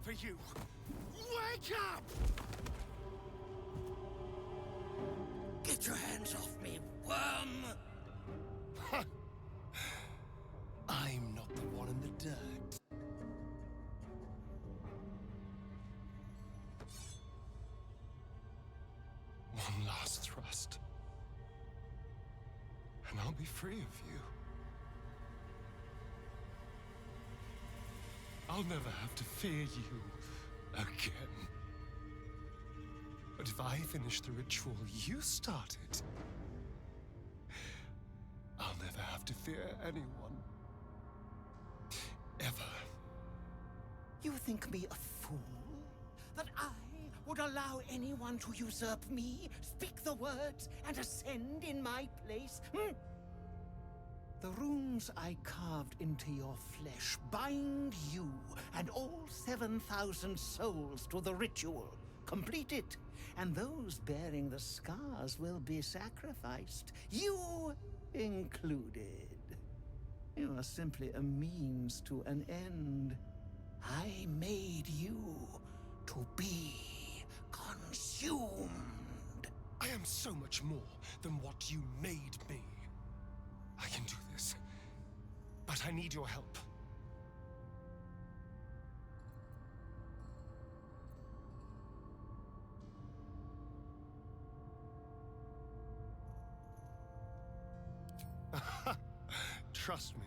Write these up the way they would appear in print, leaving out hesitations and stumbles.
for you! Wake up! Get your hands off me, worm! I'm not the one in the dirt. One last thrust. And I'll be free of you. I'll never have to fear you again. But if I finish the ritual you started, I'll never have to fear anyone. Ever. You think me a fool? That I would allow anyone to usurp me, speak the words, and ascend in my place? The runes I carved into your flesh bind you and all 7,000 souls to the ritual. Complete it, and those bearing the scars will be sacrificed, you included. You are simply a means to an end. I made you to be consumed. I am so much more than what you made me. I can do this, but I need your help. Trust me,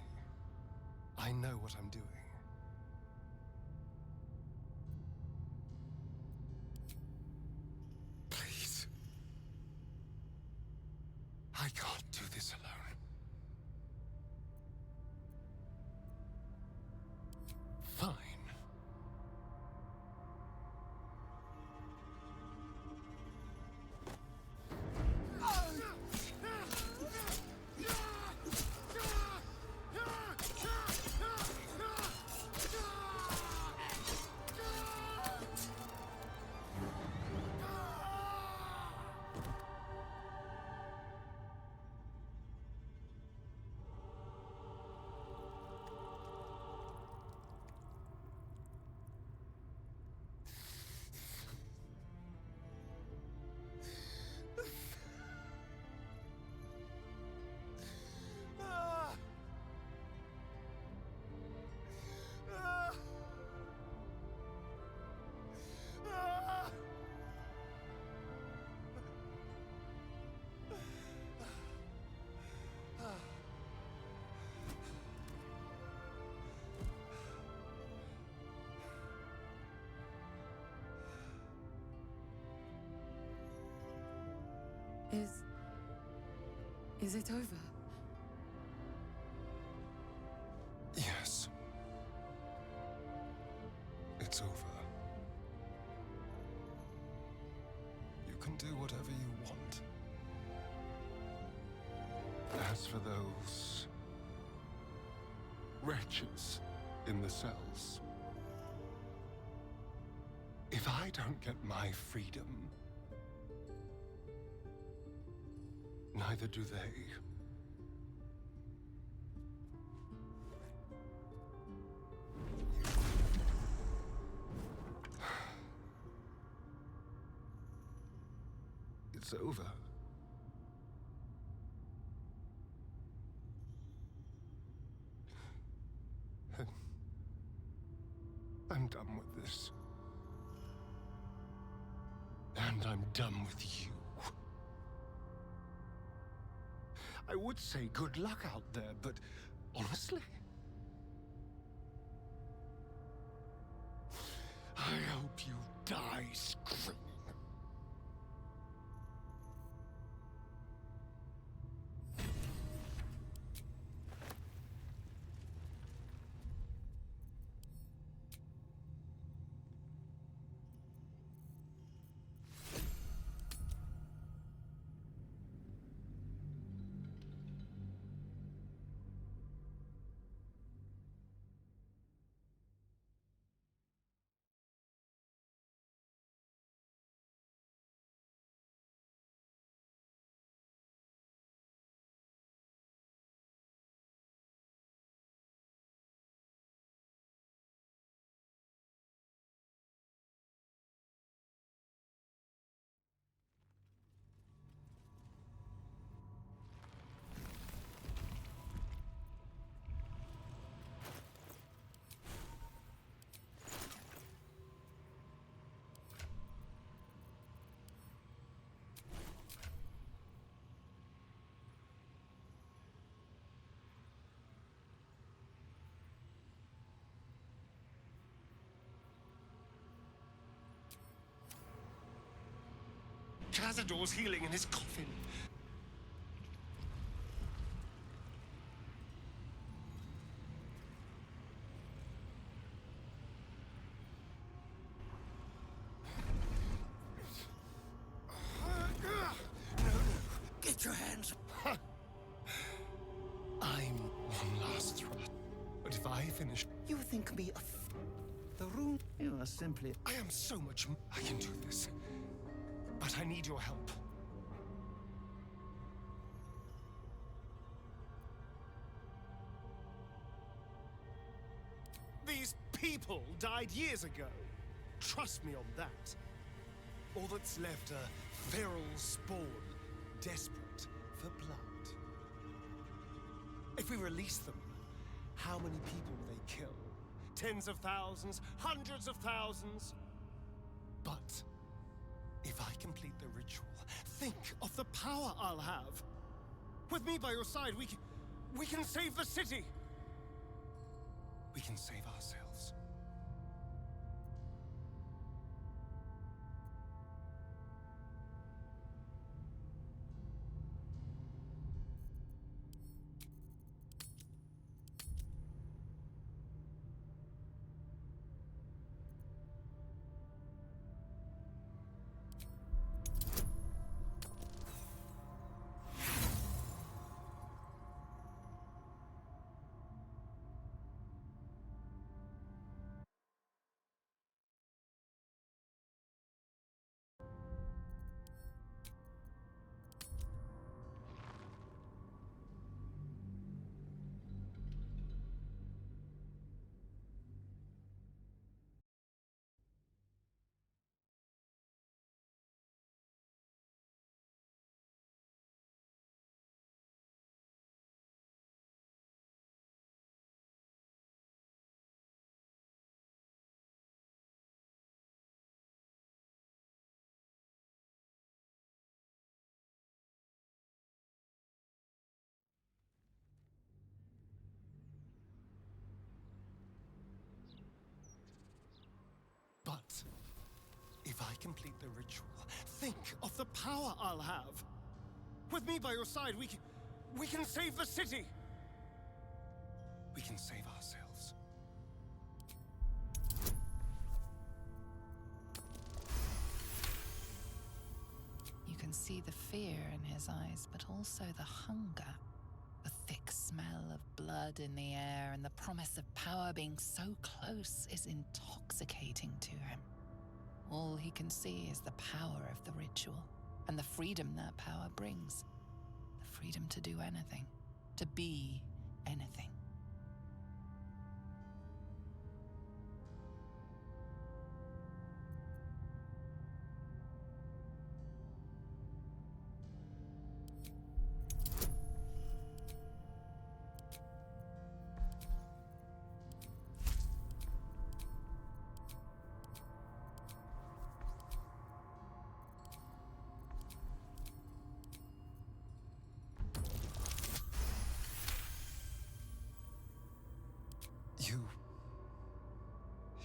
I know what I'm doing. Please. I can't do this alone. Fine. Is it over? Yes. It's over. You can do whatever you want. As for those wretches in the cells, if I don't get my freedom, neither do they. It's over. I'm done with this. And I'm done with you. I would say good luck out there, but honestly, I hope you die screaming. Cazador's healing in his coffin. Get your hands. I'm one last thrust. But if I finish, You think me a the room? You are simply. I am so much more. I can do this. But I need your help. These people died years ago. Trust me on that. All that's left are feral spawn, desperate for blood. If we release them, how many people will they kill? Tens of thousands, hundreds of thousands? But if I complete the ritual, think of the power I'll have. With me by your side, we can save the city. We can save ourselves. But if I complete the ritual, think of the power I'll have. With me by your side, we can save the city. We can save ourselves. You can see the fear in his eyes, but also the hunger. The thick smell of blood in the air and the promise of power being so close is intoxicating to him. All he can see is the power of the ritual and the freedom that power brings. The freedom to do anything, to be anything.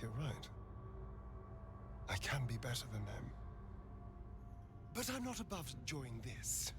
You're right. I can be better than them. But I'm not above enjoying this.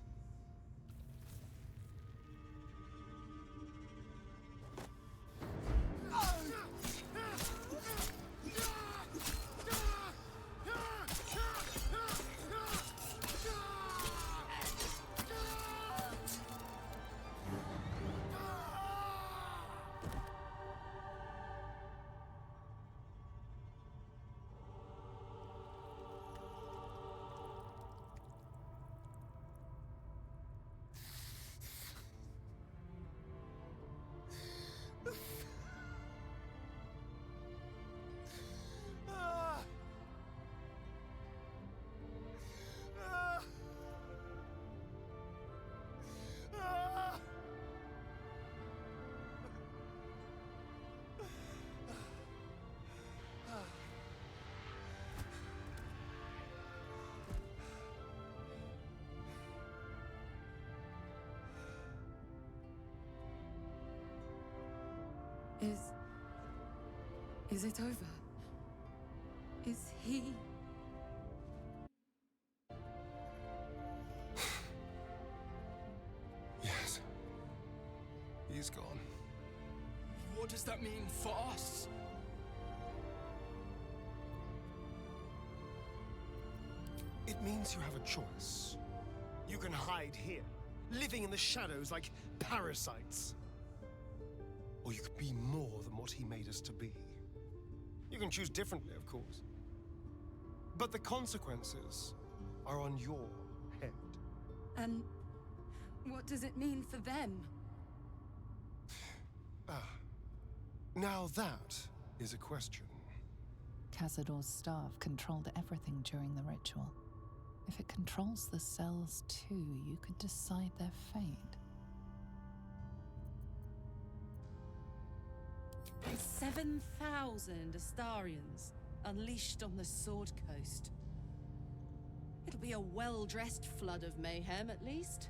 Is it over? Is he... is gone. What does that mean for us? It means you have a choice. You can hide here, living in the shadows like parasites. Or you could be more than what he made us to be. You can choose differently, of course. But the consequences are on your head. And what does it mean for them? Now that is a question. Cazador's staff controlled everything during the ritual. If it controls the cells too, you could decide their fate. 7,000 Astarians unleashed on the Sword Coast. It'll be a well-dressed flood of mayhem, at least.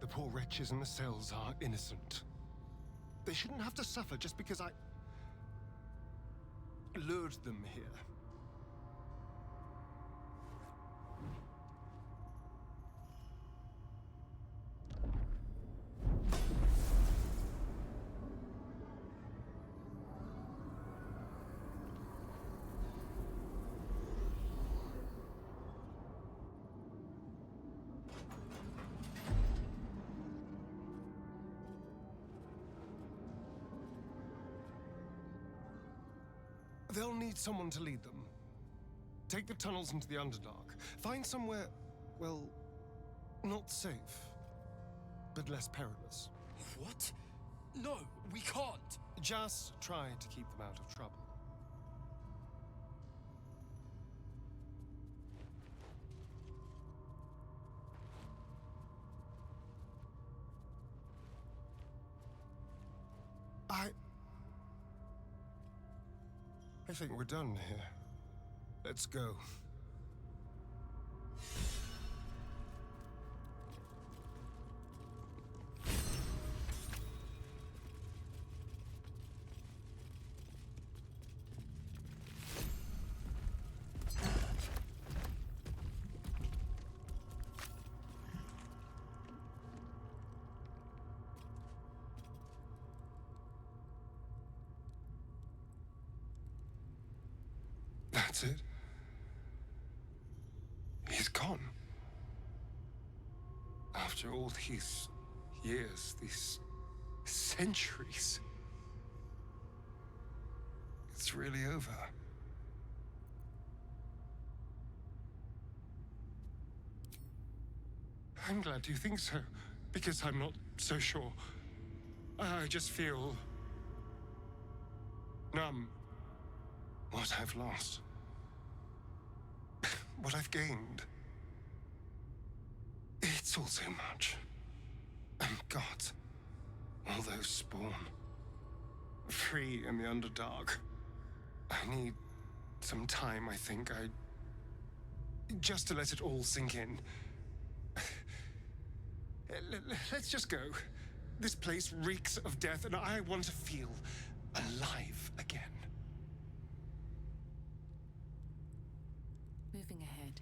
The poor wretches in the cells are innocent. They shouldn't have to suffer just because I lured them here. They'll need someone to lead them. Take the tunnels into the Underdark. Find somewhere, well, not safe, but less perilous. What? No, we can't. Just try to keep them out of trouble. I think we're done here. Let's go. That's it. He's gone. After all these years, these centuries, it's really over. I'm glad you think so, because I'm not so sure. I just feel numb. What I've lost. What I've gained. It's all so much. And God, all those spawn. Free in the Underdark. I need some time, I think. Just to let it all sink in. Let's just go. This place reeks of death, and I want to feel alive again. Moving ahead.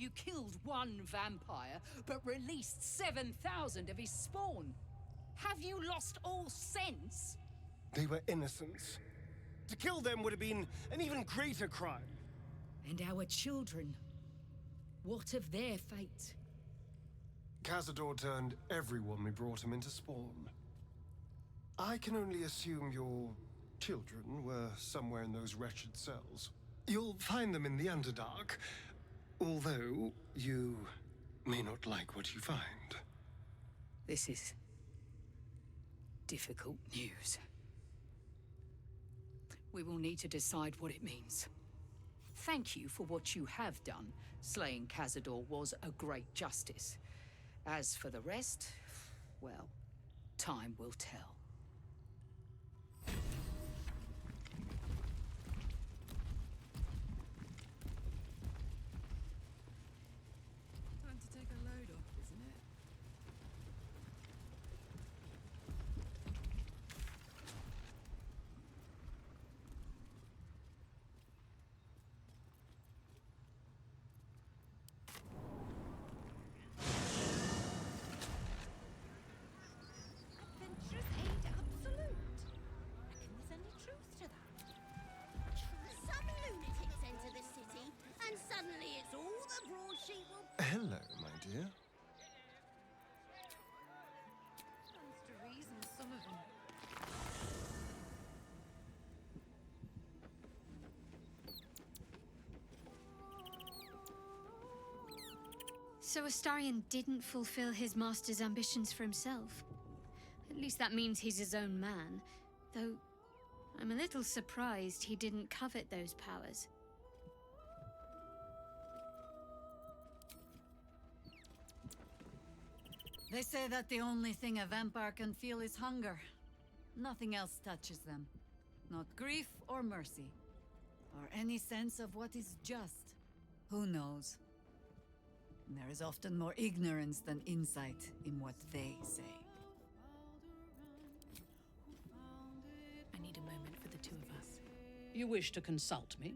You killed one vampire, but released 7,000 of his spawn. Have you lost all sense? They were innocents. To kill them would have been an even greater crime. And our children? What of their fate? Cazador turned everyone we brought him into spawn. I can only assume your children were somewhere in those wretched cells. You'll find them in the Underdark, although you may not like what you find. This is difficult news. We will need to decide what it means. Thank you for what you have done. Slaying Cazador was a great justice. As for the rest, well, time will tell. Time to take a load off, isn't it? Adventurous aid absolute. Reckon there's any truth to that? Some lunatics enter the city, and suddenly it's all the broadsheet will... Hello, my dear. Stands to reason some of them. So Astarion didn't fulfill his master's ambitions for himself. At least that means he's his own man. Though, I'm a little surprised he didn't covet those powers. They say that the only thing a vampire can feel is hunger. Nothing else touches them. Not grief or mercy. Or any sense of what is just. Who knows? There is often more ignorance than insight in what they say. I need a moment for the two of us. You wish to consult me?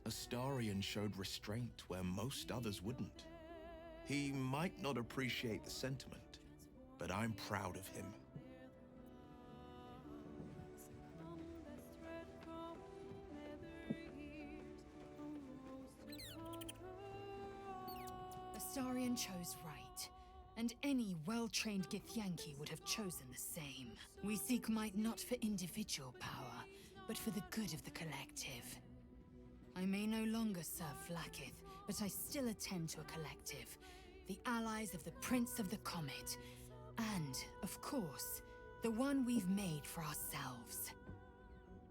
Astarion showed restraint where most others wouldn't. He might not appreciate the sentiment, but I'm proud of him. Astarion chose right, and any well-trained Githyanki would have chosen the same. We seek might not for individual power, but for the good of the collective. I may no longer serve Vlaakith, but I still attend to a collective, the allies of the Prince of the Comet, and, of course, the one we've made for ourselves.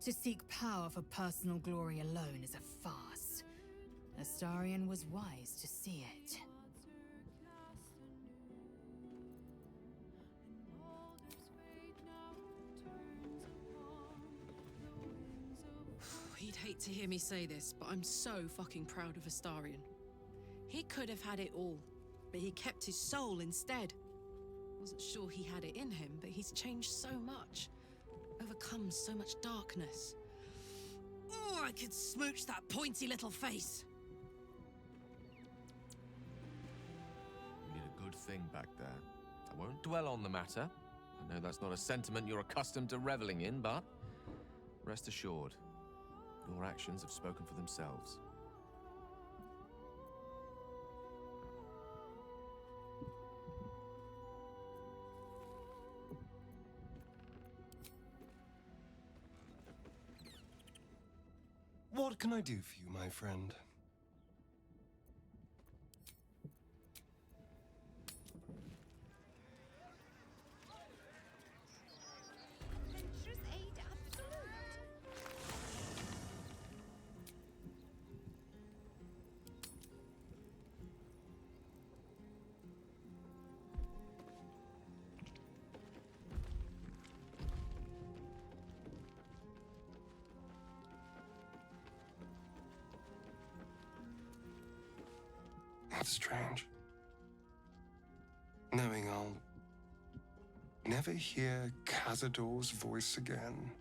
To seek power for personal glory alone is a farce. Astarion was wise to see it. He'd hate to hear me say this, but I'm so fucking proud of Astarion. He could have had it all, but he kept his soul instead. Wasn't sure he had it in him, but he's changed so much. Overcome so much darkness. Oh, I could smooch that pointy little face. You did a good thing back there. I won't dwell on the matter. I know that's not a sentiment you're accustomed to reveling in, but rest assured, your actions have spoken for themselves. What can I do for you, my friend? Adventurous aid absolute. That's strange. Knowing I'll never hear Cazador's voice again.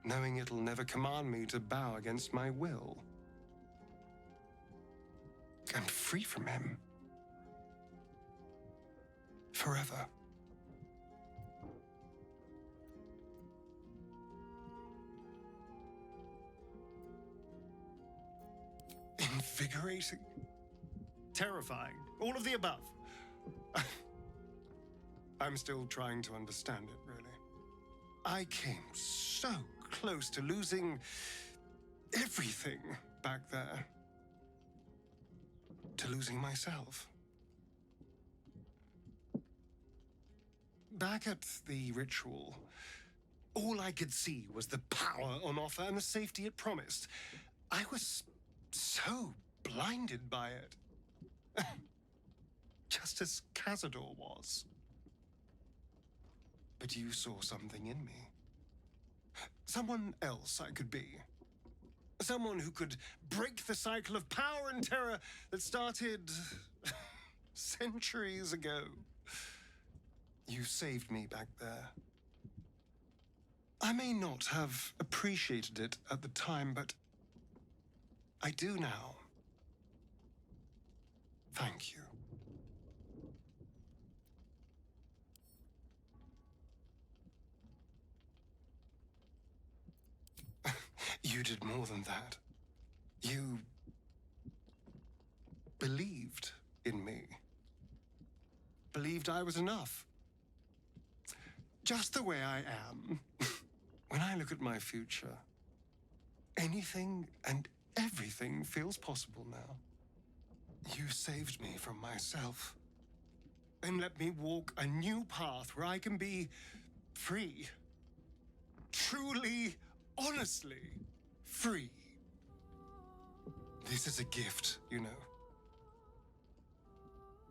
knowing it'll never command me to bow against my will. I'm free from him. Forever. Invigorating. Terrifying. All of the above. I'm still trying to understand it, really. I came so close to losing everything back there. To losing myself. Back at the ritual, all I could see was the power on offer and the safety it promised. I was so blinded by it. Just as Cazador was. But you saw something in me. Someone else I could be. Someone who could break the cycle of power and terror that started centuries ago. You saved me back there. I may not have appreciated it at the time, but I do now. Thank you. You did more than that. You believed in me. Believed I was enough. Just the way I am. When I look at my future, anything and everything feels possible now. You saved me from myself. And let me walk a new path where I can be free. Truly, honestly free. This is a gift, you know.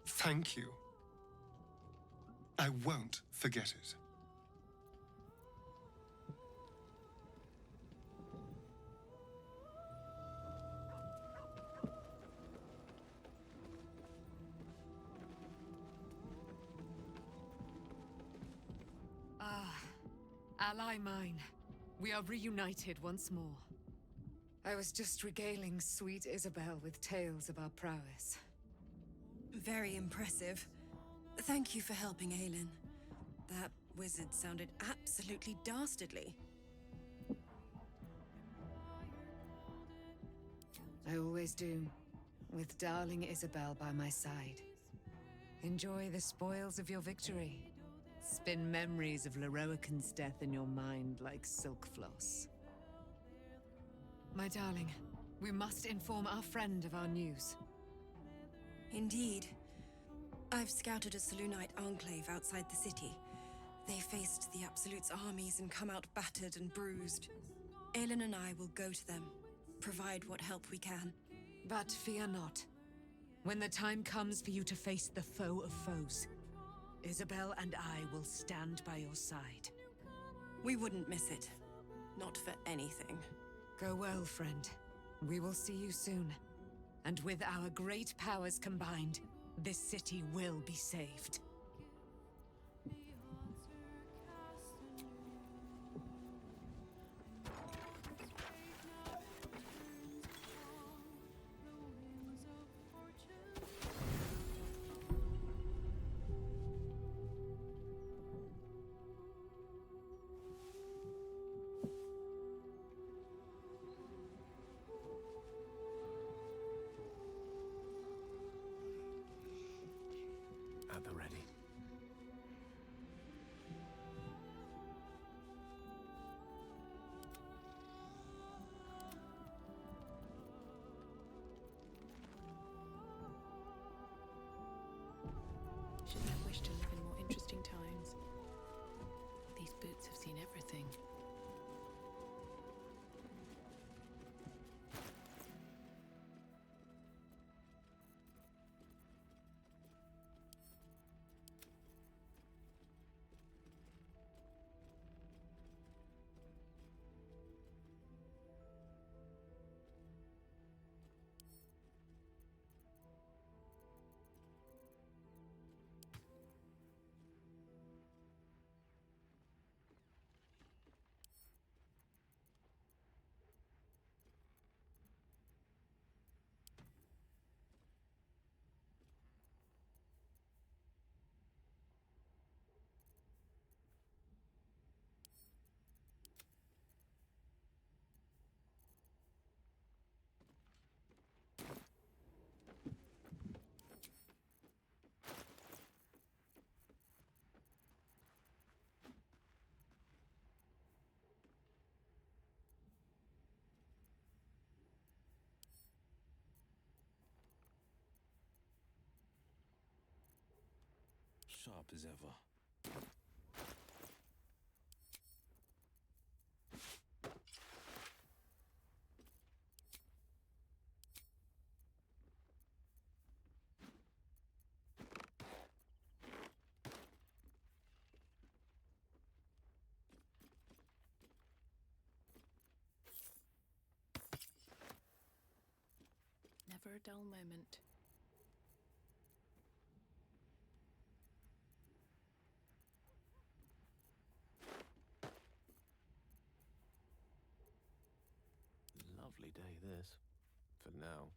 Thank you. I won't forget it. Ally mine, we are reunited once more. I was just regaling sweet Isabel with tales of our prowess. Very impressive. Thank you for helping Aelin. That wizard sounded absolutely dastardly. I always do, with darling Isabel by my side. Enjoy the spoils of your victory. Spin memories of Leroican's death in your mind like silk floss. My darling, we must inform our friend of our news. Indeed. I've scouted a Selûnite enclave outside the city. They faced the Absolute's armies and come out battered and bruised. Aelin and I will go to them, provide what help we can. But fear not. When the time comes for you to face the foe of foes, Isabel and I will stand by your side. We wouldn't miss it. Not for anything. Go well, friend. We will see you soon. And with our great powers combined, this city will be saved. At the ready. sharp as ever. Never a dull moment. Lovely day, this. For now.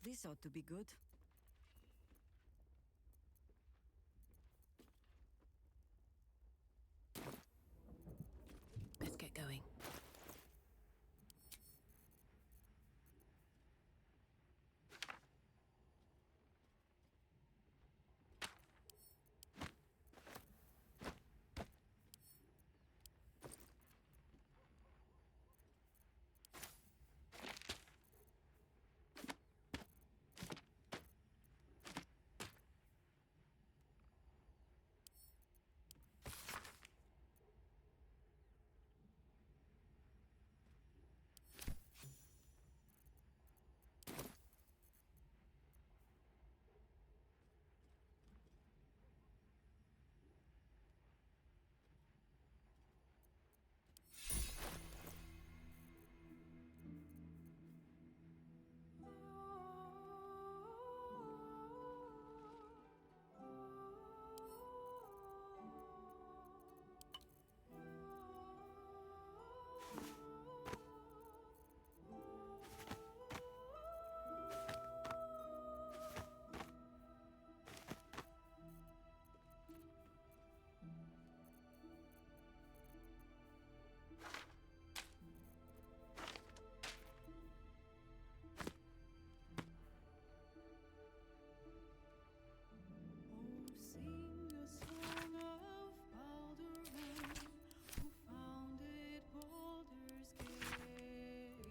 This ought to be good. Let's get going. Sing a song of Baldur, who founded Baldur's Gate.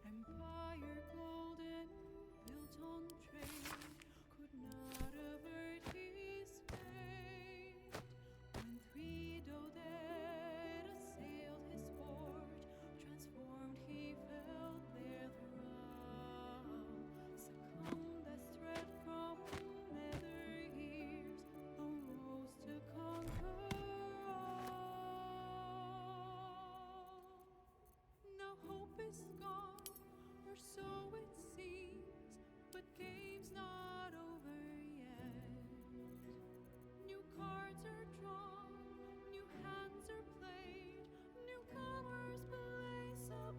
Empire golden, built on trade, could not avert his fate. When three dead assailed his fort, transformed he felt their thrall. Succumbed as thread from nether ears, arose to conquer all. Now hope is gone, or so it seems, but game's not over yet. New cards are drawn, new hands are played, newcomers blaze a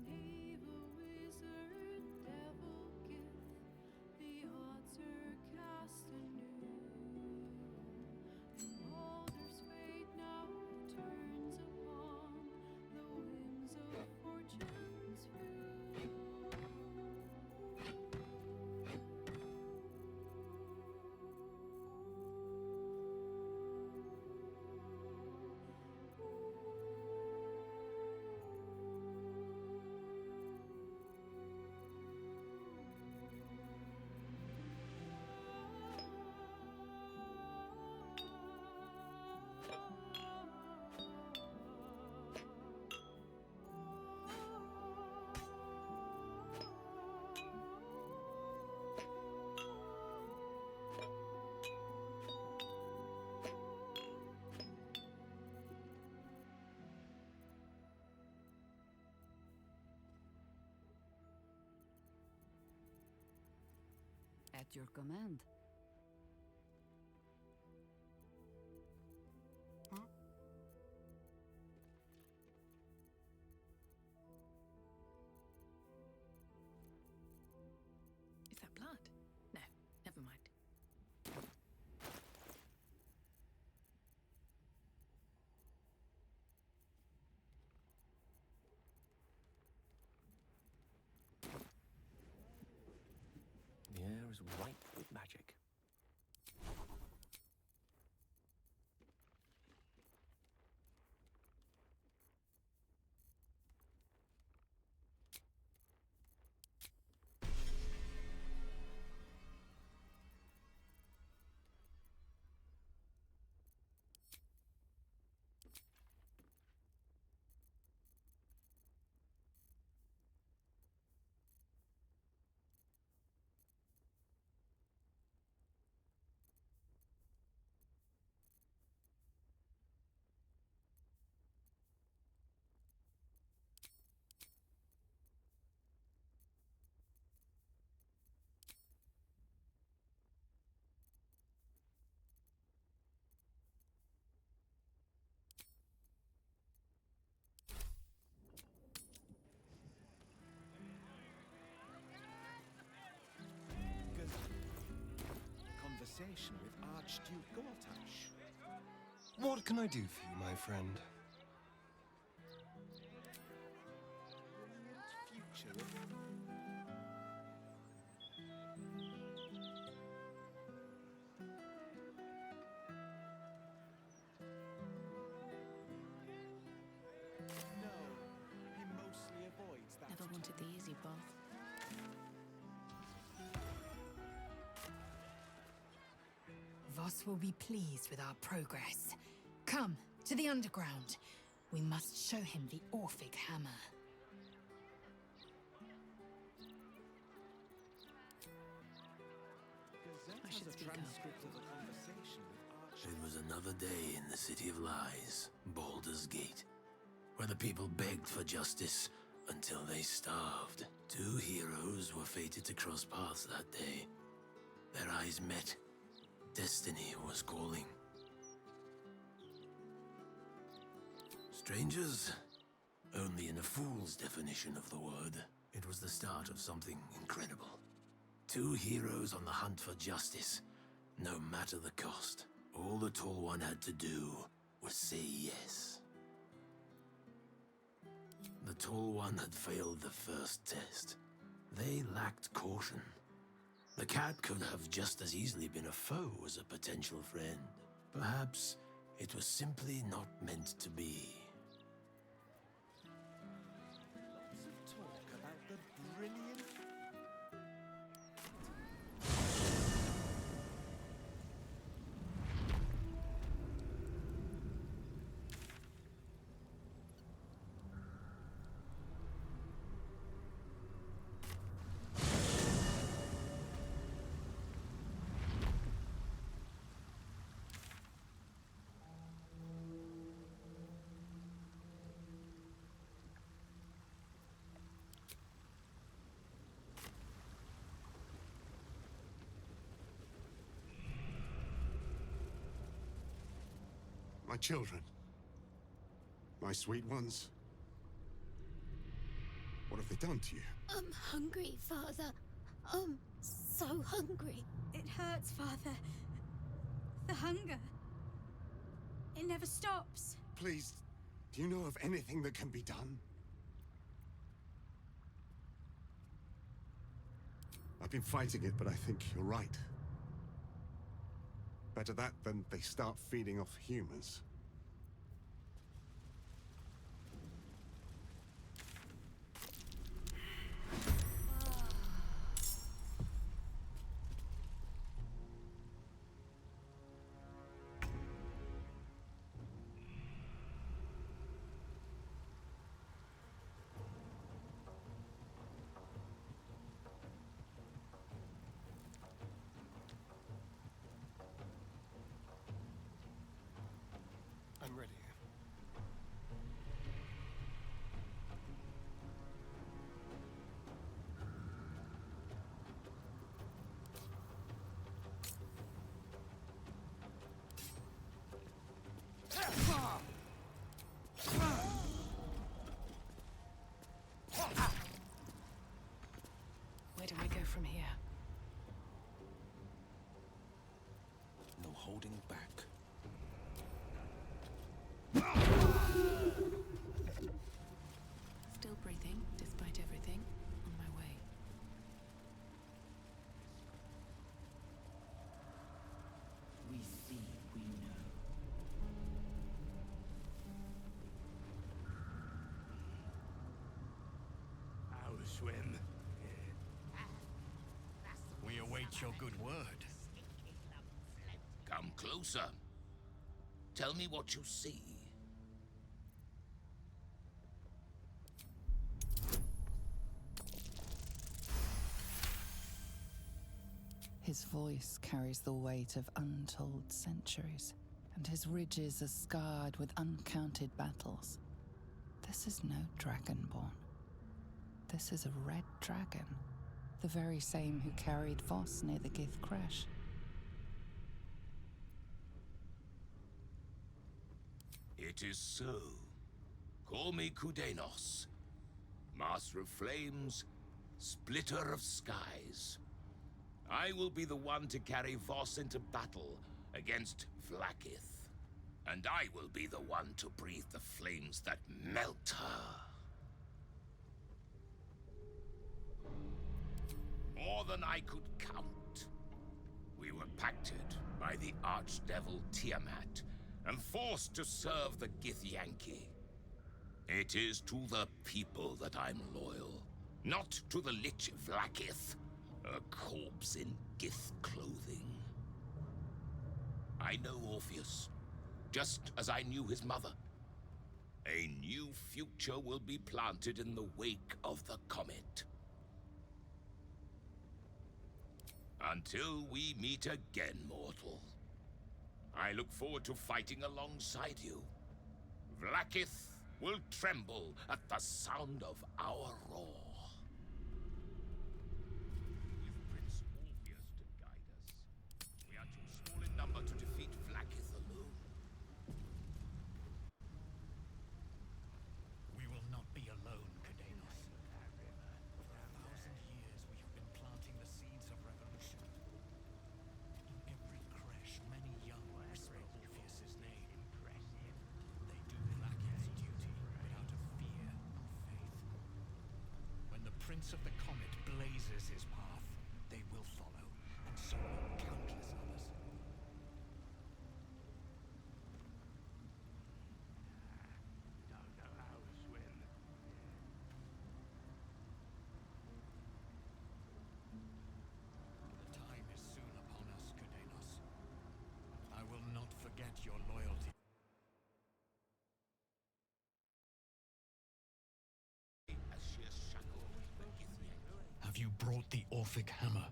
knave, a wizard, devil gift, the odds are cast anew. And Baldur's fate now turns upon the whims of fortune's few. At your command. Is that blood? No, never mind. was ripe with magic. Conversation with Archduke Gortash. What can I do for you, my friend? Future of... No, he mostly avoids that. Never wanted the easy path. Voss will be pleased with our progress. Come, to the underground. We must show him the Orphic hammer. I should speak transcript of a conversation with Archduke. It was another day in the City of Lies, Baldur's Gate, where the people begged for justice until they starved. Two heroes were fated to cross paths that day. Their eyes met. Destiny was calling. Strangers? Only in a fool's definition of the word. It was the start of something incredible. Two heroes on the hunt for justice, no matter the cost. All the Tall One had to do was say yes. The Tall One had failed the first test. They lacked caution. The cat could have just as easily been a foe as a potential friend. Perhaps it was simply not meant to be. Lots of talk about the brilliant... My children. My sweet ones. What have they done to you? I'm hungry, Father. So hungry. It hurts, Father. The hunger. It never stops. Please, do you know of anything that can be done? I've been fighting it, but I think you're right. Better that than they start feeding off humans. What's your good word? Come closer. Tell me what you see. His voice carries the weight of untold centuries, and his ridges are scarred with uncounted battles. This is no dragonborn. This is a red dragon, the very same who carried Voss near the Gith crash. It is so. Call me Kudenos, Master of Flames, Splitter of Skies. I will be the one to carry Voss into battle against Vlaakith. And I will be the one to breathe the flames that melt her. More than I could count. We were pacted by the archdevil Tiamat and forced to serve the Githyanki. It is to the people that I'm loyal, not to the Lich Vlaakith, a corpse in Gith clothing. I know Orpheus, just as I knew his mother. A new future will be planted in the wake of the comet. Until we meet again, mortal. I look forward to fighting alongside you. Vlaakith will tremble at the sound of our roar. With Prince Orpheus to guide us, we are too small in number to defeat Vlaakith alone. We will not be alone, Kudenos. For 1,000 years we have been planting the seeds of revolution. In every crash, many young whisper Orpheus's name. They do Vlaakith's duty, but out of fear and faith. When the Prince of the Comet blazes his path, they will follow, and so will countless others. Don't know how to swim. The time is soon upon us, Kudenos. I will not forget your loyalty. As she is shackled the Githyanki. Have you brought the Orphic hammer?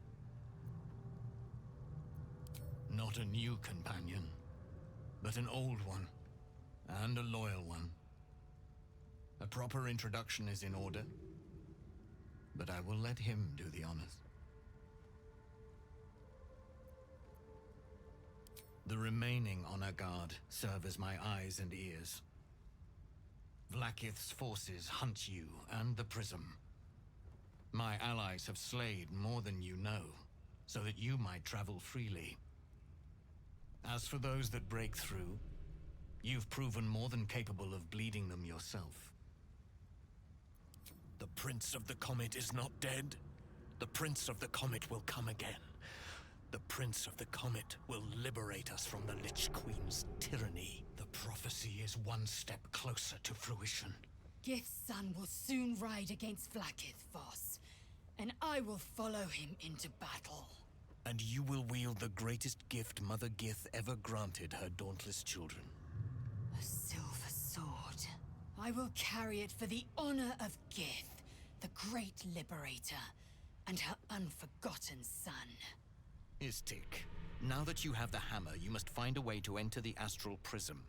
Not a new companion, but an old one, and a loyal one. A proper introduction is in order, but I will let him do the honors. The remaining honor guard serve as my eyes and ears. Vlaakith's forces hunt you and the prism. My allies have slayed more than you know, so that you might travel freely. As for those that break through, you've proven more than capable of bleeding them yourself. The Prince of the Comet is not dead. The Prince of the Comet will come again. The Prince of the Comet will liberate us from the Lich Queen's tyranny. The prophecy is one step closer to fruition. Gith's son will soon ride against Vlaakith, Voss, and I will follow him into battle. And you will wield the greatest gift Mother Gith ever granted her dauntless children. A silver sword. I will carry it for the honor of Gith, the great liberator, and her unforgotten son. Istik, now that you have the hammer, you must find a way to enter the astral prism.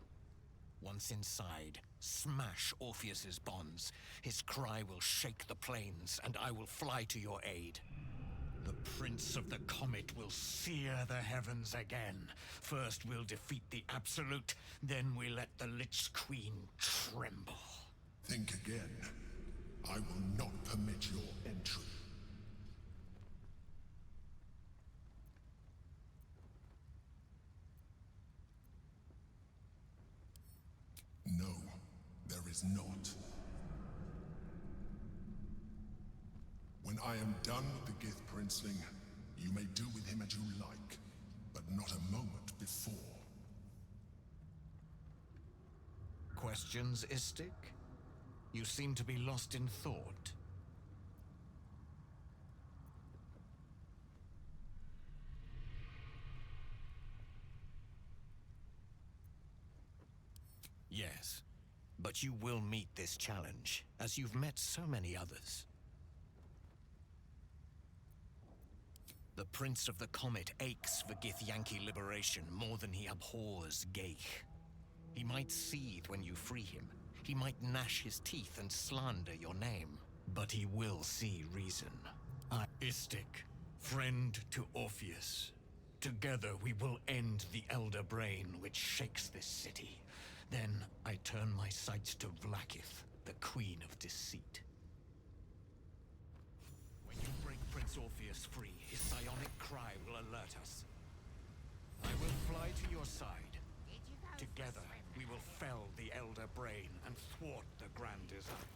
Once inside, smash Orpheus's bonds. His cry will shake the plains, and I will fly to your aid. The Prince of the Comet will sear the heavens again. First we'll defeat the Absolute, then we let the Lich Queen tremble. Think again. I will not permit your entry. No, there is not. When I am done with the Gith Princeling, you may do with him as you like, but not a moment before. Questions, Istik? You seem to be lost in thought. Yes. But you will meet this challenge, as you've met so many others. The Prince of the Comet aches for Githyanki liberation more than he abhors Geich. He might seethe when you free him. He might gnash his teeth and slander your name. But he will see reason. Istik, friend to Orpheus. Together we will end the Elder Brain which shakes this city. Then I turn my sights to Vlaakith, the Queen of Deceit. When you break Prince Orpheus free, his psionic cry will alert us. I will fly to your side. Together, we will fell the Elder Brain and thwart the Grand Design.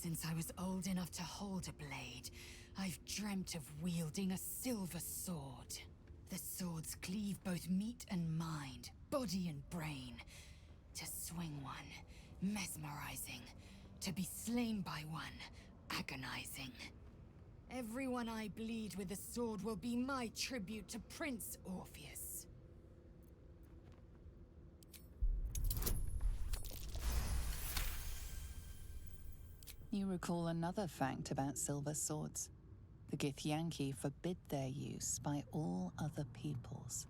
Since I was old enough to hold a blade, I've dreamt of wielding a silver sword. The swords cleave both meat and mind, body and brain. To swing one, mesmerizing. To be slain by one, agonizing. Everyone I bleed with a sword will be my tribute to Prince Orpheus. You recall another fact about silver swords. The Githyanki forbid their use by all other peoples.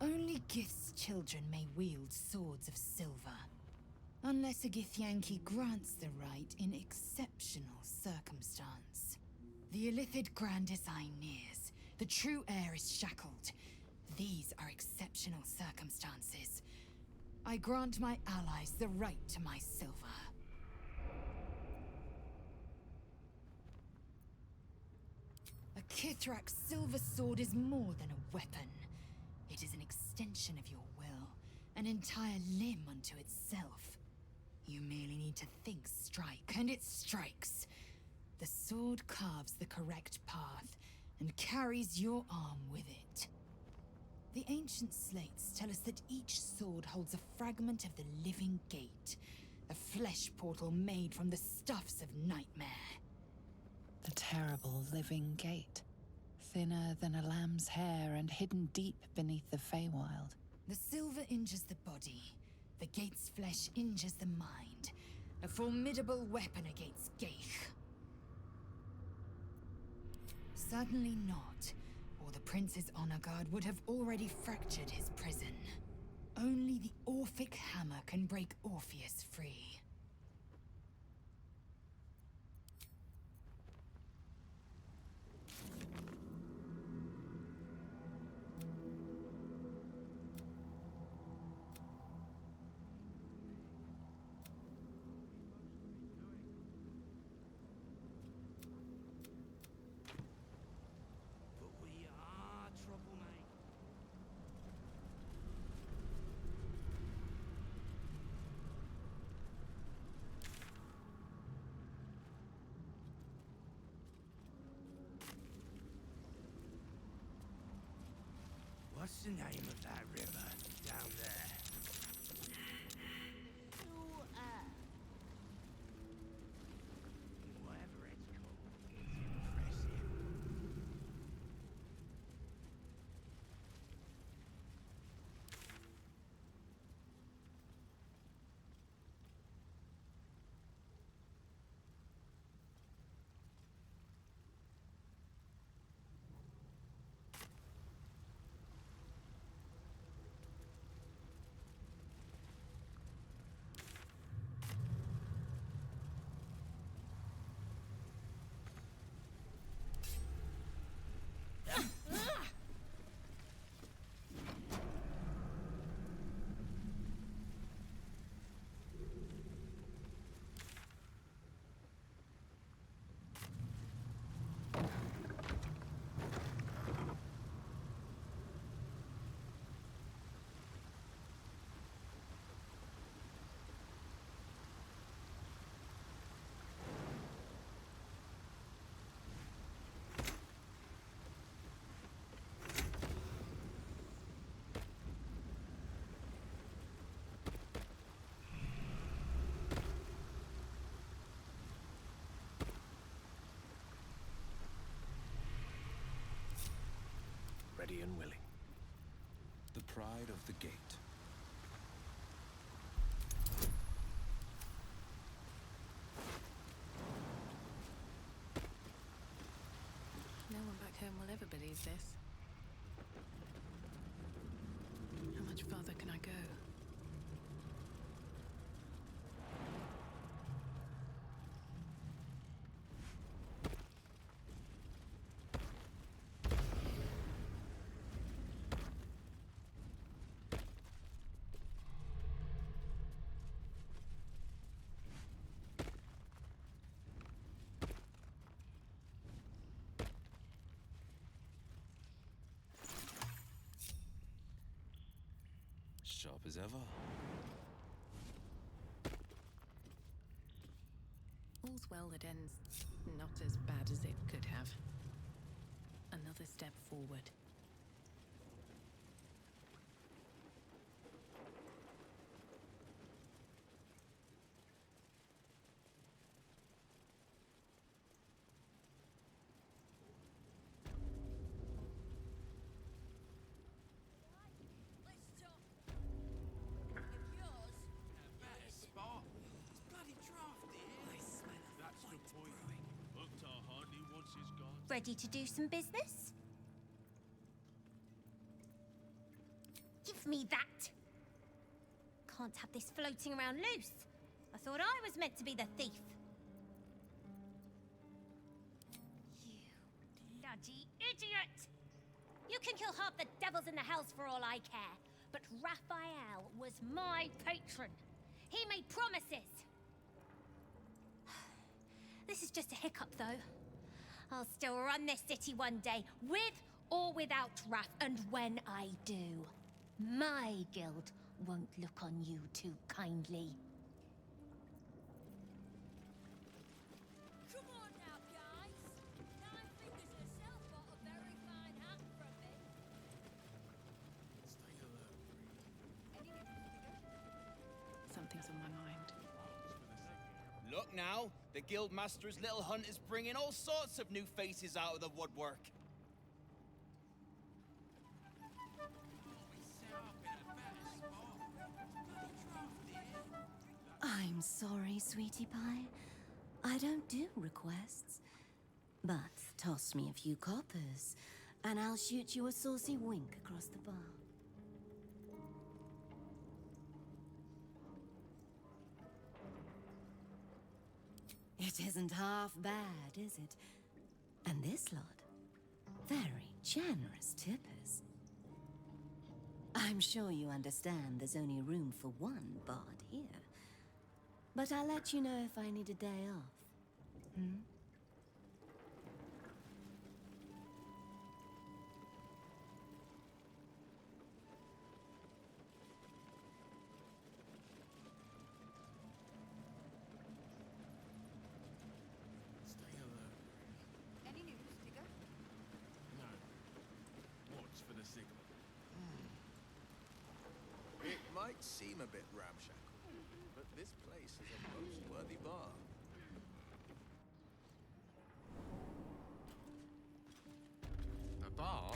Only Gith's children may wield swords of silver. Unless a Githyanki grants the right in exceptional circumstance. The Illithid Grand Design nears. The true heir is shackled. These are exceptional circumstances. I grant my allies the right to my silver. A Kithrak's silver sword is more than a weapon. It is an extension of your will, an entire limb unto itself. You merely need to think strike, and it strikes. The sword carves the correct path, and carries your arm with it. The ancient slates tell us that each sword holds a fragment of the living gate, a flesh portal made from the stuffs of nightmare. The terrible living gate, thinner than a lamb's hair and hidden deep beneath the Feywild. The silver injures the body, the gate's flesh injures the mind, a formidable weapon against Geich. Certainly not. Or the Prince's honor guard would have already fractured his prison. Only the Orphic hammer can break Orpheus free. What's the name of that river down there? Whatever it's called, it's impressive. ready and willing. The pride of the gate. No one back home will ever believe this. How much farther can I go? Sharp as ever. All's well that ends not as bad as it could have. Another step forward. Ready to do some business? Give me that! Can't have this floating around loose. I thought I was meant to be the thief. You bloody idiot! You can kill half the devils in the hells for all I care, but Raphael was my patron. He made promises. This is just a hiccup, though. I'll still run this city one day, with or without Raph, and when I do, my guild won't look on you too kindly. Come on now, guys! 9 Fingers herself bought a very fine hat from me. Stay alert. Something's on my mind. Look now, the Guildmaster's little hunt is bringing all sorts of new faces out of the woodwork. I'm sorry, sweetie pie. I don't do requests. But toss me a few coppers, and I'll shoot you a saucy wink across the bar. It isn't half bad, is it? And this lot, very generous tippers. I'm sure you understand there's only room for one bard here. But I'll let you know if I need a day off. Hmm? Stay alert. Any news, Digger? No. Watch for the signal. It might seem a bit ramshackle, but this place is a most worthy bar. A bar?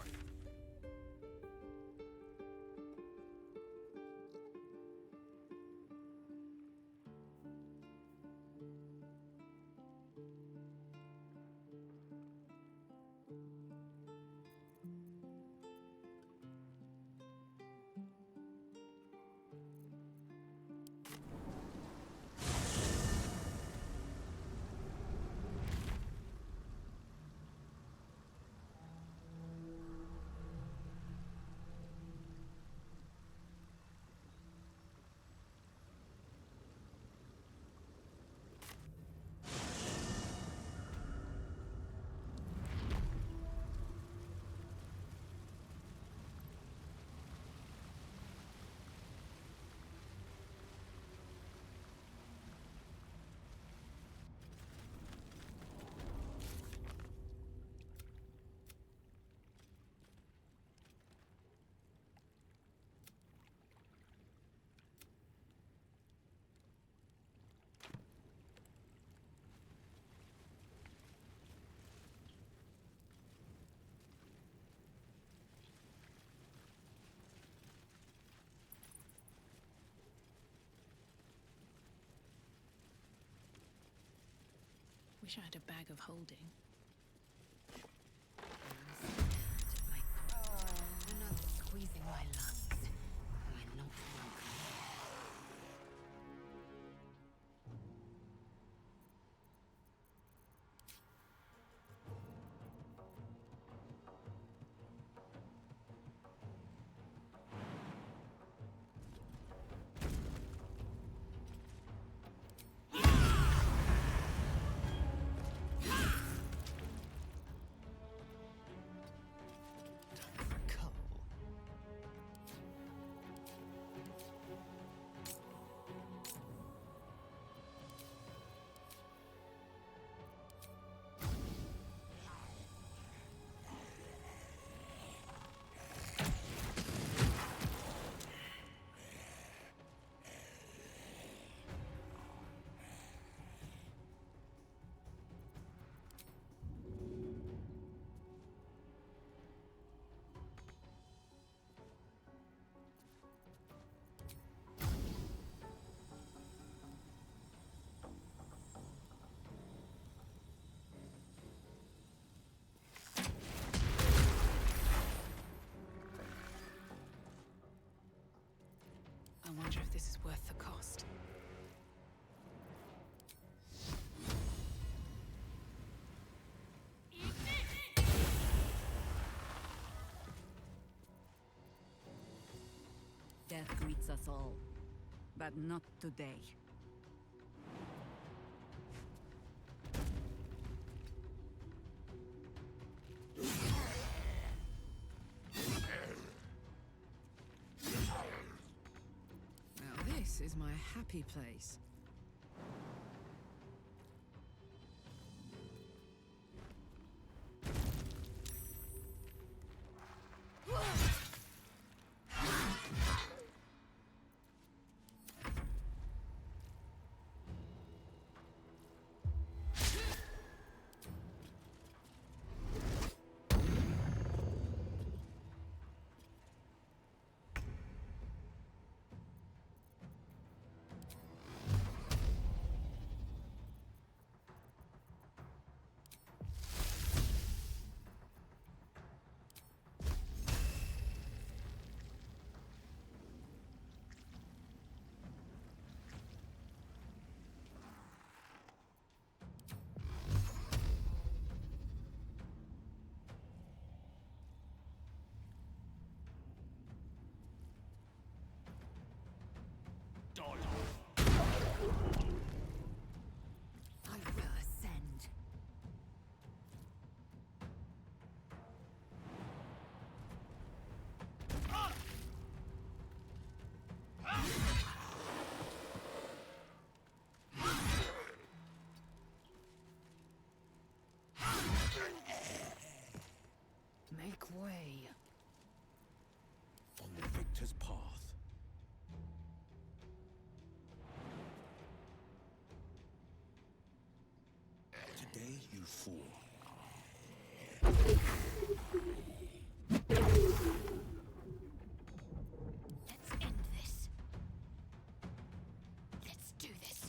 Wish I had a bag of holding. My throat. Another squeezing my lungs. We're not welcome. I wonder if this is worth the cost. Death greets us all, but not today. Now this is my happy place. I will ascend. Make way. On the victor's path. Today you fall. Let's end this. Let's do this.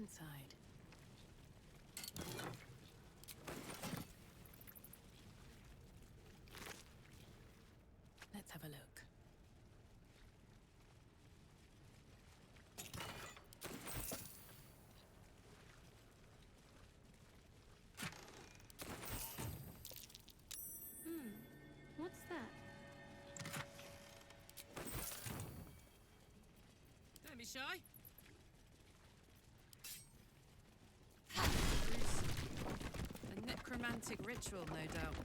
inside. Let's have a look. What's that? Don't be shy. A necromantic ritual, no doubt.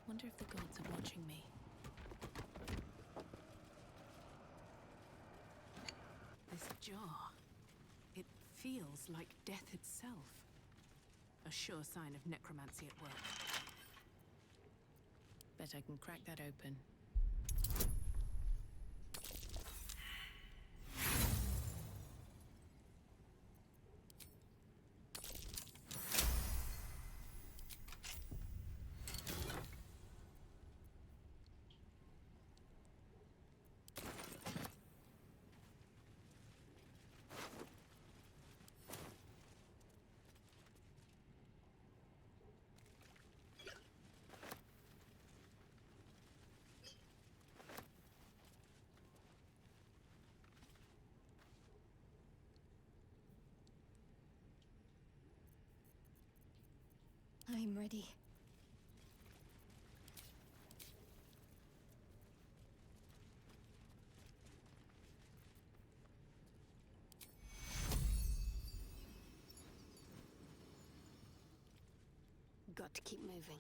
Wonder if the gods are watching me. This jar. It feels like death itself. A sure sign of necromancy at work. Bet I can crack that open. I'm ready. Got to keep moving.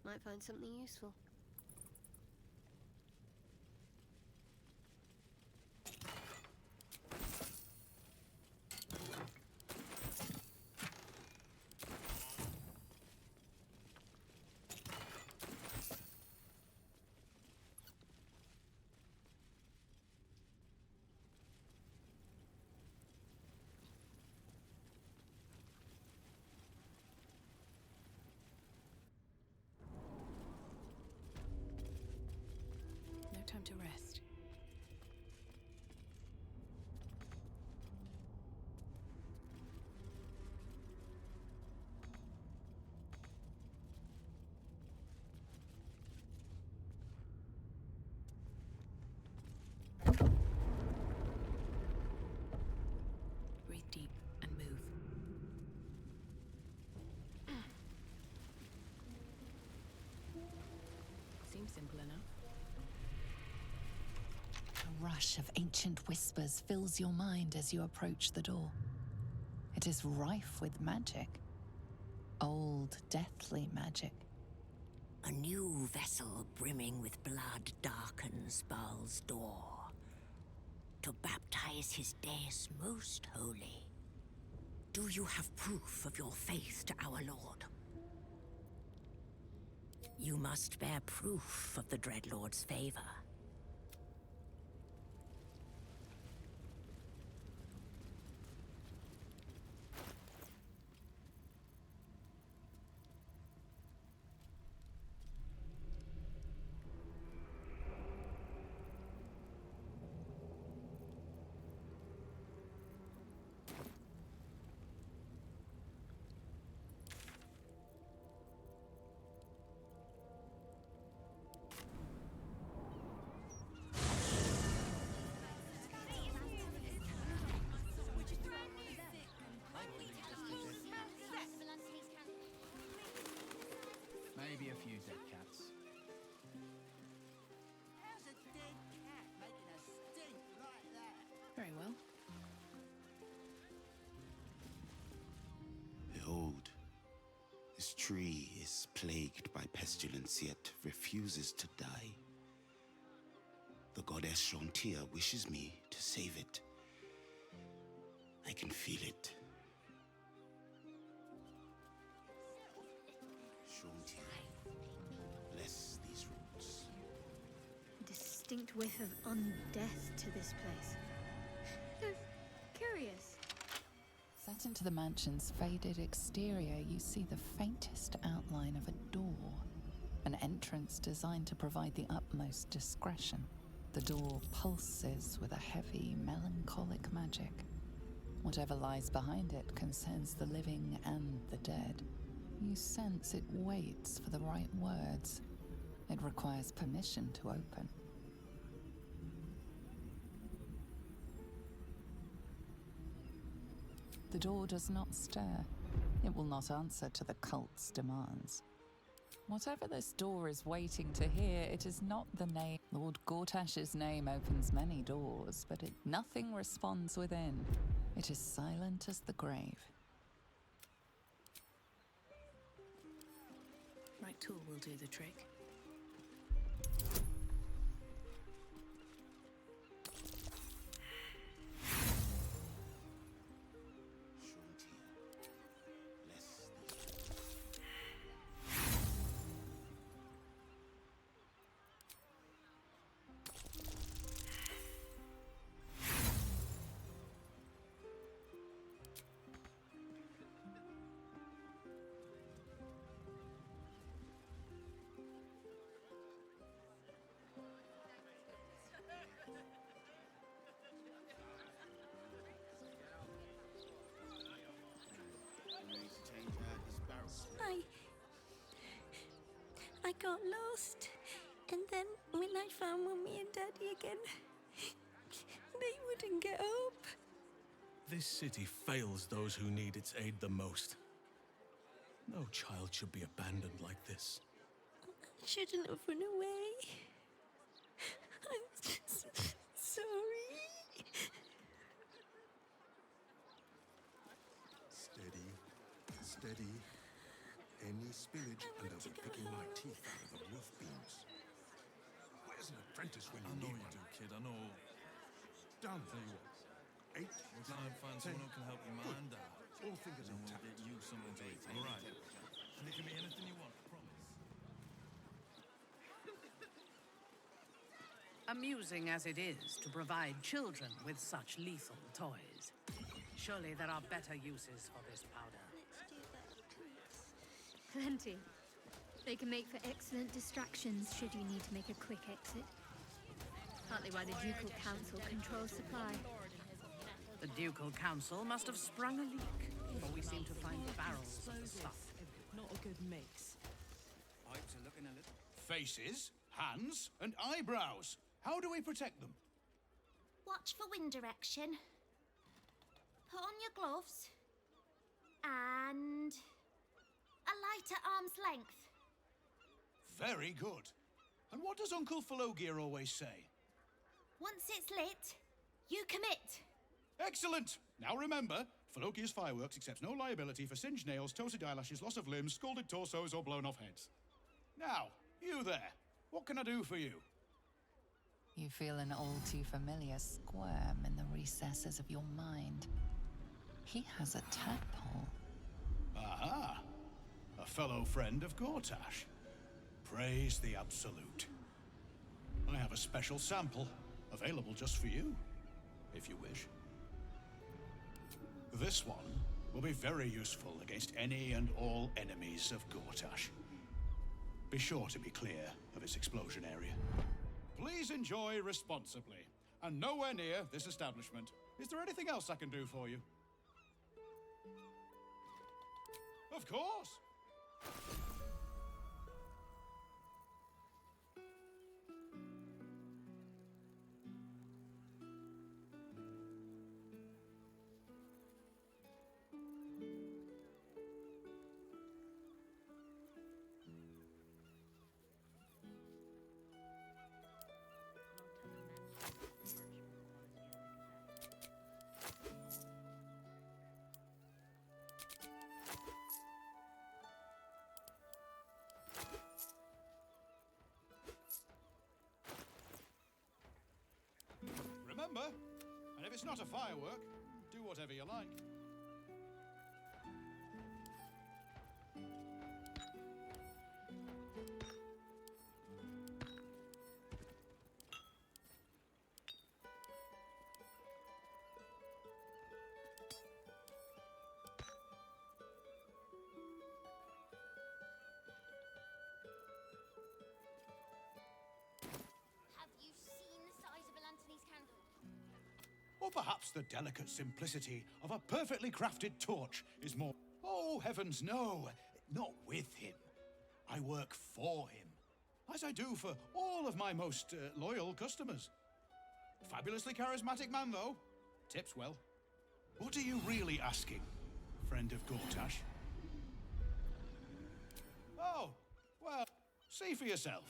Might find something useful. Time to rest. Breathe deep and move. Seems simple enough. A rush of ancient whispers fills your mind as you approach the door. It is rife with magic. Old, deathly magic. A new vessel brimming with blood darkens Baal's door to baptize his deus most holy. Do you have proof of your faith to our Lord? You must bear proof of the Dreadlord's favor. Maybe a few dead cats. How's a dead cat making a stink like that? This tree is plagued by pestilence, yet refuses to die. The goddess Shontia wishes me to save it. I can feel it. Shontia, bless these roots. Distinct whiff of undeath to this place. Curious. Set into the mansion's faded exterior, you see the faintest outline of a door. An entrance designed to provide the utmost discretion. The door pulses with a heavy, melancholic magic. Whatever lies behind it concerns the living and the dead. You sense it waits for the right words. It requires permission to open. The door does not stir. It will not answer to the cult's demands. Whatever this door is waiting to hear, it is not the name. Lord Gortash's name opens many doors, but nothing responds within. It is silent as the grave. Right tool will do the trick. I got lost. And then when I found Mummy and Daddy again, they wouldn't get up. This city fails those who need its aid the most. No child should be abandoned like this. I shouldn't have run away. I'm sorry. Steady, steady. Any spillage and I'll be picking my teeth out of the roof beams. Where's an apprentice when you need one? I know you do, kid, I know. Done. Tell you what. 8. We'll try and find someone who can help you mind out. All fingers and intact. we'll get you something to eat, all right? And it can be anything you want, I promise. Amusing as it is to provide children with such lethal toys, surely there are better uses for this powder. Plenty. They can make for excellent distractions should you need to make a quick exit. Partly why the Ducal Council controls supply. The Ducal Council must have sprung a leak, for we seem to find barrels of the stuff. Not a good mix. Pipes are looking a little... Faces, hands, and eyebrows. How do we protect them? Watch for wind direction. Put on your gloves. And... a light at arm's length. Very good. And what does Uncle Falogir always say? Once it's lit, you commit. Excellent! Now remember, Falogir's Fireworks accepts no liability for singed nails, toasted eyelashes, loss of limbs, scalded torsos, or blown off heads. Now, you there. What can I do for you? You feel an all too familiar squirm in the recesses of your mind. He has a tadpole. Aha! A fellow friend of Gortash. Praise the Absolute. I have a special sample, available just for you, if you wish. This one will be very useful against any and all enemies of Gortash. Be sure to be clear of its explosion area. Please enjoy responsibly, and nowhere near this establishment. Is there anything else I can do for you? Of course! if it's not a firework, do whatever you like. Have you seen the size of Elantony's candle? Or perhaps the delicate simplicity of a perfectly crafted torch is more... Oh, heavens, no! Not with him. I work for him, as I do for all of my most loyal customers. Fabulously charismatic man, though. Tips well. What are you really asking, friend of Gortash? Oh, well, see for yourself.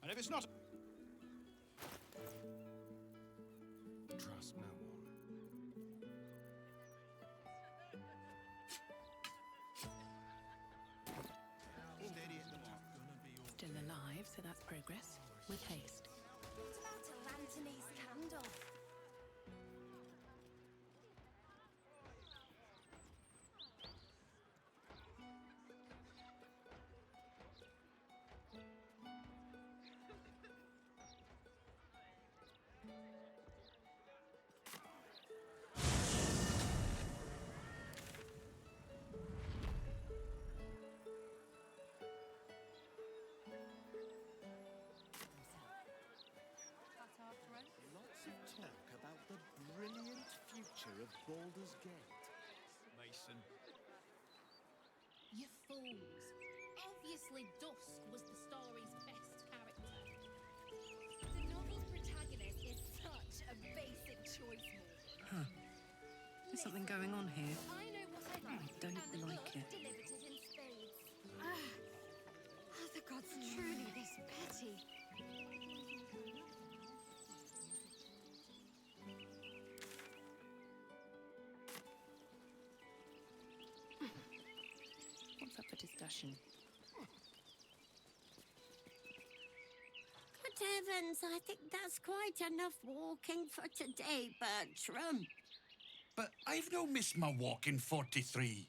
And if it's not... Trust no one. Steady at the top. Still alive, so that's progress. With haste. What about Elantony's candle? Lots of talk about the brilliant future of Baldur's Gate. Mason. You fools. Obviously Dusk was the story's best character. The novel's protagonist is such a basic choice move. Huh. There's something going on here. I know what I like. I don't and the like book it. delivered it in spades. Are the gods truly this petty? What's up for discussion? Good heavens, I think that's quite enough walking for today, Bertram. But I've no missed my walk in 43.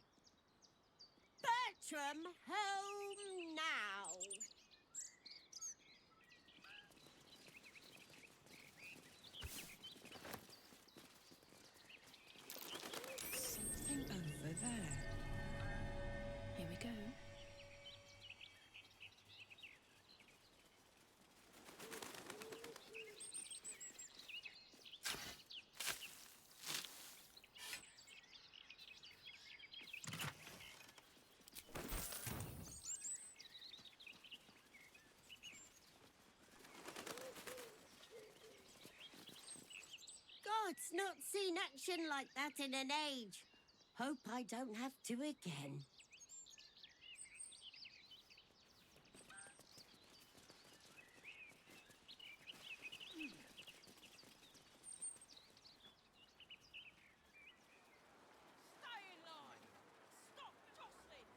Bertram, home now. Something over there. Here we go. God's not seen action like that in an age. Hope I don't have to again. Stay in line! Stop jostling!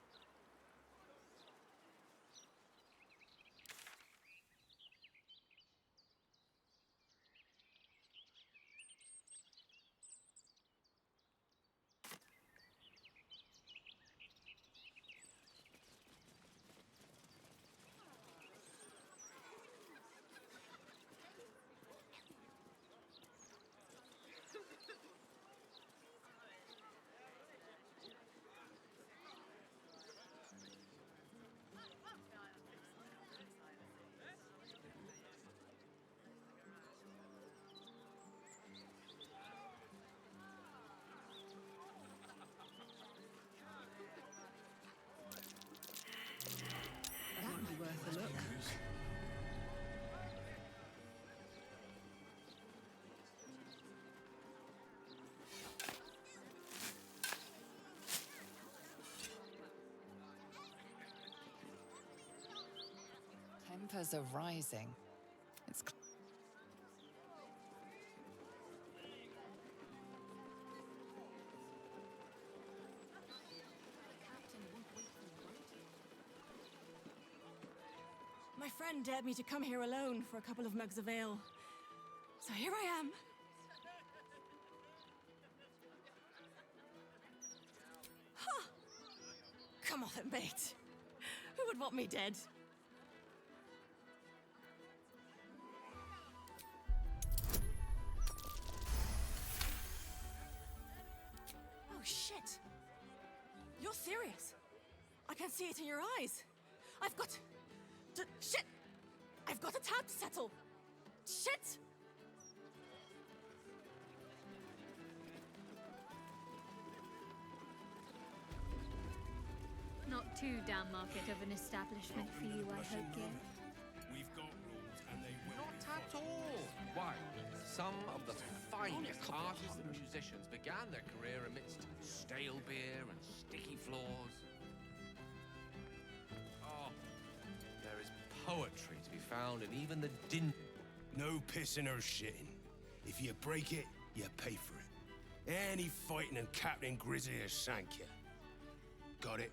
embers are rising. It's My friend dared me to come here alone for a couple of mugs of ale. So here I am. Huh. Come on, mate. Who would want me dead? Oh, shit. You're serious. I can see it in your eyes. I've got... Shit! I've got a tab to settle! Shit! Not too damn market of an establishment for you, I hope, Gil. We've got rules and they will Not at all. Why? Some of the finest artists and musicians began their career amidst stale beer and sticky floors. Oh, there is poetry to be found in even the din. No pissing or shitting. If you break it, you pay for it. Any fighting and Captain Grizzly has sank you. Got it?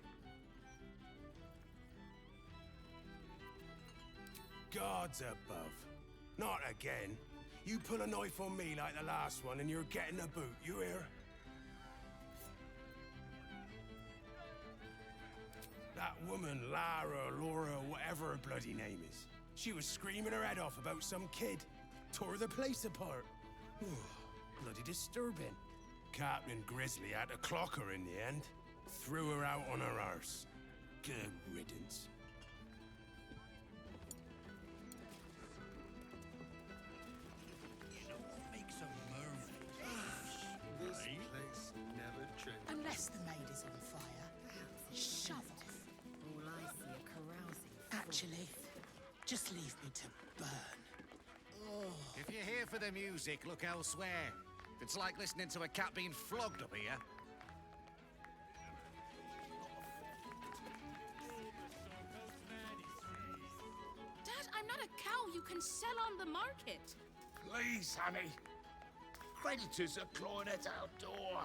Gods above. Not again. You pull a knife on me like the last one and you're getting a boot, you hear? That woman, Lara, Laura, whatever her bloody name is. She was screaming her head off about some kid. Tore the place apart. Bloody disturbing. Captain Grizzly had to clock her in the end. Threw her out on her arse. Good riddance. This place never changes. Unless the maid is on fire, shove off. All I see are carousing. Actually, just leave me to burn. If you're here for the music, look elsewhere. It's like listening to a cat being flogged up here. Dad, I'm not a cow you can sell on the market. Please, honey. Creditors are clawing at our door.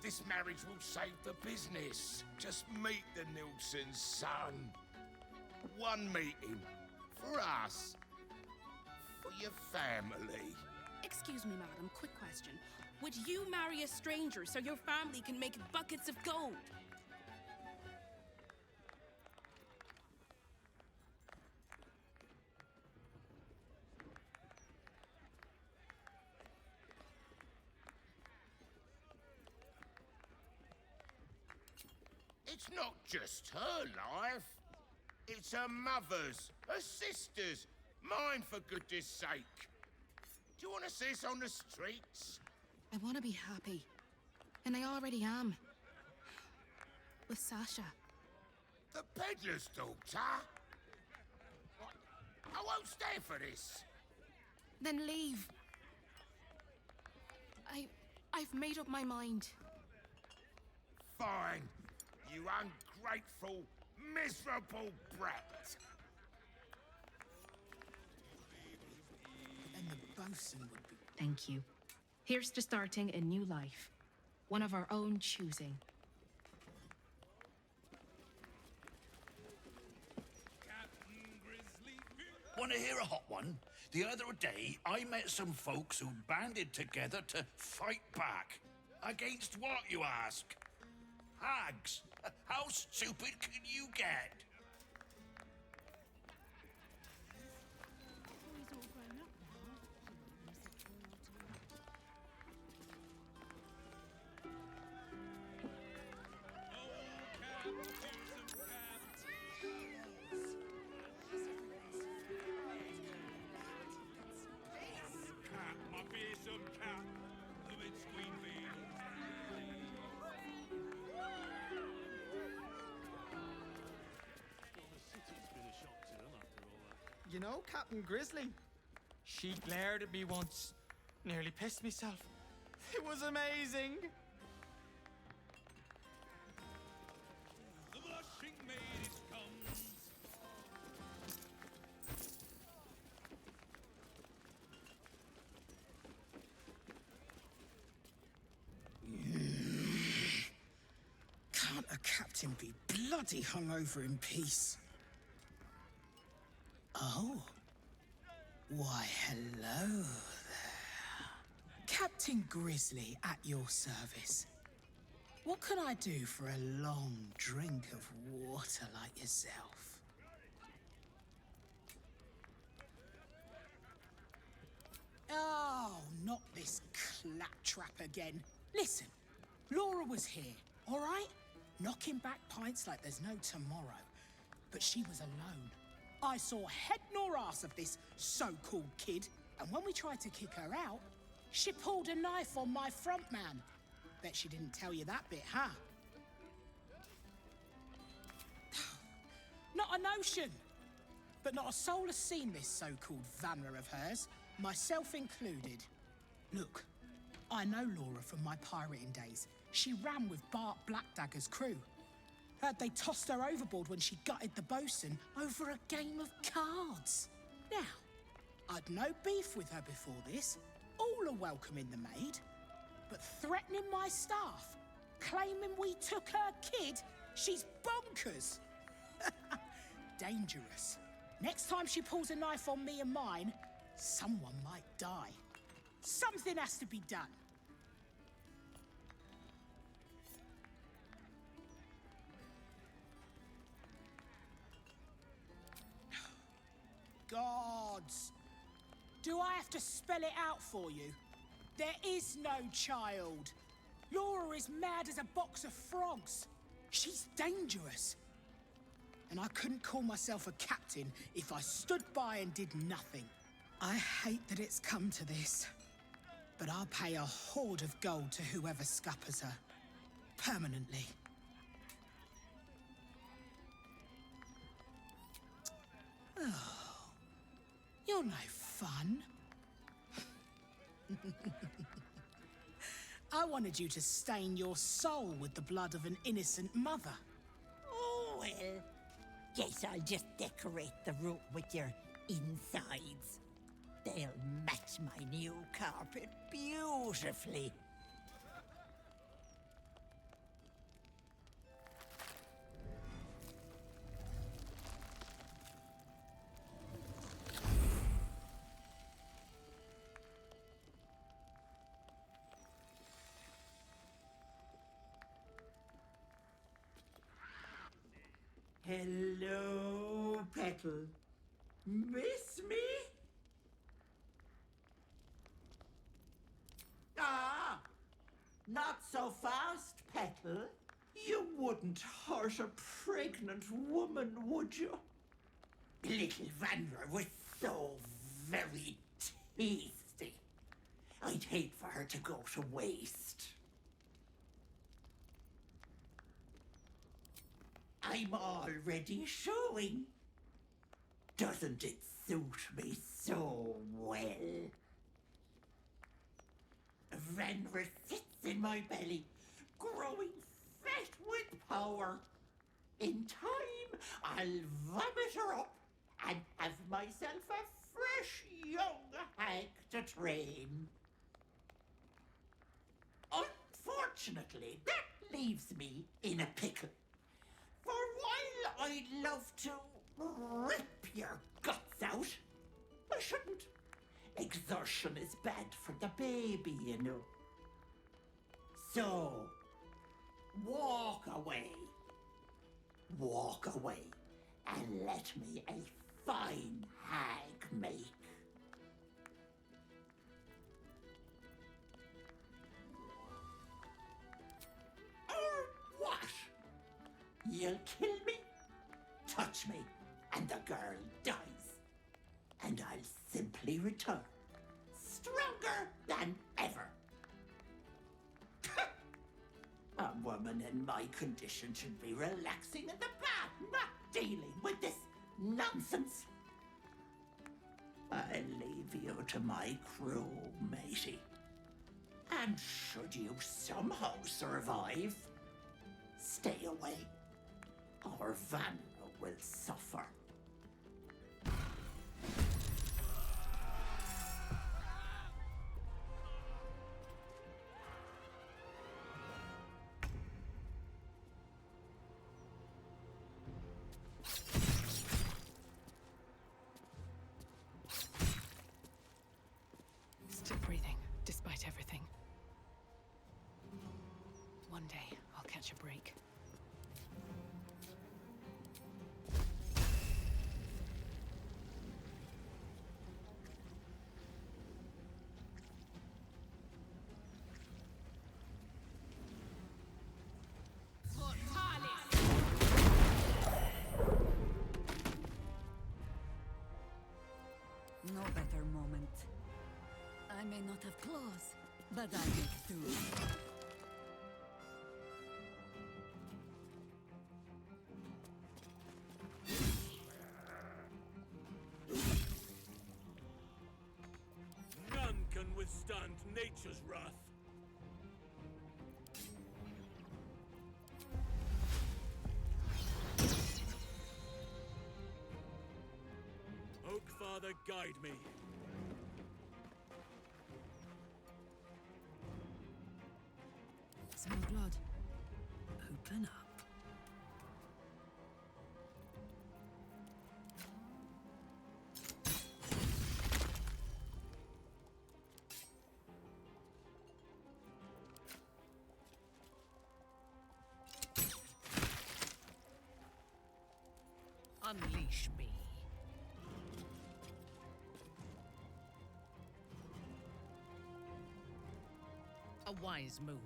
This marriage will save the business. Just meet the Nilsson's son. One meeting. For us. For your family. Excuse me, madam, quick question. Would you marry a stranger so your family can make buckets of gold? It's not just her life. It's her mother's, her sister's, mine for goodness sake. Do you want to see us on the streets? I want to be happy. And I already am. With Sasha. The peddler's daughter? What? I won't stay for this. Then leave. I've made up my mind. Fine. You ungrateful, miserable brat. Then the bosun would be... Thank you. Here's to starting a new life. One of our own choosing. Want to hear a hot one? The other day, I met some folks who banded together to fight back. Against what, you ask? Hags. How stupid can you get? You know, Captain Grizzly, she glared at me once. Nearly pissed myself. It was amazing. The blushing maid comes. a captain be bloody hungover in peace? Oh. Why, hello there. Captain Grizzly at your service. What can I do for a long drink of water like yourself? Oh, not this claptrap again. Listen, Laura was here, all right? Knocking back pints like there's no tomorrow. But she was alone. I saw head nor ass of this so-called kid, and when we tried to kick her out, she pulled a knife on my front man. Bet she didn't tell you that bit, huh? Not a notion. But not a soul has seen this so-called Vanner of hers, myself included. Look, I know Laura from my pirating days. She ran with Bart Blackdagger's crew. Heard they tossed her overboard when she gutted the bosun over a game of cards. Now, I'd no beef with her before this. All are welcome in the maid. But threatening my staff, claiming we took her kid, she's bonkers. Dangerous. Next time she pulls a knife on me and mine, someone might die. Something has to be done. Gods! Do I have to spell it out for you? There is no child. Laura is mad as a box of frogs. She's dangerous. And I couldn't call myself a captain if I stood by and did nothing. I hate that it's come to this, but I'll pay a hoard of gold to whoever scuppers her. Permanently. Oh. You're no fun. I wanted you to stain your soul with the blood of an innocent mother. Oh, well, guess I'll just decorate the room with your insides. They'll match my new carpet beautifully. Hello, Petal. Miss me? Ah! Not so fast, Petal. You wouldn't hurt a pregnant woman, would you? Little Vanra was so very tasty. I'd hate for her to go to waste. I'm already showing. Doesn't it suit me so well? Vanra sits in my belly, growing fat with power. In time, I'll vomit her up and have myself a fresh young hag to train. Unfortunately, that leaves me in a pickle. For while I'd love to rip your guts out, I shouldn't. Exertion is bad for the baby, you know. So, walk away. Walk away and let me a fine hag make. Or what? You'll kill me, touch me, and the girl dies. And I'll simply return, stronger than ever. A woman in my condition should be relaxing in the bath, not dealing with this nonsense. I'll leave you to my crew, matey. And should you somehow survive, stay away, or Vanra will suffer. catch a break. No better moment. I may not have claws, but I make do. None can withstand nature's wrath. Oak Father, guide me. Smell blood. Open up. Unleash me. A wise move.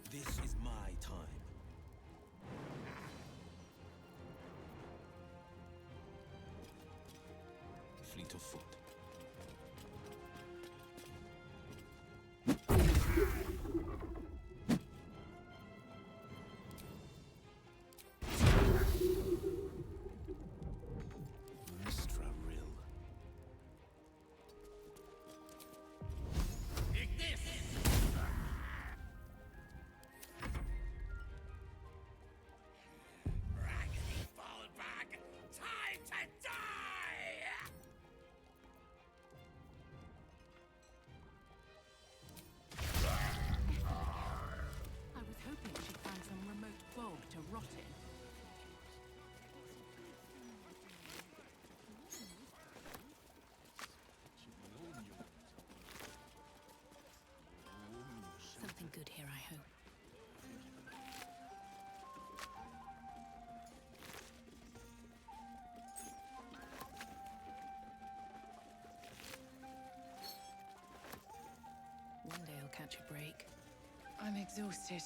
This is my time. Fleet of foot. I was hoping she'd find some remote bog to rot in. Something good here, I hope. One day I'll catch a break. I'm exhausted.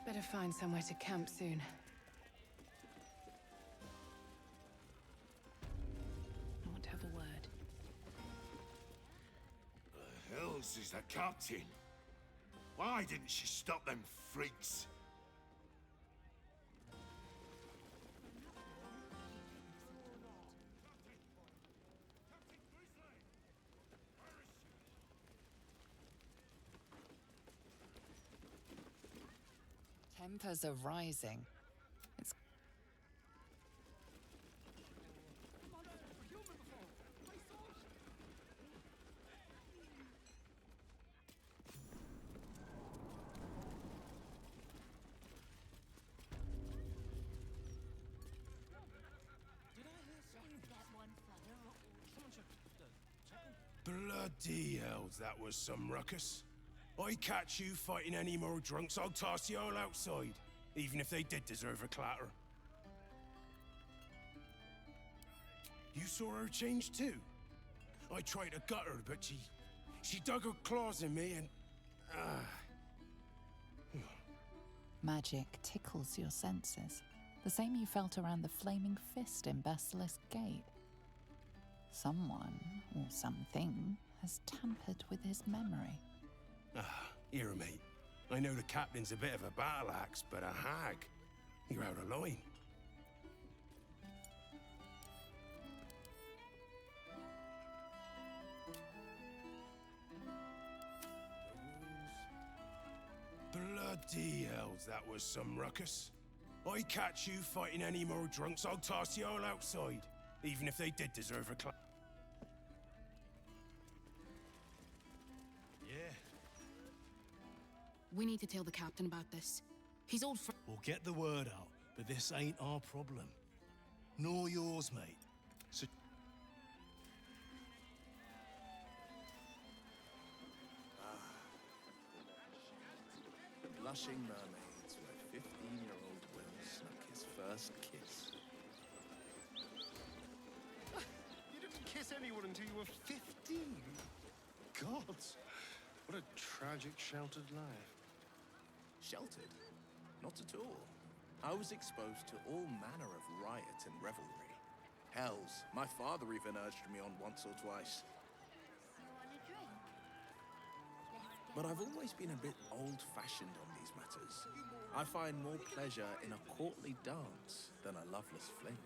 Better find somewhere to camp soon. I want to have a word. The hells is the captain? Why didn't she stop them freaks? Tempers are rising. It's Bloody hells, that was some ruckus. I catch you fighting any more drunks, I'll toss you all outside. Even if they did deserve a clatter. You saw her change too? I tried to gut her, but she dug her claws in me and... magic tickles your senses. The same you felt around the flaming fist in Basilisk Gate. Someone, or something, has tampered with his memory. Here, mate. I know the captain's a bit of a battle axe, but a hag. You're out of line. Bloody hells, that was some ruckus. I catch you fighting any more drunks, I'll toss you all outside. Even if they did deserve a clap. Yeah. We need to tell the captain about this. His old friend. We'll get the word out, but this ain't our problem. Nor yours, mate. So The Blushing Mermaids, where 15-year-old Will snuck his first kiss. You didn't kiss anyone until you were 15. Gods, what a tragic, sheltered life. Sheltered? Not at all. I was exposed to all manner of riot and revelry. Hells, my father even urged me on once or twice. But I've always been a bit old-fashioned on these matters. I find more pleasure in a courtly dance than a loveless fling.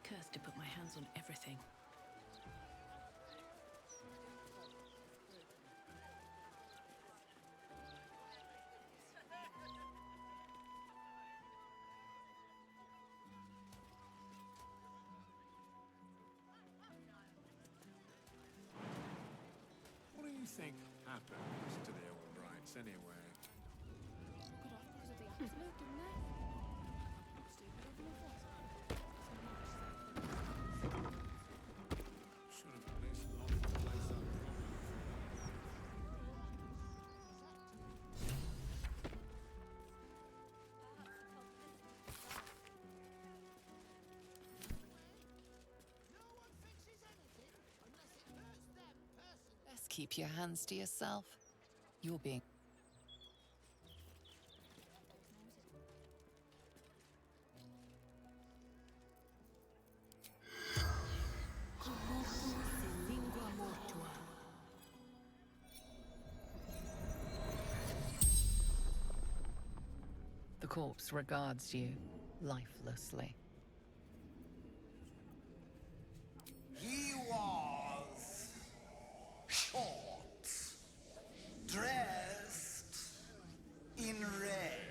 Cursed to put my hands on everything. What do you think happened to the old brides, anyway? Should have at least locked the place up. Best keep your hands to yourself. You're being... The corpse regards you lifelessly. He was short, dressed in red.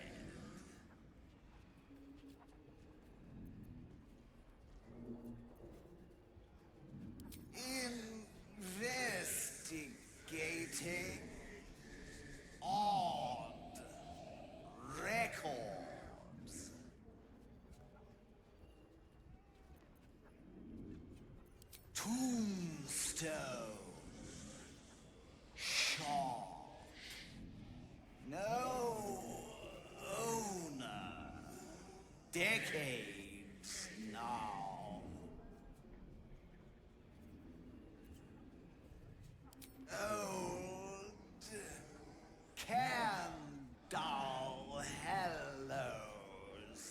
Investigating odd records. Tombstone. Shop. No owner. Decades now. Old Candle Hallows.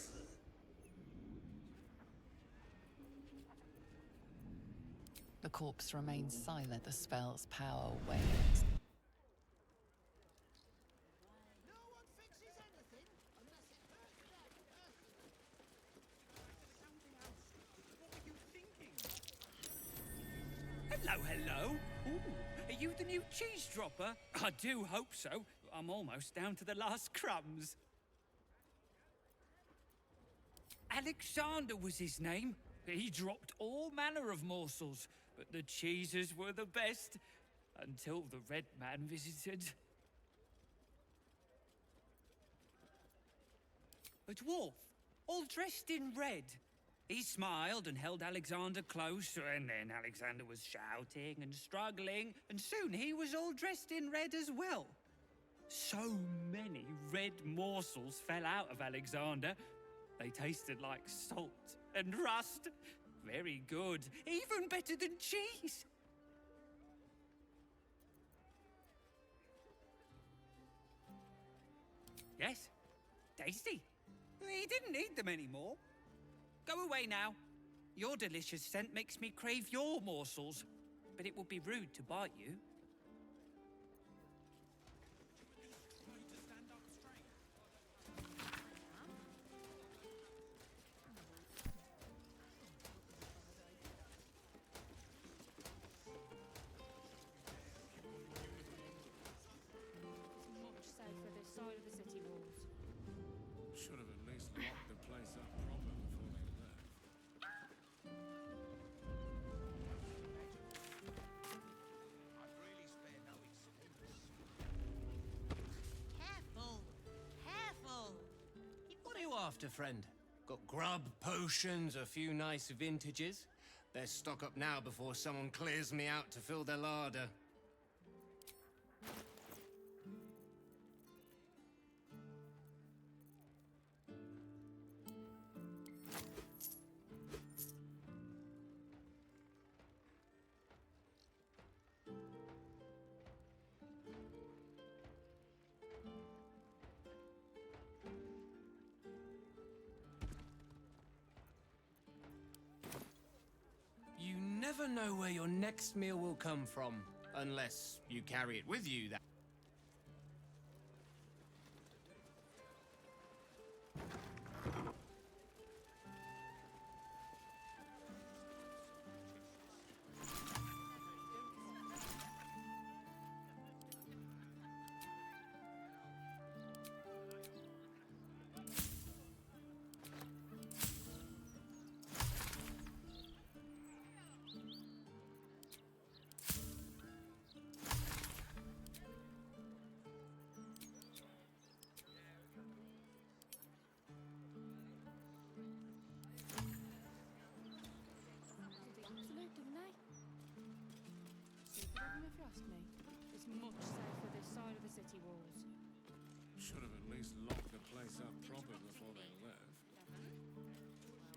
The corpse remains silent, the spell's power wanes. Hello, hello. Ooh, are you the new cheese dropper? I do hope so. I'm almost down to the last crumbs. Alexander was his name. He dropped all manner of morsels, but the cheeses were the best, until the Red Man visited. A dwarf, all dressed in red. He smiled and held Alexander close, and then Alexander was shouting and struggling, and soon he was all dressed in red as well. So many red morsels fell out of Alexander. They tasted like salt and rust. Very good, even better than cheese. Yes, tasty. He didn't eat them anymore. Go away now. Your delicious scent makes me crave your morsels, but it would be rude to bite you. Much safer this side of the city walls. Should have at least locked the place up proper before they left. Careful! Careful! What are you after, friend? Got grub, potions, a few nice vintages? Best stock up now before someone clears me out to fill their larder. You never know where your next meal will come from, unless you carry it with you. That. Absolute, didn't they? Super of them if you ask me. It's much safer this side of the city walls. Should have at least locked the place up proper before they left.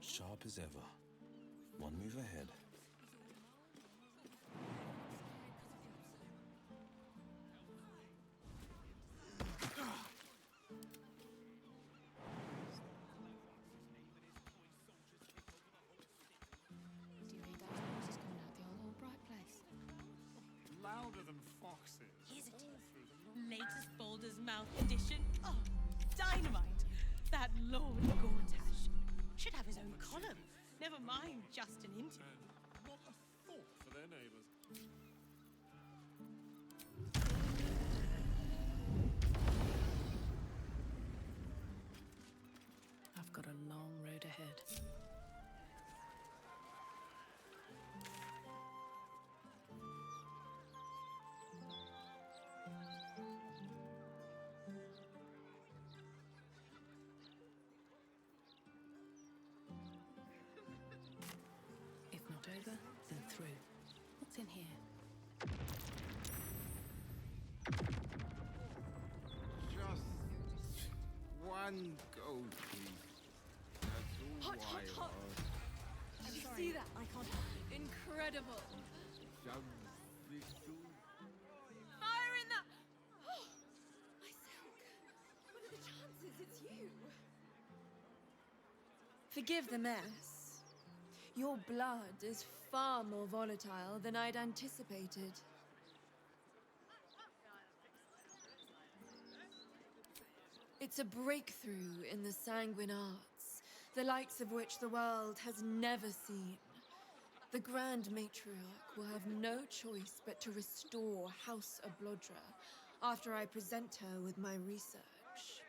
Sharp as ever. One move ahead. Do you hear those noises coming out the old Albright place? Louder than foxes. Is it? Latest Baldur's Mouth edition? Oh, dynamite! That Lord Gortash should have his own column. Never mind just an interview. Not a thought for their neighbours. I've got a long road ahead. If not over, then through. What's in here? Just one go, please. That's all Hot, hot, hot! Did you see that, Icon? Incredible! Some little... Fire in the... Oh, my silk! What are the chances it's you? Forgive the mess. Your blood is far more volatile than I'd anticipated. It's a breakthrough in the sanguine arts, the likes of which the world has never seen. The Grand Matriarch will have no choice but to restore House Ablodra after I present her with my research.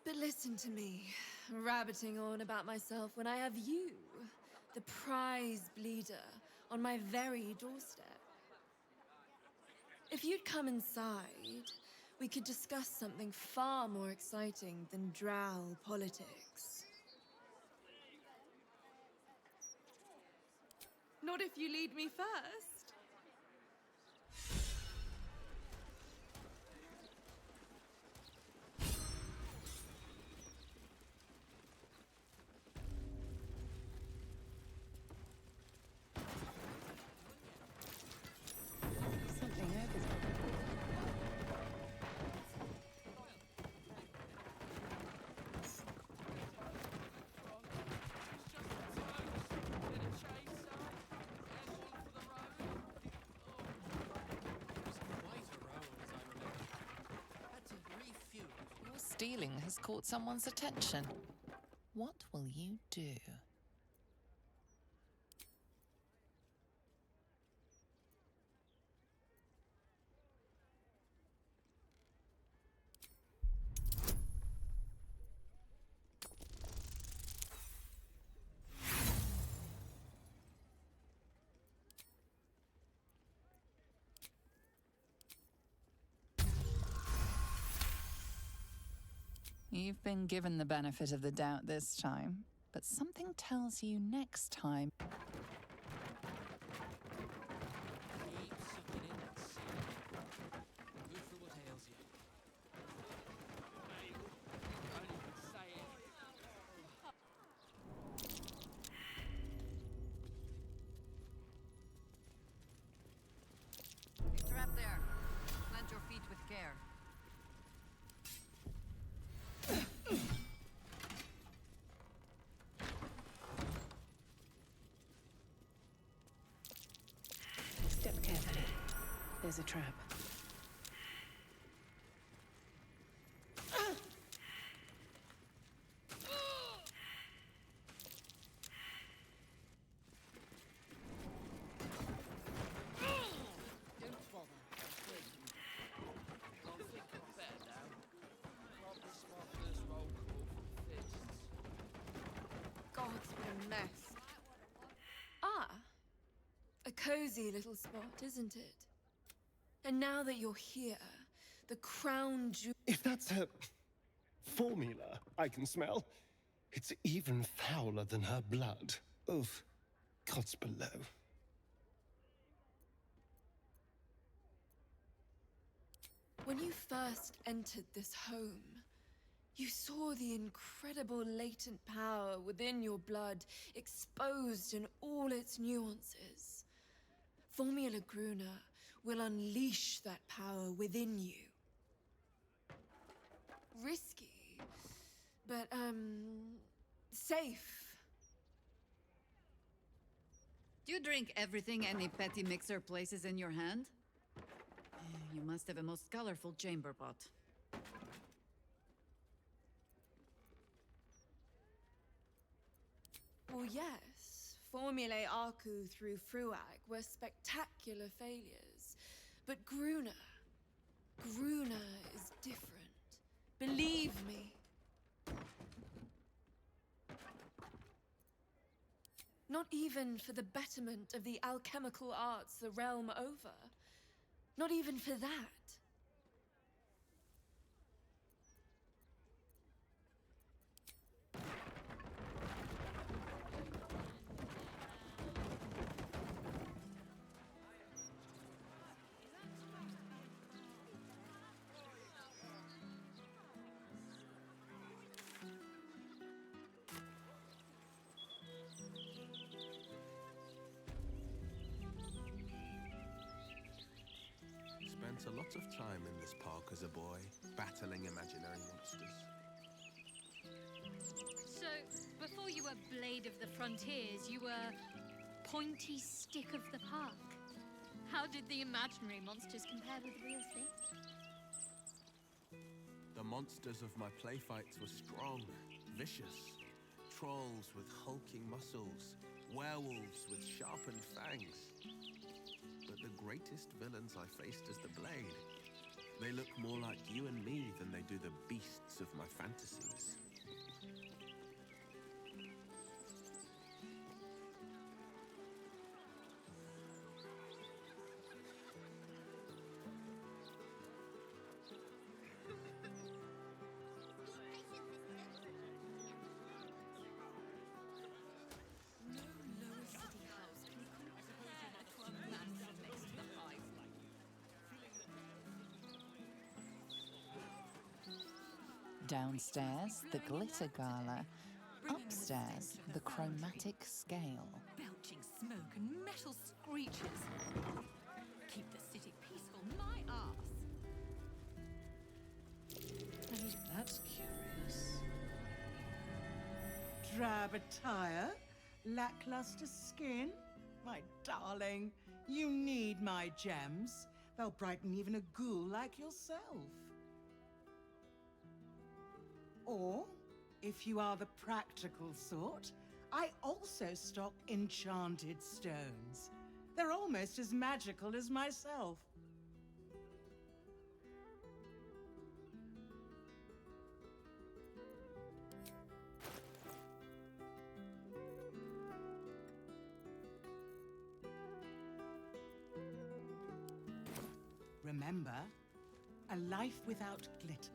But listen to me, rabbiting on about myself when I have you, the prize bleeder, on my very doorstep. If you'd come inside, we could discuss something far more exciting than drow politics. Not if you lead me first. Something over there. stealing has caught someone's attention. What will you do? You've been given the benefit of the doubt this time, but something tells you next time. A trap there. Plant your feet with care. Step carefully. There's a trap. God, what a mess. Ah, a cozy little spot, isn't it? And now that you're here, the crown jewel... If that's her formula I can smell, it's even fouler than her blood. Oof, gods below. When you first entered this home, you saw the incredible latent power within your blood exposed in all its nuances. Formula Gruner will unleash that power within you. Risky, but, safe. Do you drink everything any petty mixer places in your hand? You must have a most colorful chamber pot. Well, yes. Formulae Arcu through Fruag were spectacular failures. But Gruner is different. Believe me. Not even for the betterment of the alchemical arts the realm over. Not even for that. Spent a lot of time in this park as a boy, battling imaginary monsters. So, before you were Blade of the Frontiers, you were Pointy Stick of the Park. How did the imaginary monsters compare with the real thing? The monsters of my play fights were strong, vicious. Trolls with hulking muscles, werewolves with sharpened fangs. But the greatest villains I faced as the Blade, they look more like you and me than they do the beasts of my fantasies. Downstairs, the glitter gala. Upstairs, the chromatic scale. Belching smoke and metal screeches. Keep the city peaceful, my arse. That's curious. Drab attire, lackluster skin. My darling, you need my gems. They'll brighten even a ghoul like yourself. Or, if you are the practical sort, I also stock enchanted stones. They're almost as magical as myself. Remember, a life without glitter.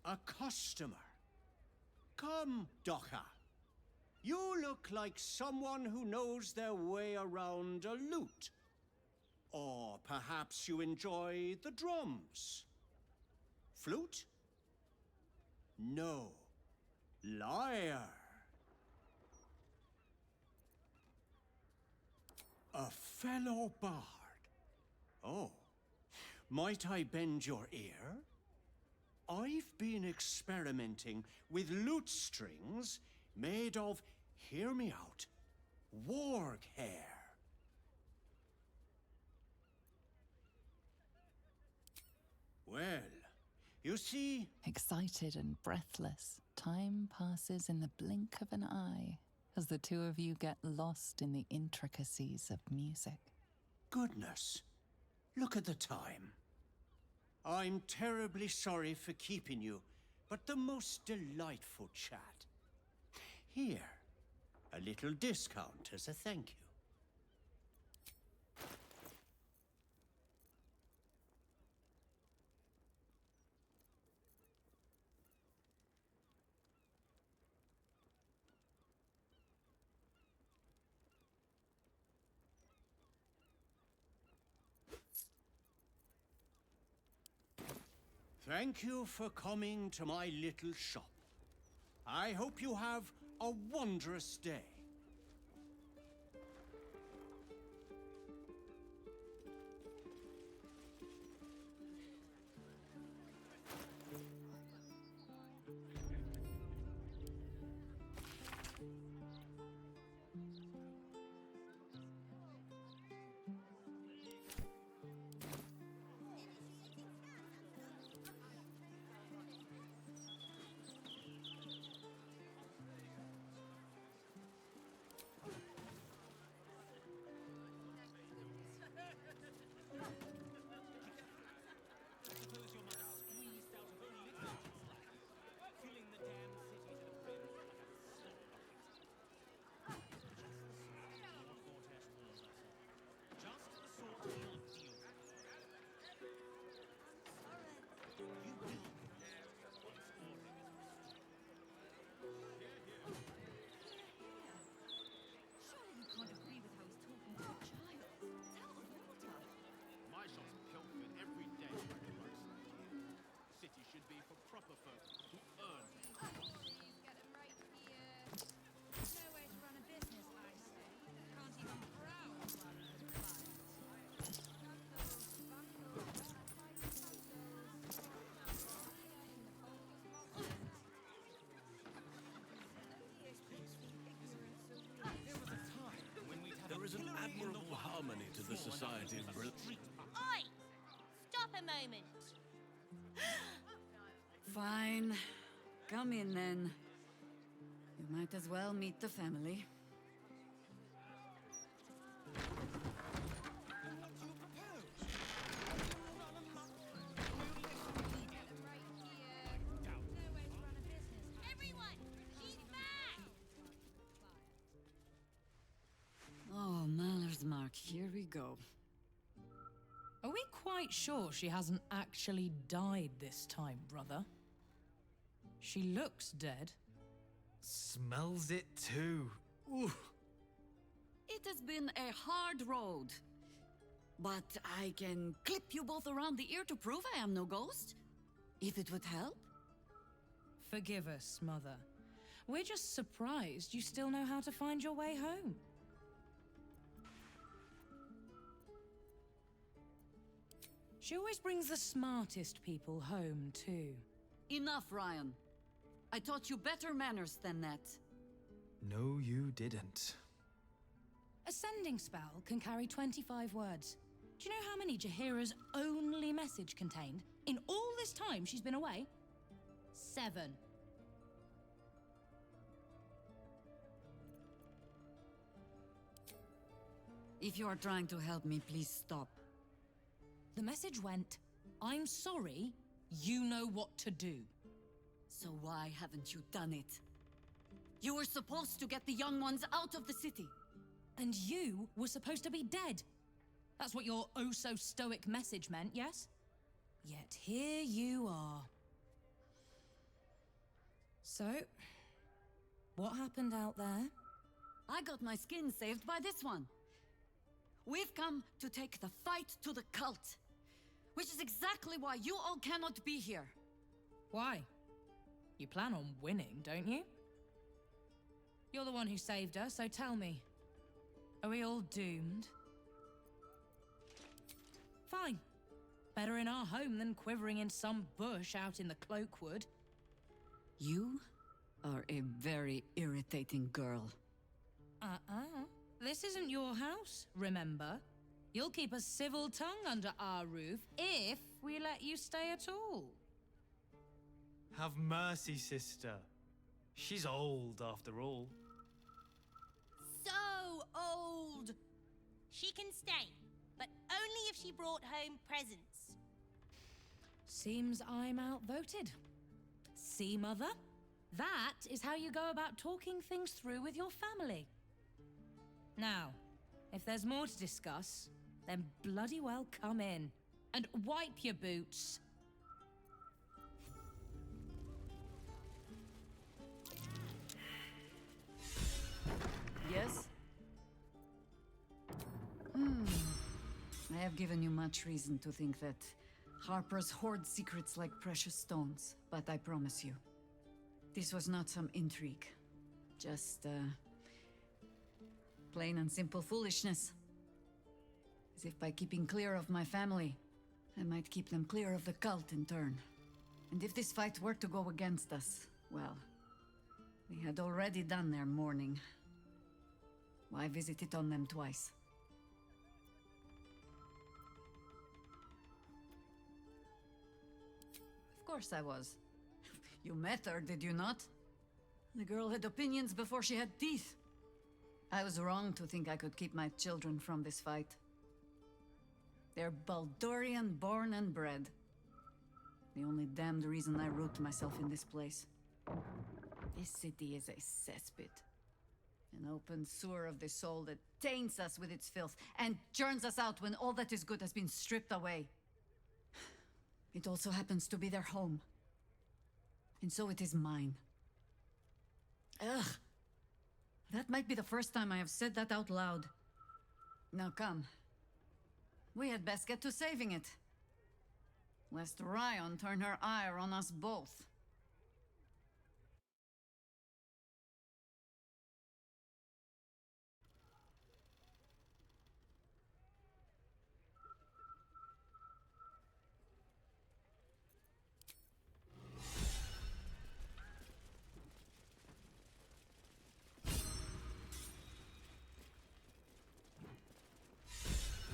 A customer. Come, Docha. You look like someone who knows their way around a lute. Or perhaps you enjoy the drums. Flute? No. Lyre. A fellow bard. Oh. Might I bend your ear? I've been experimenting with lute strings made of, hear me out, warg hair. Well, you see... Excited and breathless, time passes in the blink of an eye as the two of you get lost in the intricacies of music. Goodness, look at the time. I'm terribly sorry for keeping you, but the most delightful chat. Here, a little discount as a thank you. Thank you for coming to my little shop. I hope you have a wondrous day. There is an admirable harmony to the society of Brill. Oi! Stop a moment. Fine. Come in then. You might as well meet the family. Everyone, she's back! Oh, Maller's Mark, here we go. Are we quite sure she hasn't actually died this time, brother? She looks dead. Smells it too. Ooh. It has been a hard road. But I can clip you both around the ear to prove I am no ghost. If it would help. Forgive us, Mother. We're just surprised you still know how to find your way home. She always brings the smartest people home, too. Enough, Ryan. I taught you better manners than that. No, you didn't. A sending spell can carry 25 words. Do you know how many Jaheira's only message contained? In all this time she's been away? 7. If you are trying to help me, please stop. The message went, I'm sorry, you know what to do. So why haven't you done it? You were supposed to get the young ones out of the city. And you were supposed to be dead. That's what your oh-so-stoic message meant, yes? Yet here you are. So, what happened out there? I got my skin saved by this one. We've come to take the fight to the cult, which is exactly why you all cannot be here. Why? You plan on winning, don't you? You're the one who saved her, so tell me. Are we all doomed? Fine. Better in our home than quivering in some bush out in the Cloakwood. You are a very irritating girl. This isn't your house, remember? You'll keep a civil tongue under our roof if we let you stay at all. Have mercy, sister. She's old, after all. So old! She can stay, but only if she brought home presents. Seems I'm outvoted. See, Mother? That is how you go about talking things through with your family. Now, if there's more to discuss, then bloody well come in. And wipe your boots. Yes? I have given you much reason to think that Harper's hoard secrets like precious stones, but I promise you, this was not some intrigue. Just, plain and simple foolishness. As if by keeping clear of my family, I might keep them clear of the cult in turn. And if this fight were to go against us, well, we had already done their mourning. Why visit it on them twice? Of course I was. You met her, did you not? The girl had opinions before she had teeth. I was wrong to think I could keep my children from this fight. They're Baldurian born and bred. The only damned reason I root myself in this place. This city is a cesspit. An open sewer of the soul that taints us with its filth and churns us out when all that is good has been stripped away. It also happens to be their home. And so it is mine. Ugh. That might be the first time I have said that out loud. Now come. We had best get to saving it. Lest Ryan turn her ire on us both.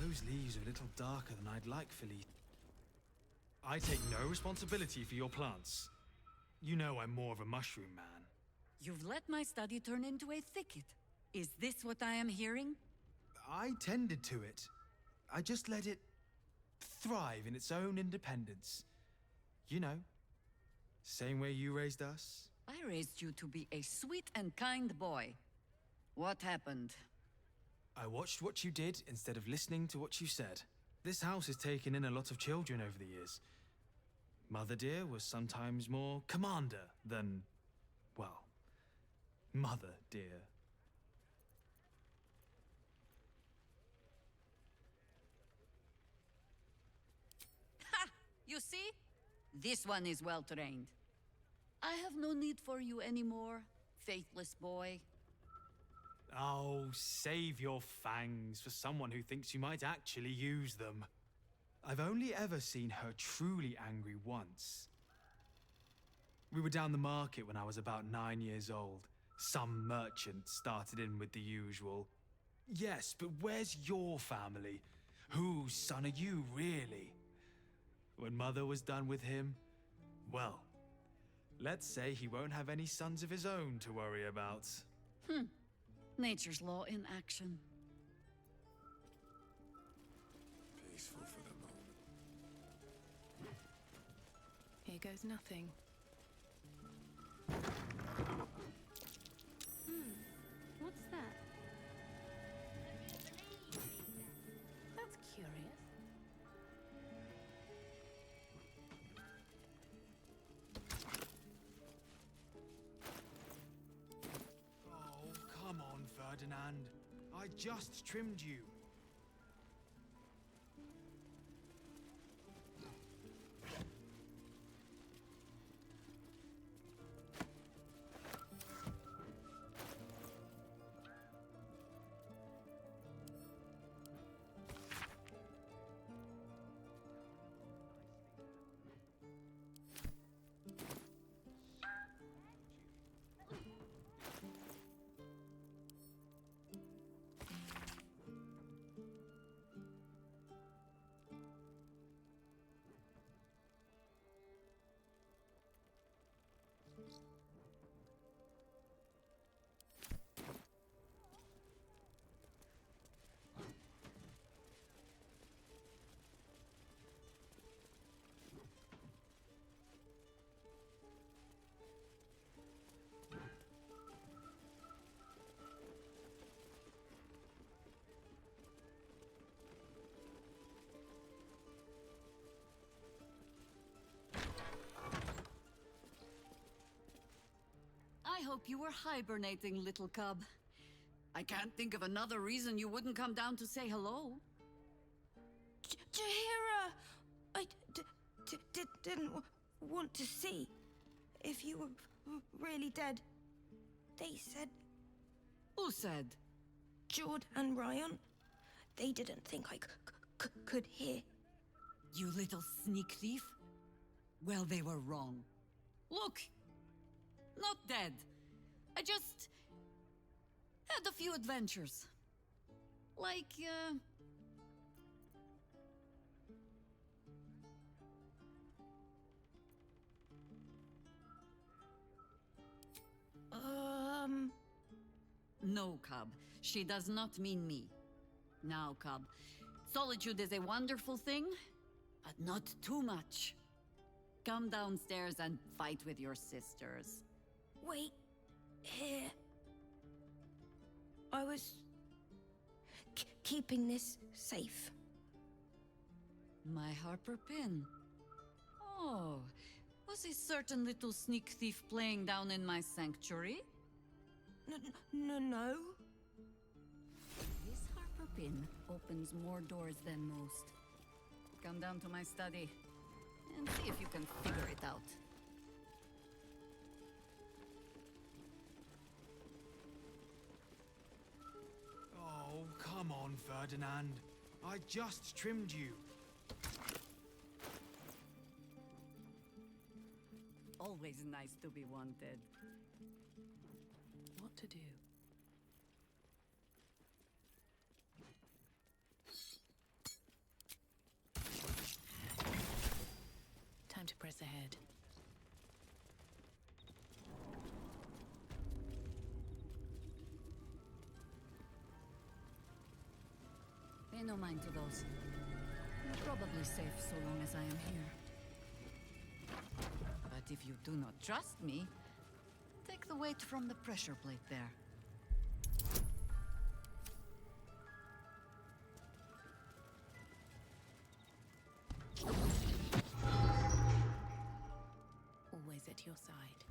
Those leaves are a little darker than I'd like, Felice. I take no responsibility for your plants. You know I'm more of a mushroom man. You've let my study turn into a thicket. Is this what I am hearing? I tended to it. I just let it thrive in its own independence. You know, same way you raised us. I raised you to be a sweet and kind boy. What happened? I watched what you did instead of listening to what you said. This house has taken in a lot of children over the years. Mother dear was sometimes more commander than, well, mother dear. Ha! You see? This one is well trained. I have no need for you anymore, faithless boy. Oh, save your fangs for someone who thinks you might actually use them. I've only ever seen her truly angry once. We were down the market when I was about 9 years old. Some merchant started in with the usual, "Yes, but where's your family? Whose son are you, really?" When Mother was done with him, well, let's say he won't have any sons of his own to worry about. Nature's law in action. Peaceful for the moment. Here goes nothing. What's that? That's curious. Oh, come on, Ferdinand. I just trimmed you. I hope you were hibernating, little cub. I can't think of another reason you wouldn't come down to say hello. Jahira! I didn't want to see if you were really dead. They said... Who said? Jord and Ryan. They didn't think I could hear. You little sneak thief? Well, they were wrong. Look! Not dead. I just... had a few adventures. Like, No, Cub. She does not mean me. Now, Cub. Solitude is a wonderful thing, but not too much. Come downstairs and fight with your sisters. Wait. Here. I was... keeping this safe. My Harper pin. Oh, was a certain little sneak thief playing down in my sanctuary? No. This Harper pin opens more doors than most. Come down to my study and see if you can figure it out. Oh, come on, Ferdinand. I just trimmed you. Always nice to be wanted. What to do? Time to press ahead. Pay no mind to those. You're probably safe so long as I am here. But if you do not trust me, take the weight from the pressure plate there. Always at your side.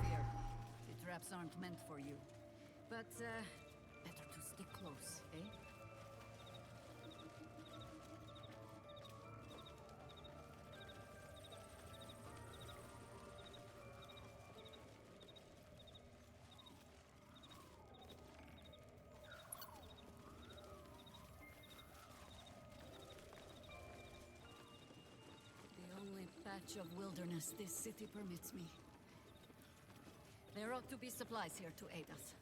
Fear. The traps aren't meant for you. But, better to stick close, eh? patch of wilderness this city permits me. There ought to be supplies here to aid us.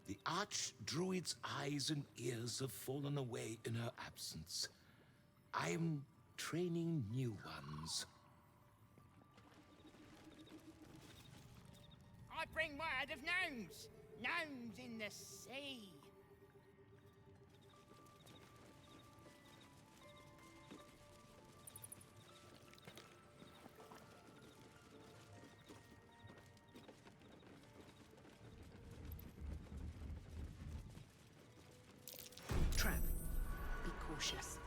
The Archdruid's eyes and ears have fallen away in her absence. I'm training new ones. I bring word of gnomes! Gnomes in the sea! Trap. Be cautious.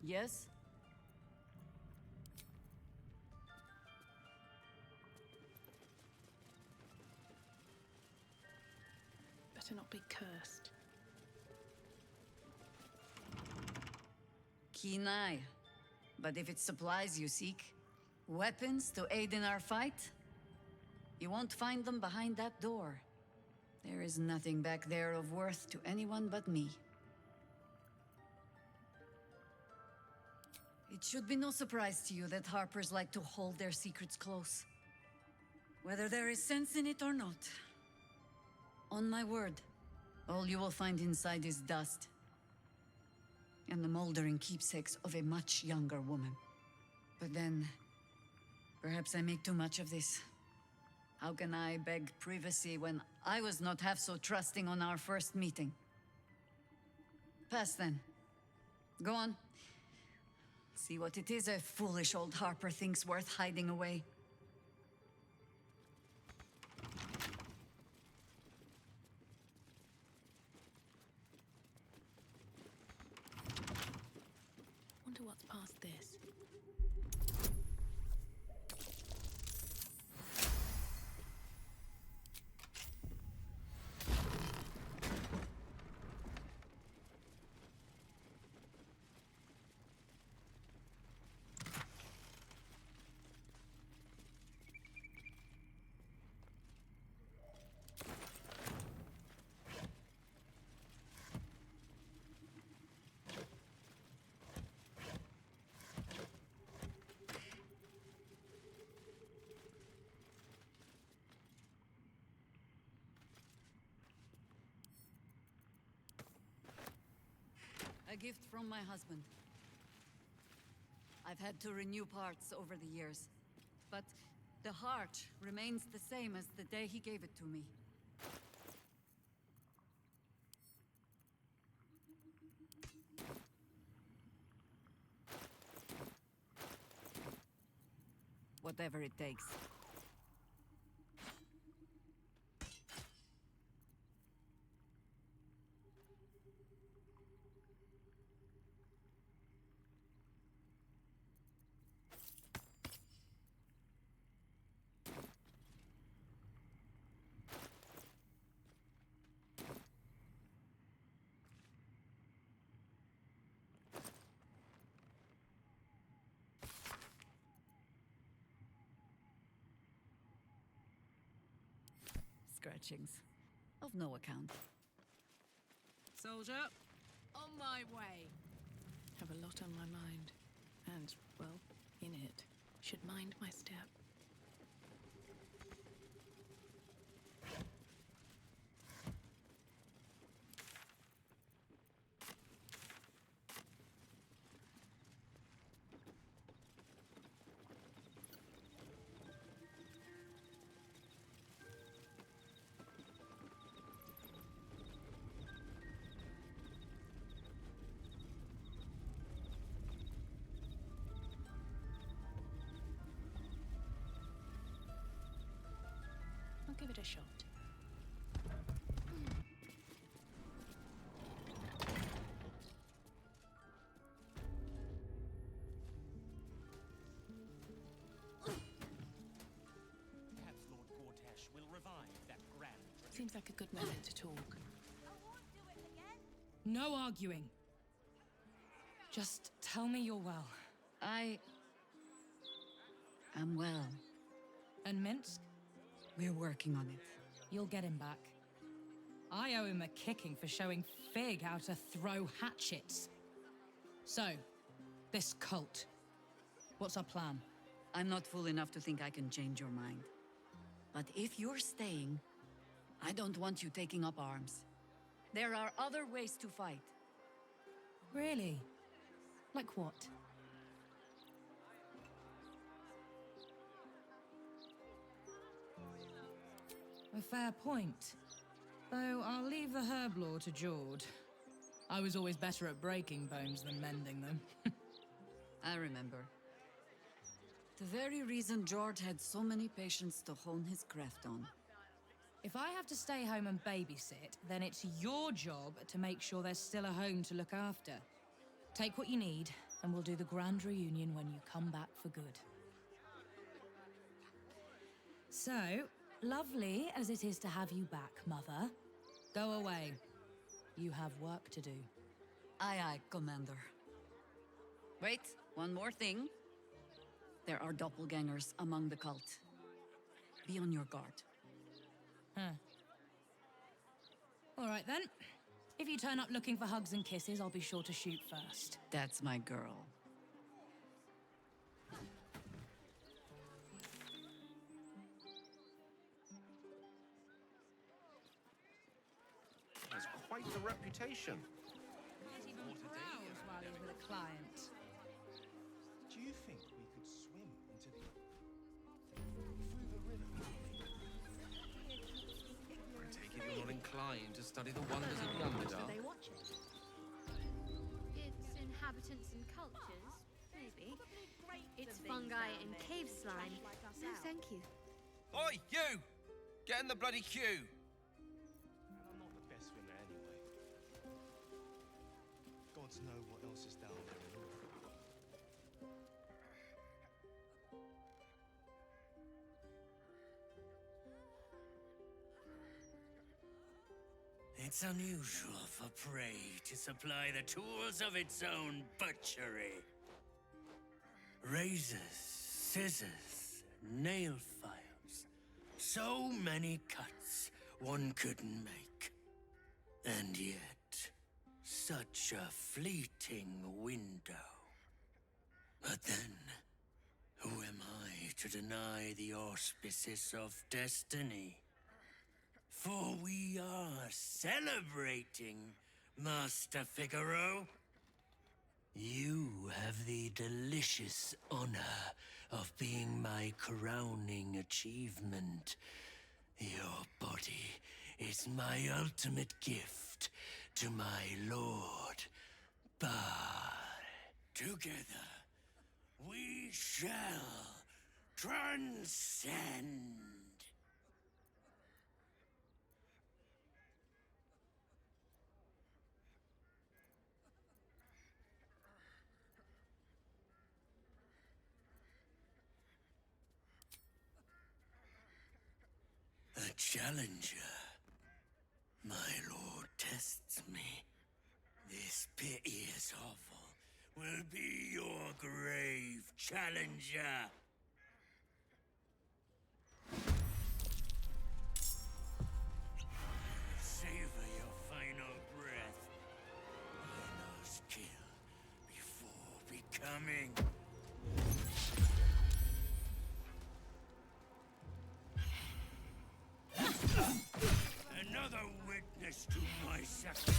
Yes? Better not be cursed. Keen eye. But if it's supplies you seek, weapons to aid in our fight, you won't find them behind that door. There is nothing back there of worth to anyone but me. It should be no surprise to you that Harpers like to hold their secrets close. Whether there is sense in it or not. On my word, all you will find inside is dust. And the moldering keepsakes of a much younger woman. But then, perhaps I make too much of this. How can I beg privacy when I was not half so trusting on our first meeting? Pass then. Go on. See what it is a foolish old Harper thinks worth hiding away. Wonder what's past this. A gift from my husband. I've had to renew parts over the years, but the heart remains the same as the day he gave it to me. Whatever it takes. Scratchings. Of no account. Soldier, on my way. Have a lot on my mind. And, well, in it. Should mind my step. I'll give it a shot. Seems like a good moment to talk. No arguing. Just tell me you're well. I am well. And Minsk? We're working on it. You'll get him back. I owe him a kicking for showing Fig how to throw hatchets. So, this cult. What's our plan? I'm not fool enough to think I can change your mind. But if you're staying, I don't want you taking up arms. There are other ways to fight. Really? Like what? A fair point. Though I'll leave the herb lore to Jord. I was always better at breaking bones than mending them. I remember. The very reason George had so many patients to hone his craft on. If I have to stay home and babysit, then it's your job to make sure there's still a home to look after. Take what you need, and we'll do the grand reunion when you come back for good. So, lovely as it is to have you back, Mother, go away. You have work to do. Aye, aye, Commander. Wait, one more thing. There are doppelgangers among the cult. Be on your guard. Huh. All right, then. If you turn up looking for hugs and kisses, I'll be sure to shoot first. That's my girl. Has quite the reputation. Not even browse while he's with a client. Do you think we could swim into the... through the river? I take it you're not inclined to study the wonders of the Underdark. They watch it. Its inhabitants and cultures, maybe. It's fungi and cave slime. No, thank you. Oi, you! Get in the bloody queue! I'm not the best swimmer anyway. Gods know what else is down there in North. It's unusual for prey to supply the tools of its own butchery. Razors, scissors, nail files. So many cuts one couldn't make. And yet, such a fleeting window. But then, who am I to deny the auspices of destiny? For we are celebrating, Master Figaro. You have the delicious honor of being my crowning achievement. Your body is my ultimate gift to my lord, But together we shall transcend. A challenger. My lord tests me. This piteous hovel will be your grave, challenger. Savor your final breath. Minos kill before becoming. Another witness to my sacrifice.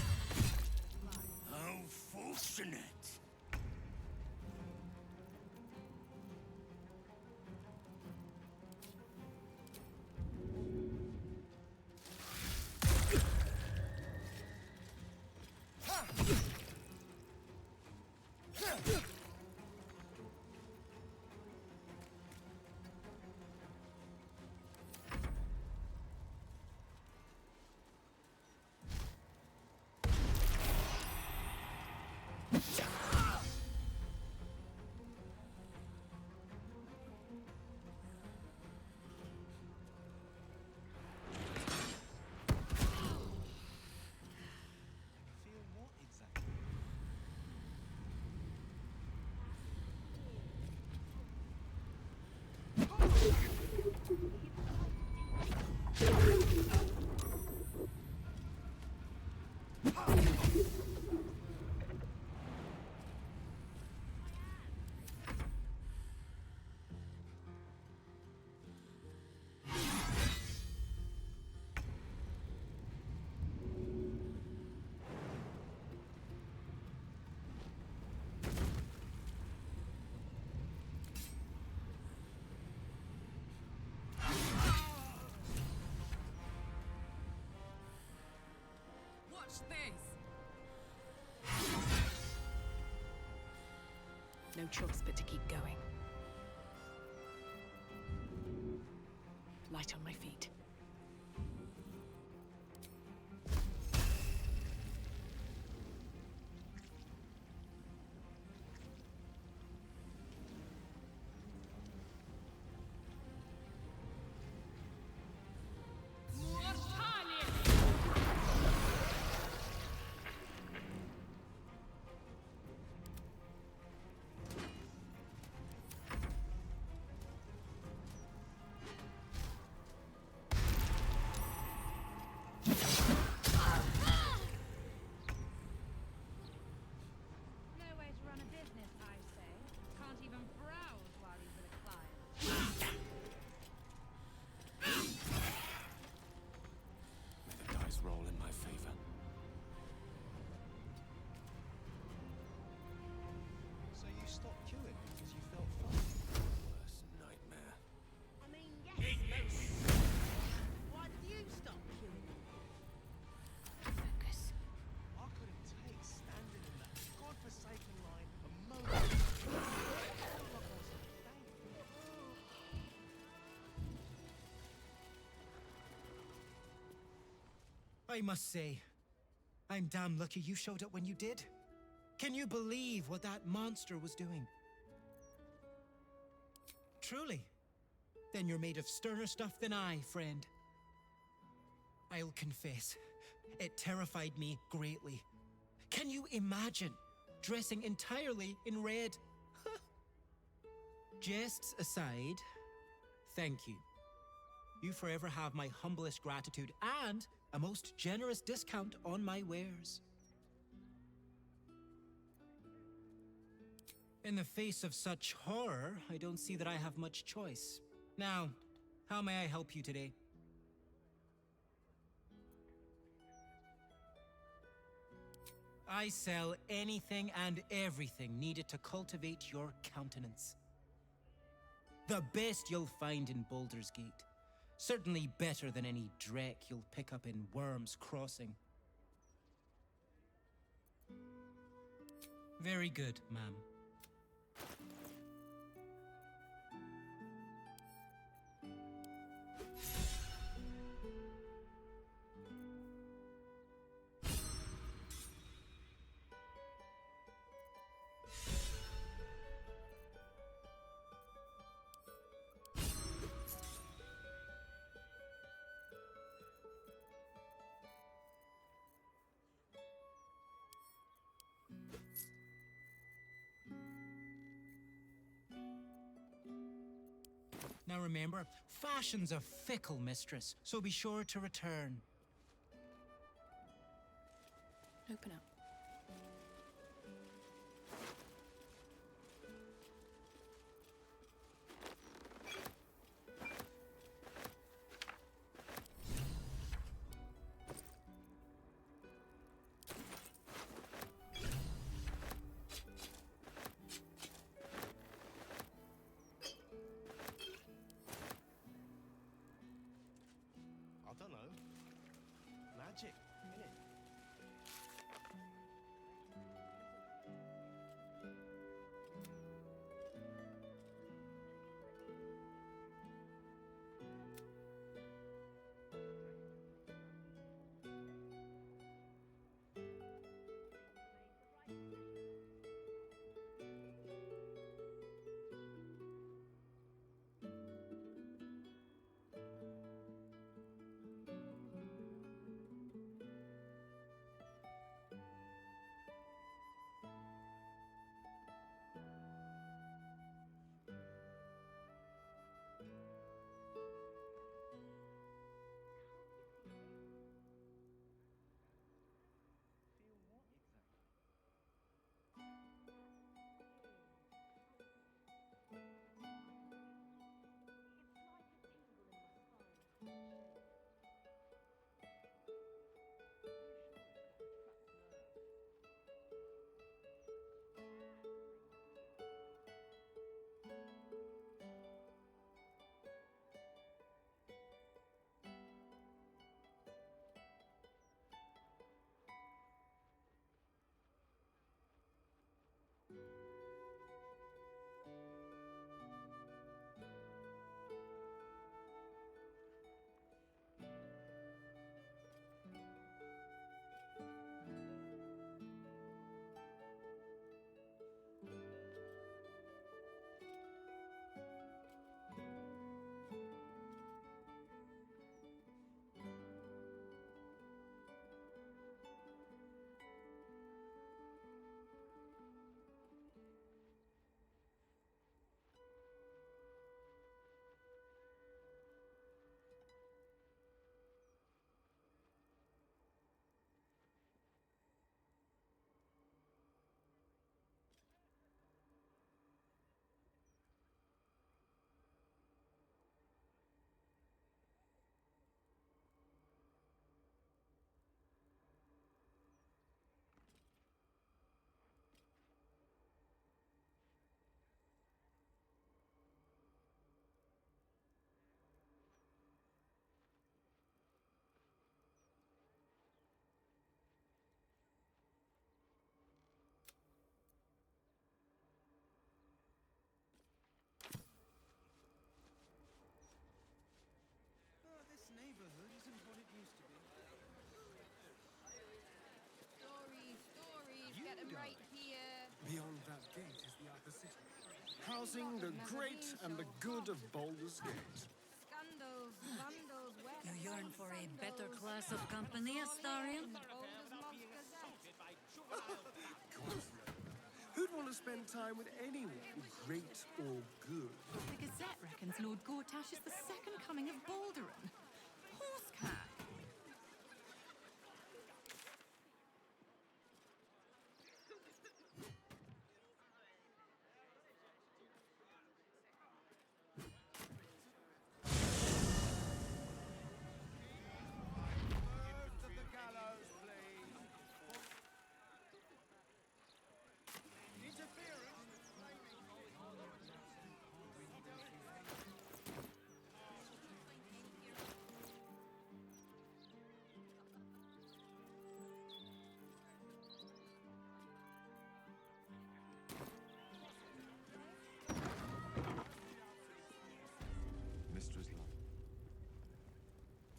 How fortunate! no choice but to keep going. Light on my feet. Roll in my favor. So you stopped queuing because you felt fun? Worst nightmare. I mean, yes, most. Why did you stop queuing? Focus. I couldn't take standing in that godforsaken line a moment. I must say, I'm damn lucky you showed up when you did. Can you believe what that monster was doing? Truly. Then you're made of sterner stuff than I, friend. I'll confess, it terrified me greatly. Can you imagine dressing entirely in red? Jests aside, thank you. You forever have my humblest gratitude and a most generous discount on my wares. In the face of such horror, I don't see that I have much choice. Now, how may I help you today? I sell anything and everything needed to cultivate your countenance. The best you'll find in Baldur's Gate. Certainly better than any dreck you'll pick up in Worm's Crossing. Very good, ma'am. Now remember, fashion's a fickle mistress, so be sure to return. Open up. I don't know. Magic, innit? Gate is the upper city, housing the great and the good of Baldur's Gate. Scandals, vandals, You yearn for a better class of company, Astarion? Who'd want to spend time with anyone, great or good? The Gazette reckons Lord Gortash is the second coming of Baldurin. Horsecat! Mistress Love.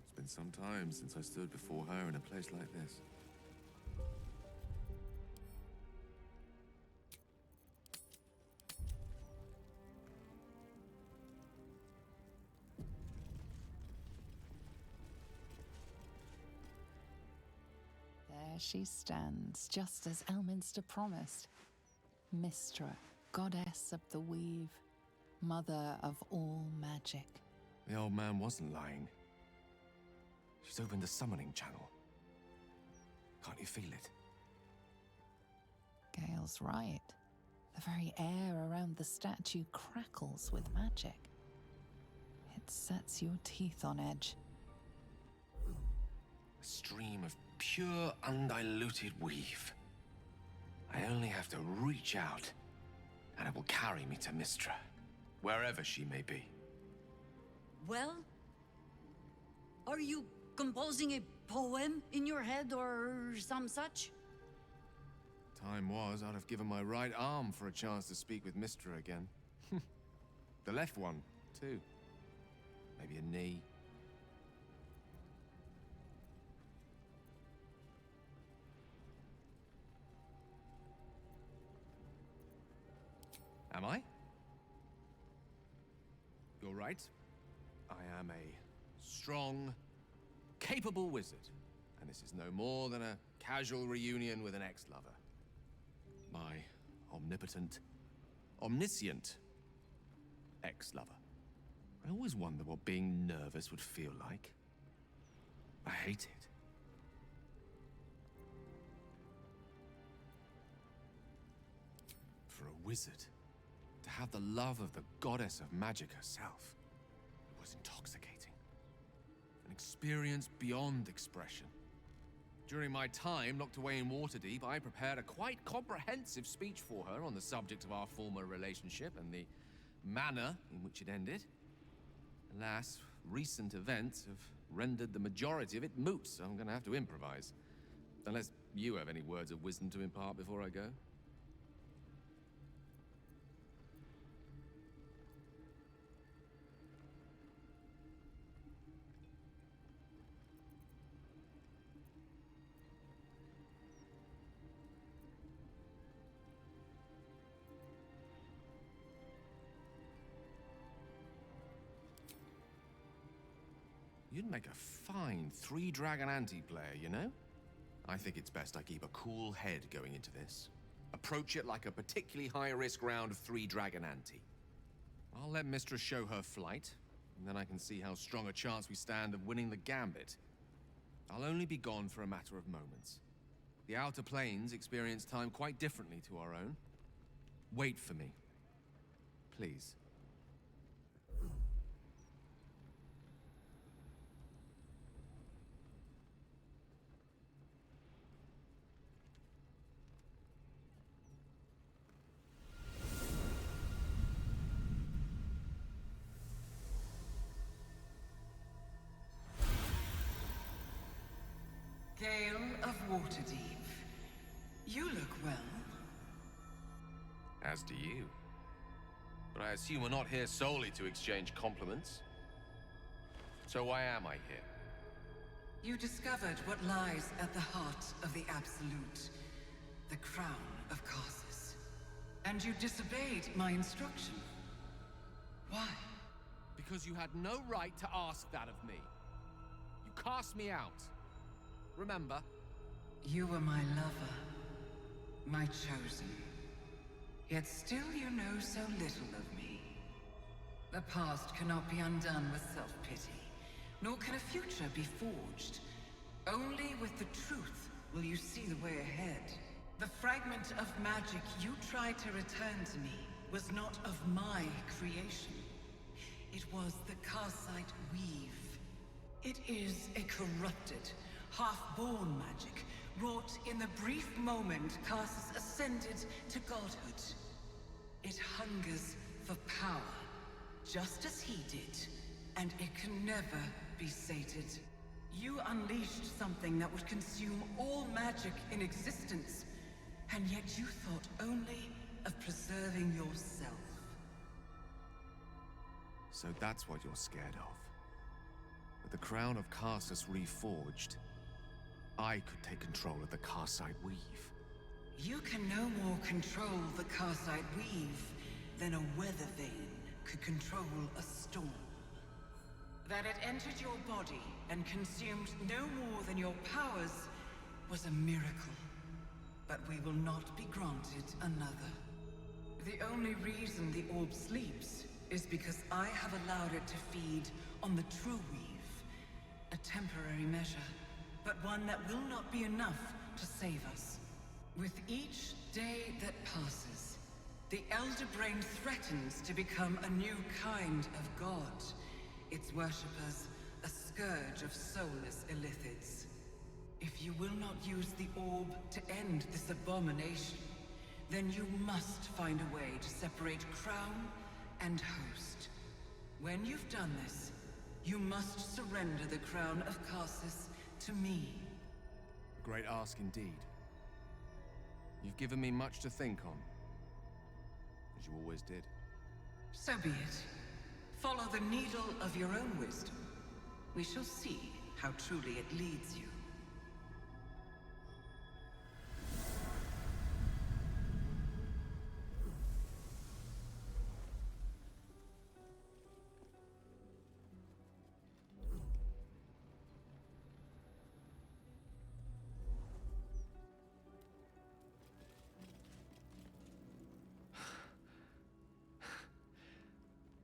It's been some time since I stood before her in a place like this. There she stands, just as Elminster promised. Mystra, goddess of the weave, mother of all magic. The old man wasn't lying. She's opened the summoning channel. Can't you feel it? Gale's right. The very air around the statue crackles with magic. It sets your teeth on edge. A stream of pure, undiluted weave. I only have to reach out, and it will carry me to Mystra, wherever she may be. Well? Are you composing a poem in your head or some such? Time was, I'd have given my right arm for a chance to speak with Mystra again. The left one, too. Maybe a knee. Am I? You're right. I am a strong, capable wizard. And this is no more than a casual reunion with an ex-lover. My omnipotent, omniscient ex-lover. I always wonder what being nervous would feel like. I hate it. For a wizard, to have the love of the goddess of magic herself was intoxicating. An experience beyond expression. During my time locked away in Waterdeep, I prepared a quite comprehensive speech for her on the subject of our former relationship and the manner in which it ended. Alas, recent events have rendered the majority of it moot, so I'm gonna have to improvise. Unless you have any words of wisdom to impart before I go. You'd make a fine three-dragon anti-player, you know? I think it's best I keep a cool head going into this. Approach it like a particularly high-risk round of three-dragon ante. I'll let Mistress show her flight, and then I can see how strong a chance we stand of winning the gambit. I'll only be gone for a matter of moments. The Outer Planes experience time quite differently to our own. Wait for me. Please. Gale of Waterdeep. You look well. As do you. But I assume we're not here solely to exchange compliments. So why am I here? You discovered what lies at the heart of the Absolute. The crown of Karsus. And you disobeyed my instruction. Why? Because you had no right to ask that of me. You cast me out. Remember? You were my lover, my chosen. Yet still you know so little of me. The past cannot be undone with self-pity, nor can a future be forged. Only with the truth will you see the way ahead. The fragment of magic you tried to return to me was not of my creation. It was the Karsite Weave. It is a corrupted, half-born magic, wrought in the brief moment Karsus ascended to godhood. It hungers for power, just as he did, and it can never be sated. You unleashed something that would consume all magic in existence, and yet you thought only of preserving yourself. So that's what you're scared of. With the crown of Karsus reforged, I could take control of the Karsite Weave. You can no more control the Karsite Weave than a weather vane could control a storm. That it entered your body and consumed no more than your powers was a miracle. But we will not be granted another. The only reason the orb sleeps is because I have allowed it to feed on the true weave. A temporary measure, but one that will not be enough to save us. With each day that passes, the Elder Brain threatens to become a new kind of god. Its worshippers, a scourge of soulless illithids. If you will not use the orb to end this abomination, then you must find a way to separate crown and host. When you've done this, you must surrender the crown of Karsus to me. A great ask indeed. You've given me much to think on, as you always did. So be it. Follow the needle of your own wisdom. We shall see how truly it leads you.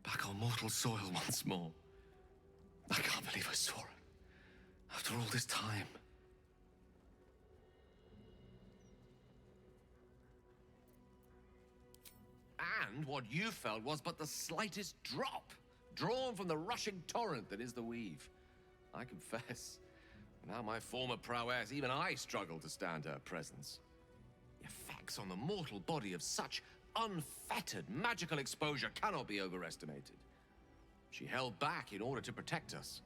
Back on mortal soil once more. I can't believe I saw it. After all this time. And what you felt was but the slightest drop, drawn from the rushing torrent that is the Weave. I confess, without my former prowess, even I struggle to stand her presence. The effects on the mortal body of such unfettered magical exposure cannot be overestimated. She held back in order to protect us,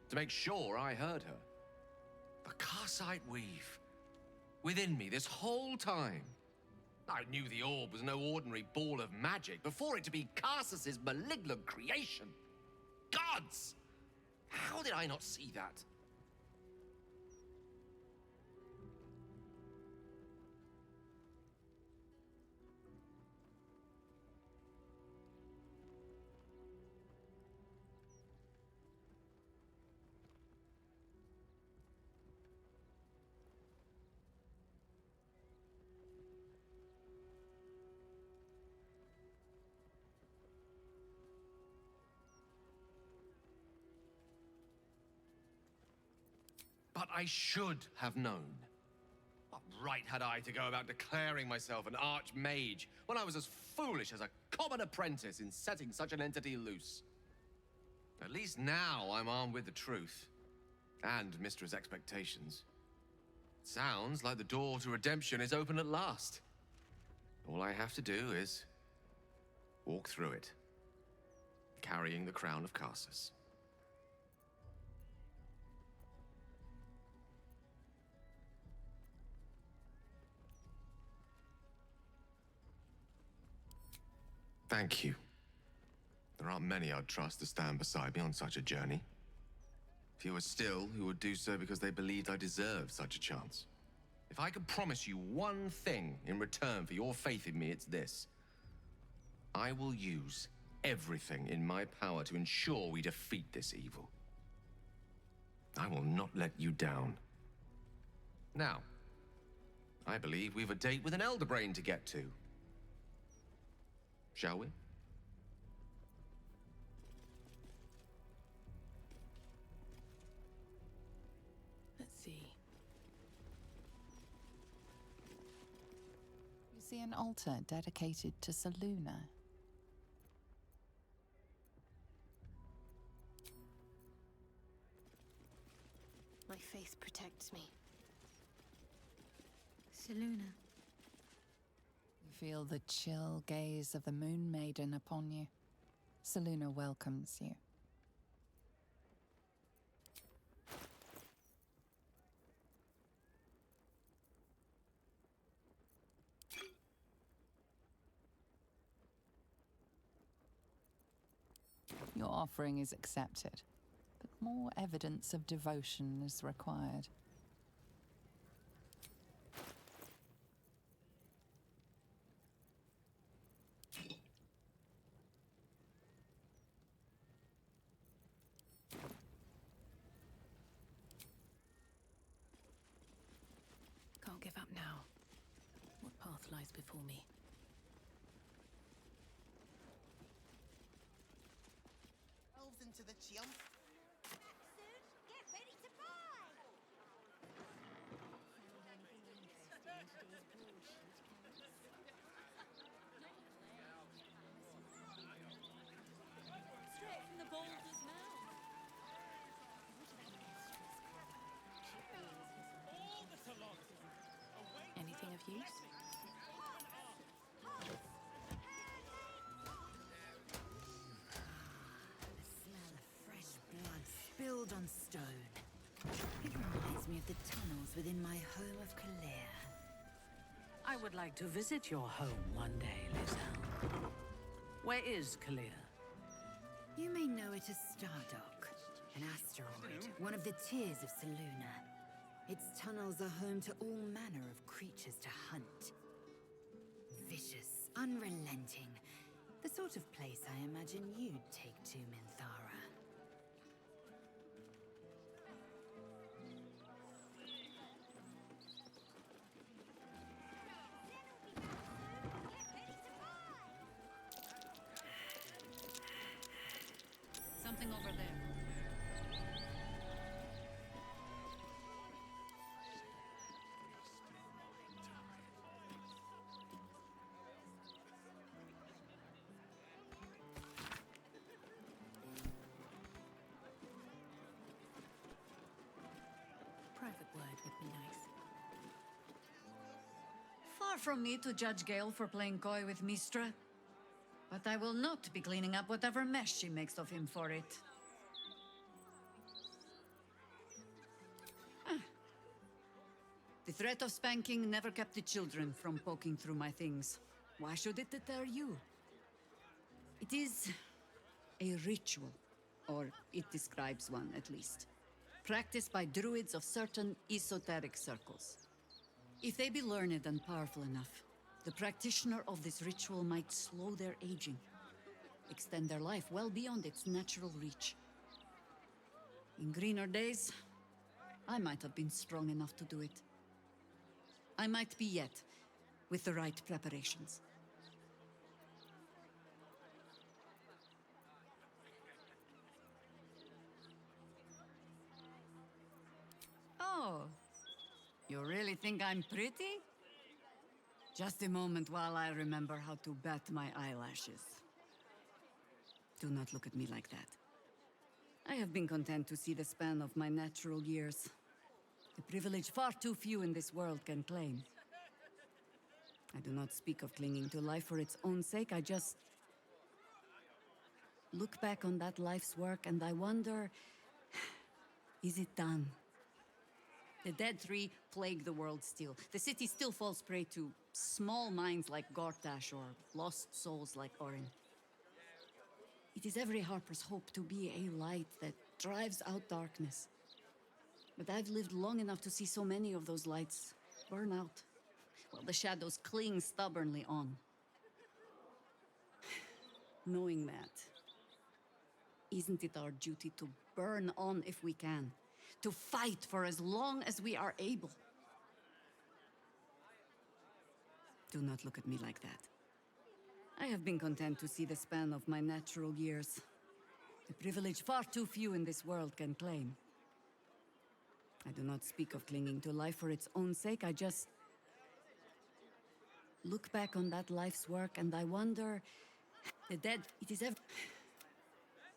to make sure I heard her. The Karsite Weave, within me this whole time. I knew the orb was no ordinary ball of magic before it to be Karsus's malignant creation. Gods! How did I not see that? But I should have known. What right had I to go about declaring myself an archmage when I was as foolish as a common apprentice in setting such an entity loose? At least now I'm armed with the truth, and Mistra's expectations. Sounds like the door to redemption is open at last. All I have to do is walk through it, carrying the crown of Karsus. Thank you. There aren't many I'd trust to stand beside me on such a journey. Fewer still who would do so because they believed I deserved such a chance. If I could promise you one thing in return for your faith in me, it's this. I will use everything in my power to ensure we defeat this evil. I will not let you down. Now, I believe we've a date with an Elder Brain to get to. Shall we? Let's see. You see an altar dedicated to Seluna. My faith protects me. Seluna. You feel the chill gaze of the Moon Maiden upon you. Seluna welcomes you. Your offering is accepted, but more evidence of devotion is required. Can't give up now. What path lies before me? Elves into the jump. Soon, get ready to buy! Straight from the Balder's mouth. Anything of use? The smell of fresh blood spilled on stone. It reminds me of the tunnels within my home of Kalir. I would like to visit your home one day, Lizelle. Where is Kalir? You may know it as Stardock, an asteroid, one of the tears of Seluna. Its tunnels are home to all manner of creatures to hunt. Vicious, unrelenting. The sort of place I imagine you'd take to, Minthara. Something over there. Private word would be nice. Far from me to judge Gale for playing coy with Mistra, but I will not be cleaning up whatever mess she makes of him for it. Ah. The threat of spanking never kept the children from poking through my things. Why should it deter you? It is a ritual, or it describes one at least, practiced by druids of certain esoteric circles. If they be learned and powerful enough, the practitioner of this ritual might slow their aging, extend their life well beyond its natural reach. In greener days, I might have been strong enough to do it. I might be yet, with the right preparations. Oh, you really think I'm pretty? Just a moment while I remember how to bat my eyelashes. Do not look at me like that. I have been content to see the span of my natural years. A privilege far too few in this world can claim. I do not speak of clinging to life for its own sake, I just look back on that life's work and I wonder, is it done? The dead tree plague the world still. The city still falls prey to small minds like Gortash or lost souls like Orin. It is every harper's hope to be a light that drives out darkness. But I've lived long enough to see so many of those lights burn out, while the shadows cling stubbornly on. Knowing that, isn't it our duty to burn on if we can? To fight for as long as we are able? Do not look at me like that. I have been content to see the span of my natural years. A privilege far too few in this world can claim. I do not speak of clinging to life for its own sake, I just look back on that life's work and I wonder, the dead, it is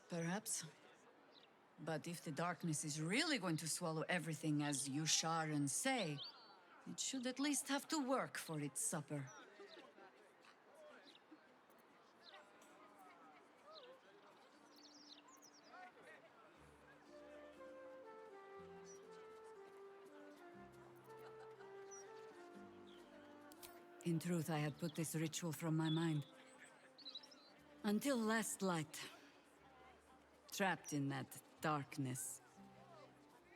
perhaps. But if the darkness is really going to swallow everything as you Sharon say, it should at least have to work for its supper. In truth, I had put this ritual from my mind. Until last light. Trapped in that darkness.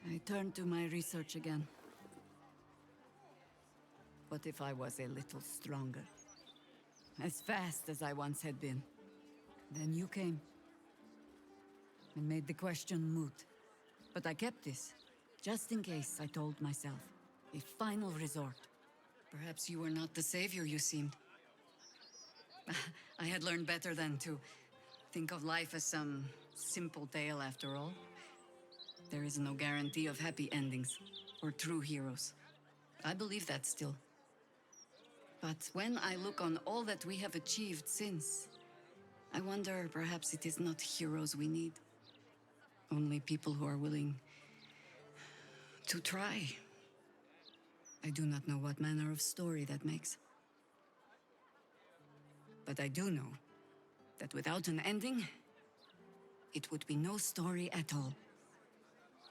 I turned to my research again. What if I was a little stronger? As fast as I once had been. Then you came. And made the question moot. But I kept this. Just in case, I told myself. A final resort. Perhaps you were not the savior you seemed. I had learned better than to think of life as some simple tale after all. There is no guarantee of happy endings, or true heroes. I believe that still. But when I look on all that we have achieved since, I wonder perhaps it is not heroes we need. Only people who are willing to try. I do not know what manner of story that makes. But I do know that without an ending, it would be no story at all.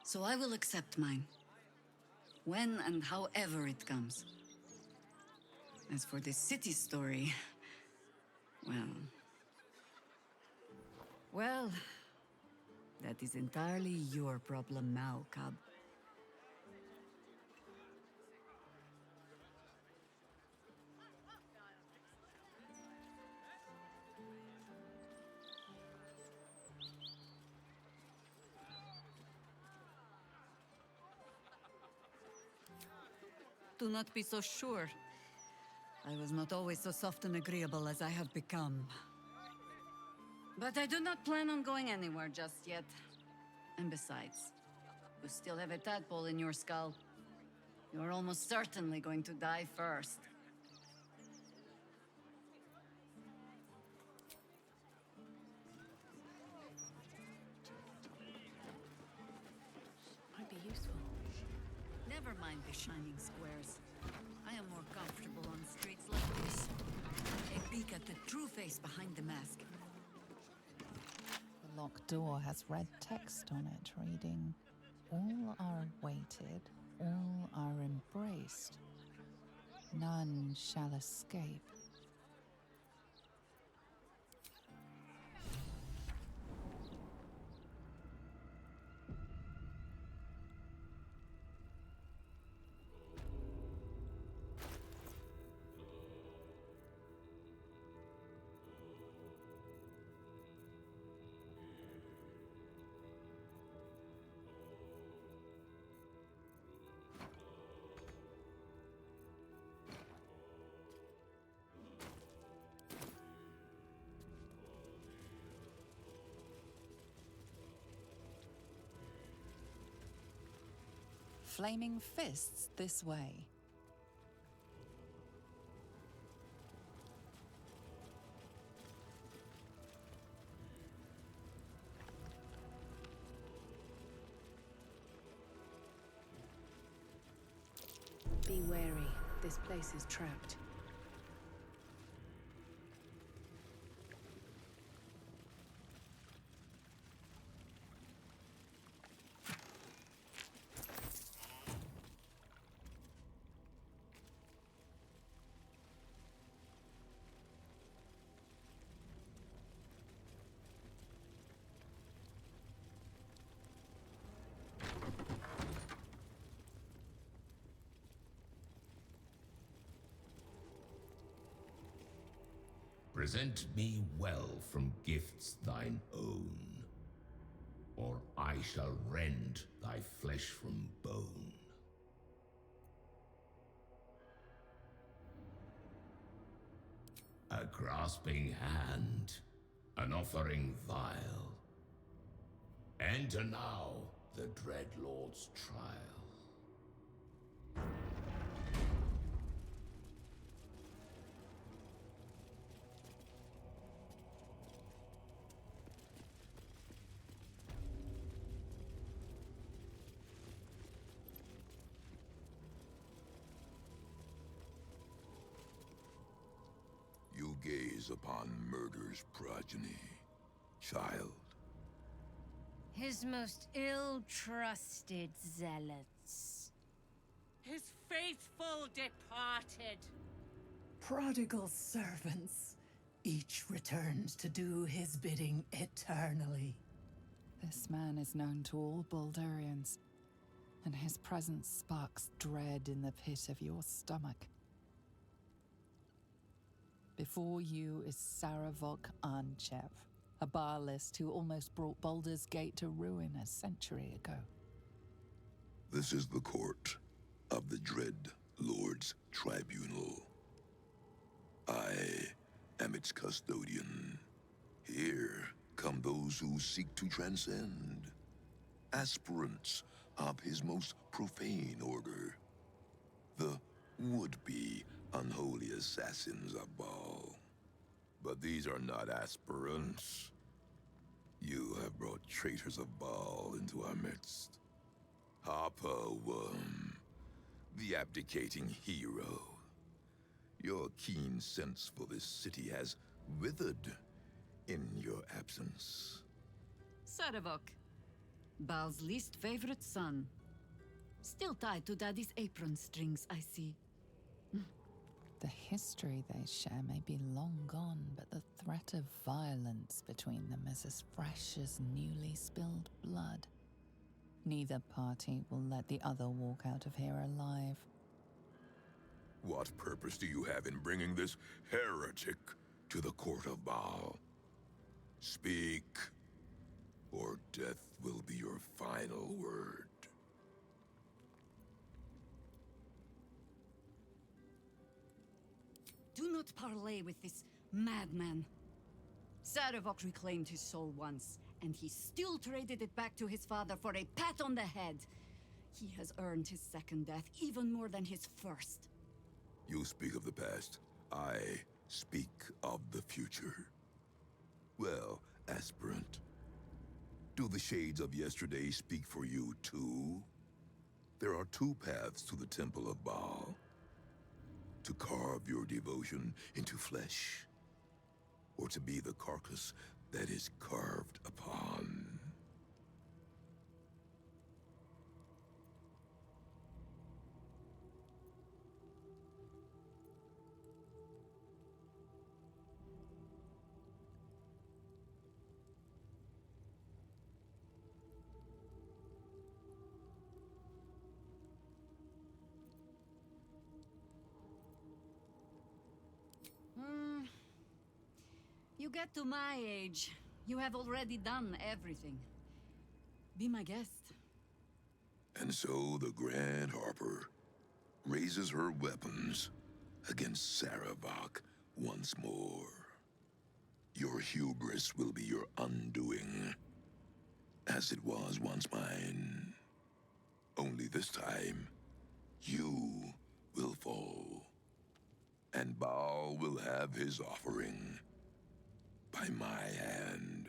So I will accept mine. When and however it comes. As for this city story, well, that is entirely your problem now, Cub. Do not be so sure. I was not always so soft and agreeable as I have become. But I do not plan on going anywhere just yet. And besides, you still have a tadpole in your skull. You are almost certainly going to die first. Might be useful. Never mind the shining squares. I am more comfortable on streets like this. A peek at the true face behind the mask. The locked door has red text on it reading, "All are awaited, all are embraced. None shall escape." Flaming fists this way. Be wary. This place is trapped. Present me well from gifts thine own, or I shall rend thy flesh from bone. A grasping hand, an offering vile. Enter now the dread Lord's trial. You gaze upon murder's progeny, child. His most ill-trusted zealots. His faithful departed. Prodigal servants, each returned to do his bidding eternally. This man is known to all Baldurians, and his presence sparks dread in the pit of your stomach. Before you is Saravok Arnchev, a Baalist who almost brought Baldur's Gate to ruin a century ago. This is the court of the Dread Lord's Tribunal. I am its custodian. Here come those who seek to transcend, aspirants of his most profane order, the would-be unholy assassins of Baal. But these are not aspirants. You have brought traitors of Baal into our midst. Harper Worm, the abdicating hero. Your keen sense for this city has withered in your absence. Saravok, Baal's least favorite son. Still tied to Daddy's apron strings, I see. The history they share may be long gone, but the threat of violence between them is as fresh as newly spilled blood. Neither party will let the other walk out of here alive. What purpose do you have in bringing this heretic to the court of Baal? Speak, or death will be your final word. Do not parley with this madman. Saravok reclaimed his soul once, and he still traded it back to his father for a pat on the head. He has earned his second death even more than his first. You speak of the past. I speak of the future. Well, aspirant, do the shades of yesterday speak for you too? There are two paths to the Temple of Baal. To carve your devotion into flesh, or to be the carcass that is carved upon. You get to my age, you have already done everything. Be my guest. And so the Grand Harper raises her weapons against Saravok once more. Your hubris will be your undoing, as it was once mine. Only this time, you will fall, and Baal will have his offering by my hand.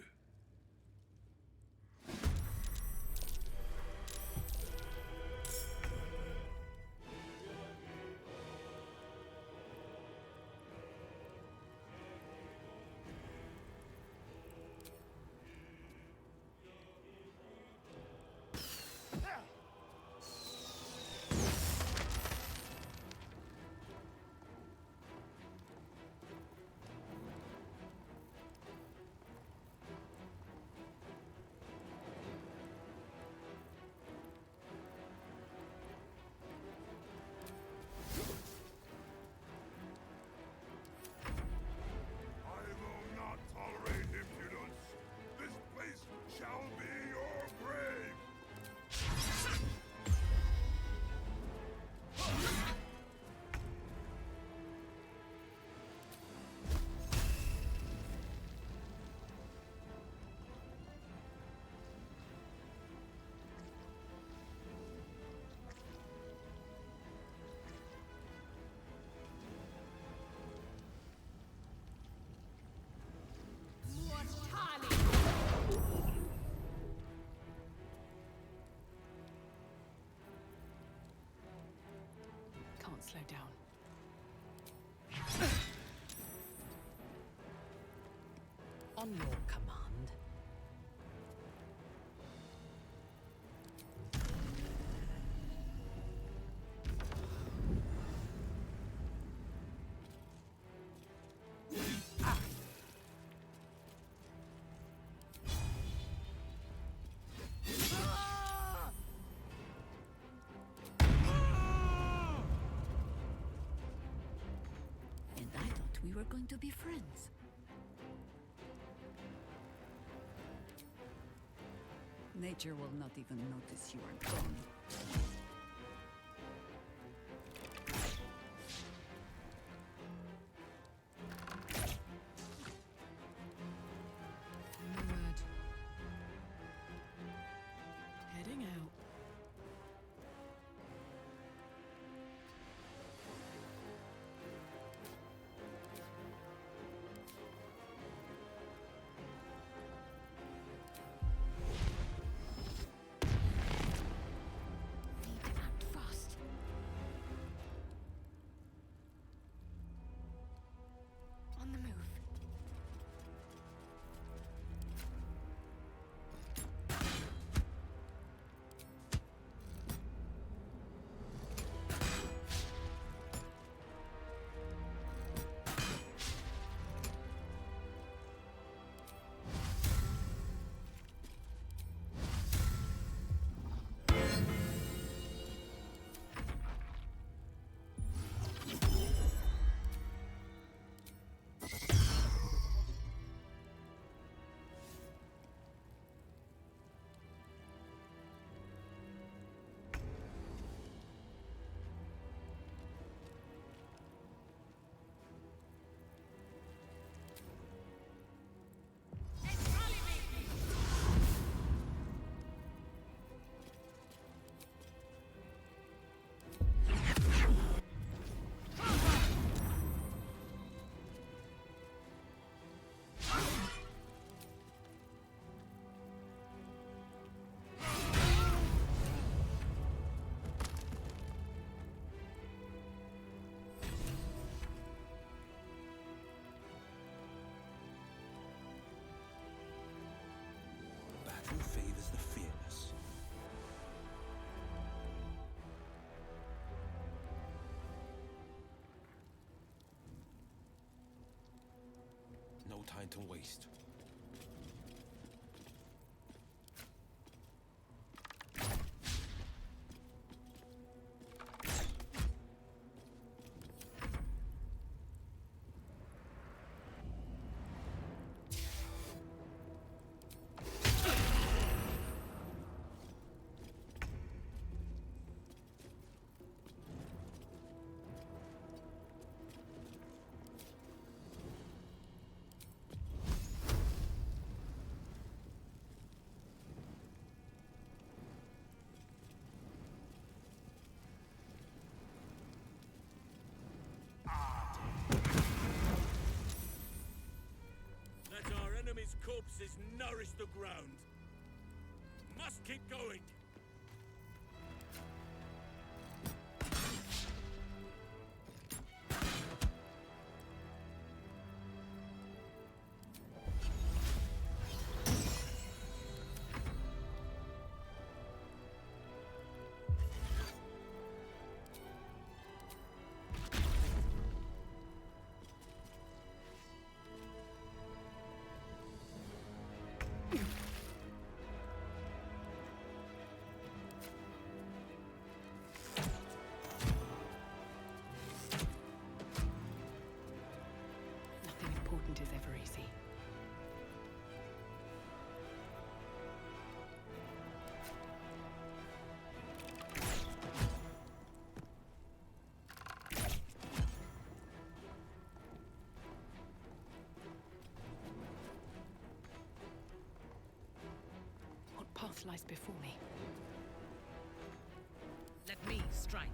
on your command. And I thought we were going to be friends. Nature will not even notice you are gone. No word. Heading out. Fast. On the move. Battle favors the fearless. No time to waste. Let our enemies' corpses nourish the ground. Must keep going. Nothing important is ever easy. What path lies before me? Let me strike.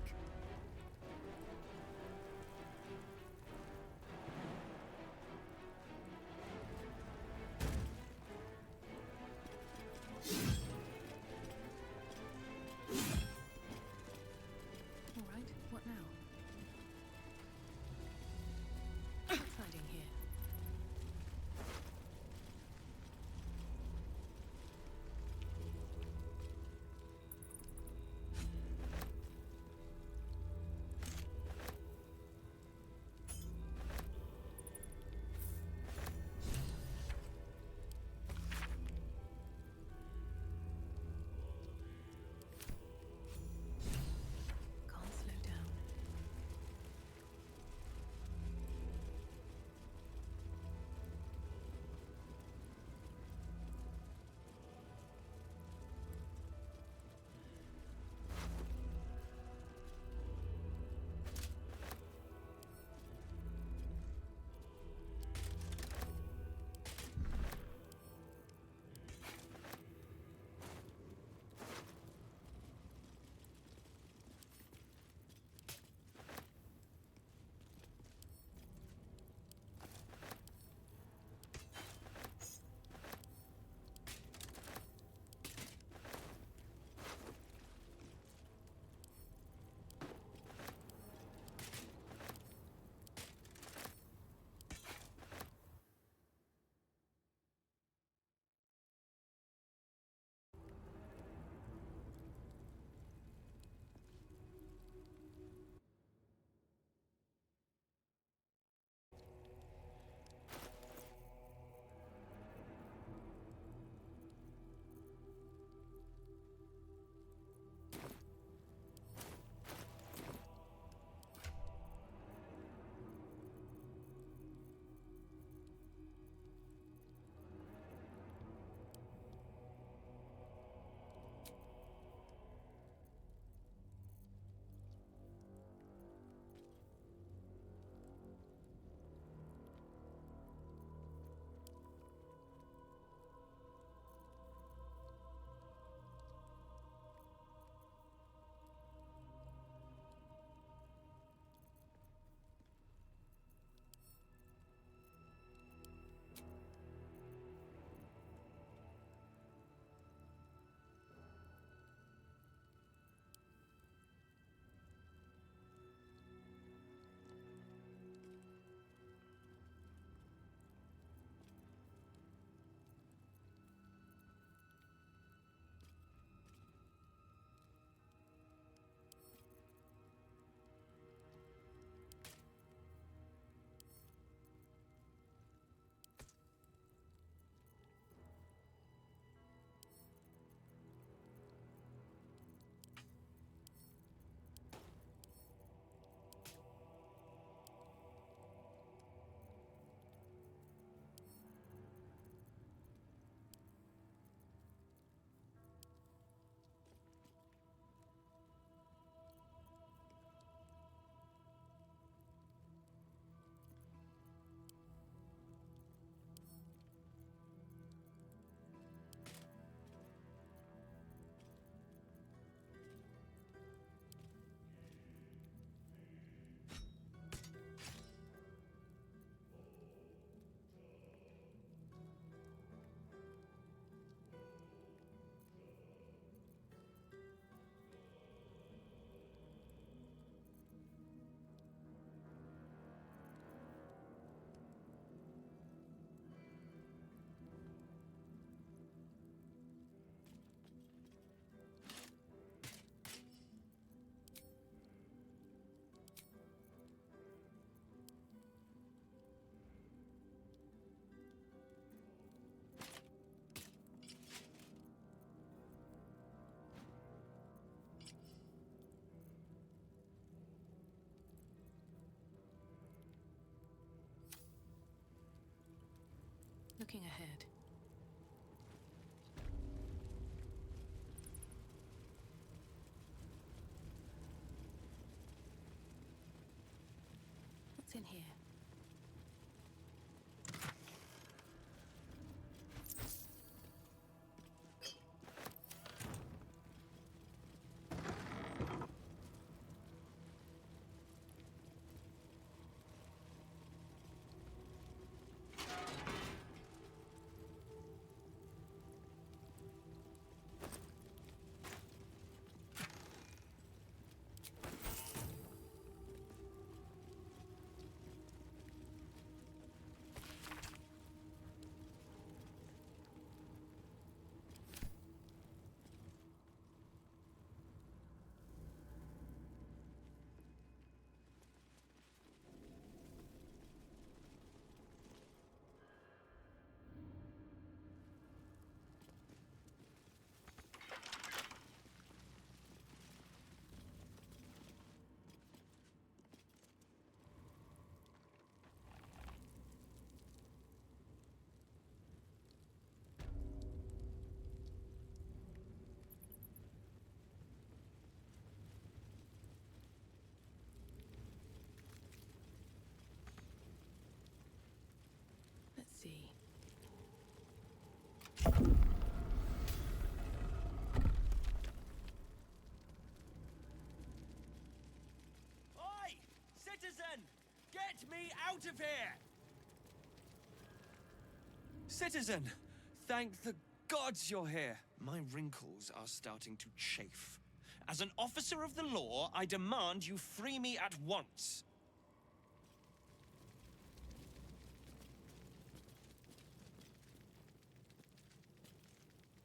All right, what now? What's hiding here? Looking ahead. What's in here? Let's see. Oi! Citizen! Get me out of here! Citizen! Thank the gods you're here. My wrinkles are starting to chafe. As an officer of the law, I demand you free me at once.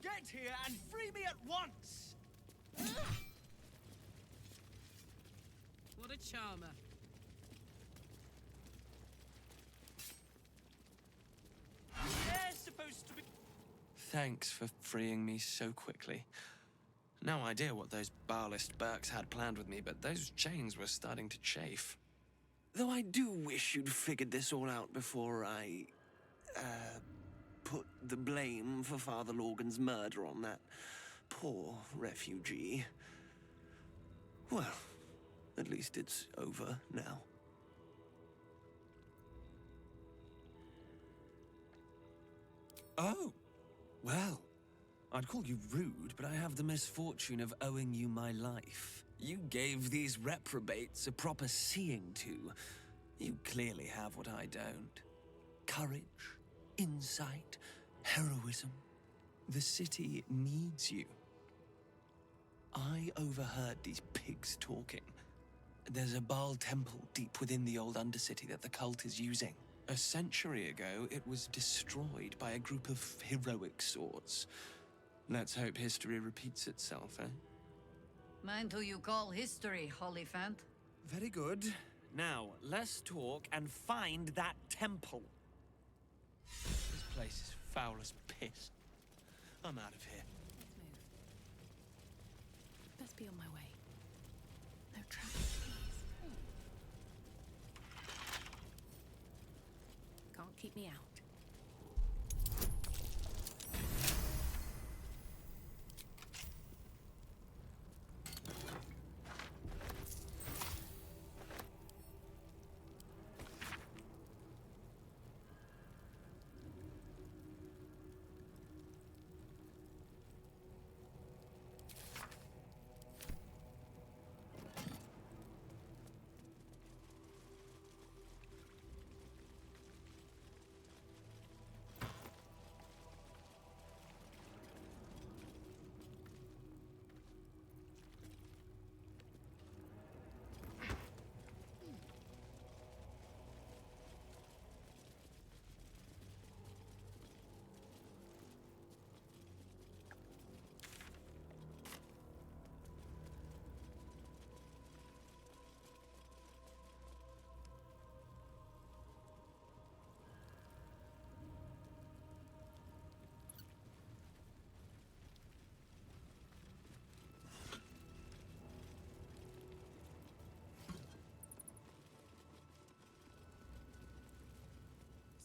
Get here and free me at once! What a charmer. They're supposed to be... Thanks for freeing me so quickly. No idea what those Barlist Burks had planned with me, but those chains were starting to chafe. Though I do wish you'd figured this all out before I... put the blame for Father Lorgan's murder on that poor refugee. Well, at least it's over now. Oh, well, I'd call you rude, but I have the misfortune of owing you my life. You gave these reprobates a proper seeing to. You clearly have what I don't. Courage, insight, heroism. The city needs you. I overheard these pigs talking. There's a Baal temple deep within the old Undercity that the cult is using. A century ago, it was destroyed by a group of heroic sorts. Let's hope history repeats itself, eh? Mind who you call history, Hollyphant. Very good. Now, let's talk and find that temple. This place is foul as piss. I'm out of here. Let's move. Best be on my way. No traps, please. Can't keep me out.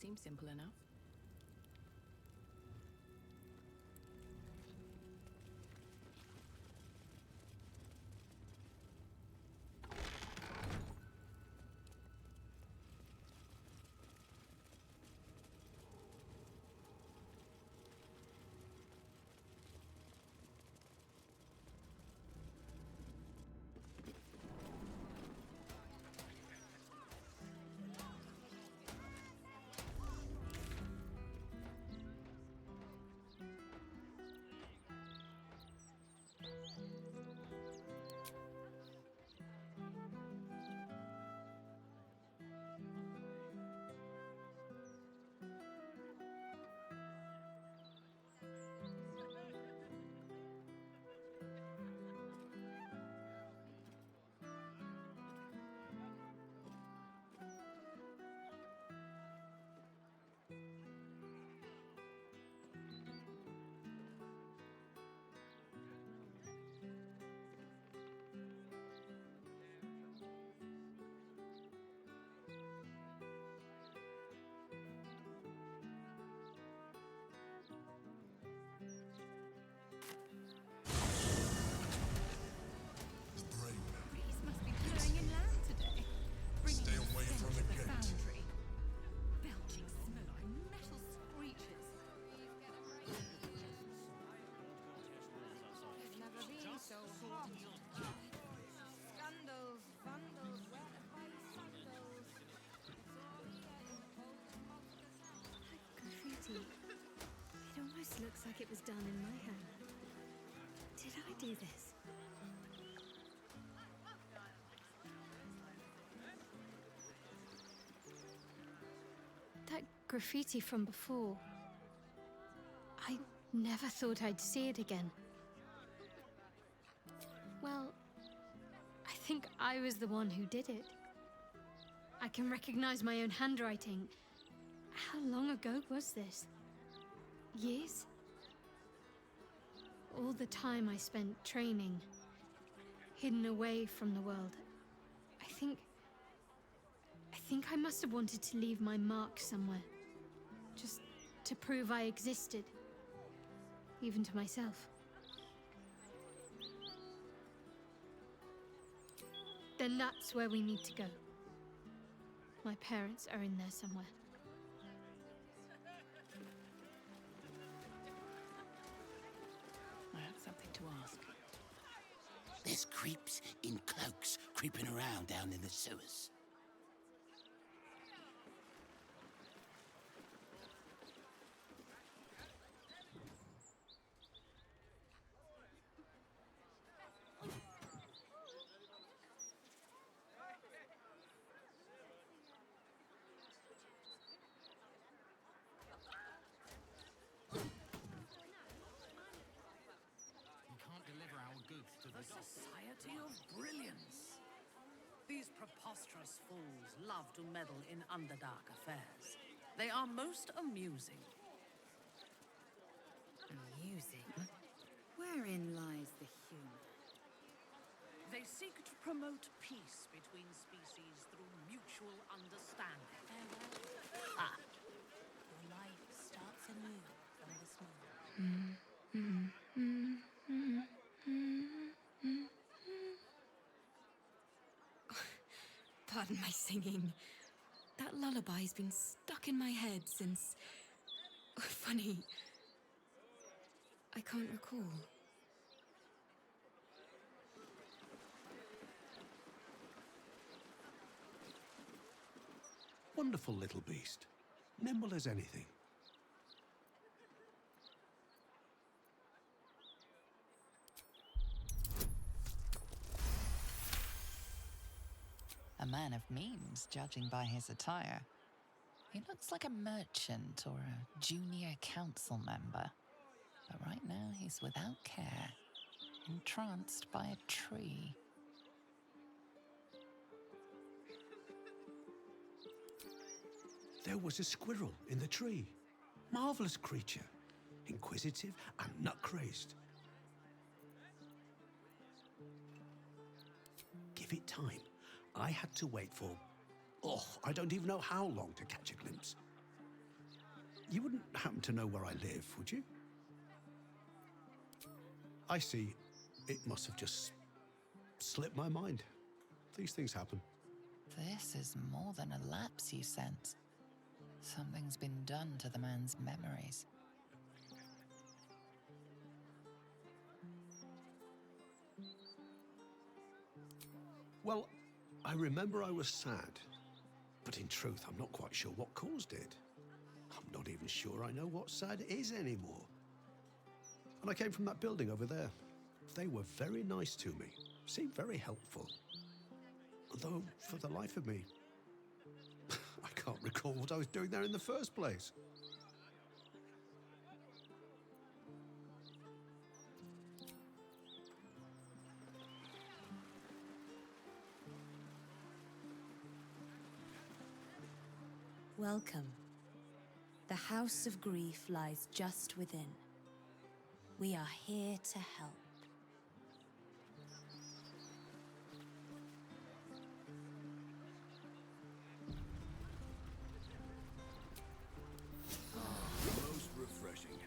Seems simple enough. so hot. Scandals, vandals, where to find sandals. It's all here in Baldur. Graffiti. It almost looks like it was done in my hand. Did I do this? That graffiti from before. I never thought I'd see it again. Well, I think I was the one who did it. I can recognize my own handwriting. How long ago was this? Years? All the time I spent training, hidden away from the world. I think I must have wanted to leave my mark somewhere. Just to prove I existed. Even to myself. Then that's where we need to go. My parents are in there somewhere. I have something to ask. There's creeps in cloaks creeping around down in the sewers. The Society of Brilliance. These preposterous fools love to meddle in underdark affairs. They are most amusing. Amusing? Wherein lies the humor? They seek to promote peace between species through mutual understanding. Farewell. Your life starts anew from this moment. Pardon my singing. That lullaby's been stuck in my head since... Funny. I can't recall. Wonderful little beast. Nimble as anything. A man of means, judging by his attire. He looks like a merchant or a junior council member. But right now he's without care, entranced by a tree. There was a squirrel in the tree. Marvelous creature. Inquisitive and nut-crazed. Give it time. I had to wait for... I don't even know how long to catch a glimpse. You wouldn't happen to know where I live, would you? I see. It must have just slipped my mind. These things happen. This is more than a lapse, you sense. Something's been done to the man's memories. Well, I remember I was sad. But in truth, I'm not quite sure what caused it. I'm not even sure I know what sad is anymore. And I came from that building over there. They were very nice to me. Seemed very helpful. Although, for the life of me, I can't recall what I was doing there in the first place. Welcome. The House of Grief lies just within. We are here to help. Most refreshing.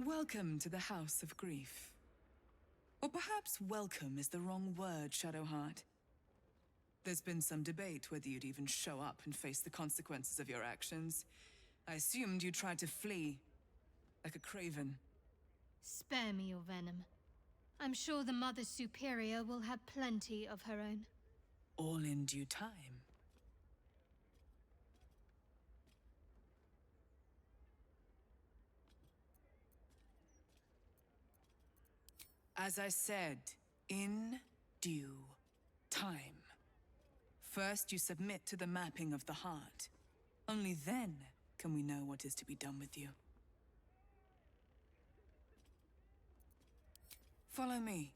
Welcome to the House of Grief. Or perhaps welcome is the wrong word, Shadowheart. There's been some debate whether you'd even show up and face the consequences of your actions. I assumed you tried to flee, like a craven. Spare me your venom. I'm sure the Mother Superior will have plenty of her own. All in due time. As I said, in due time. First, you submit to the mapping of the heart. Only then can we know what is to be done with you. Follow me.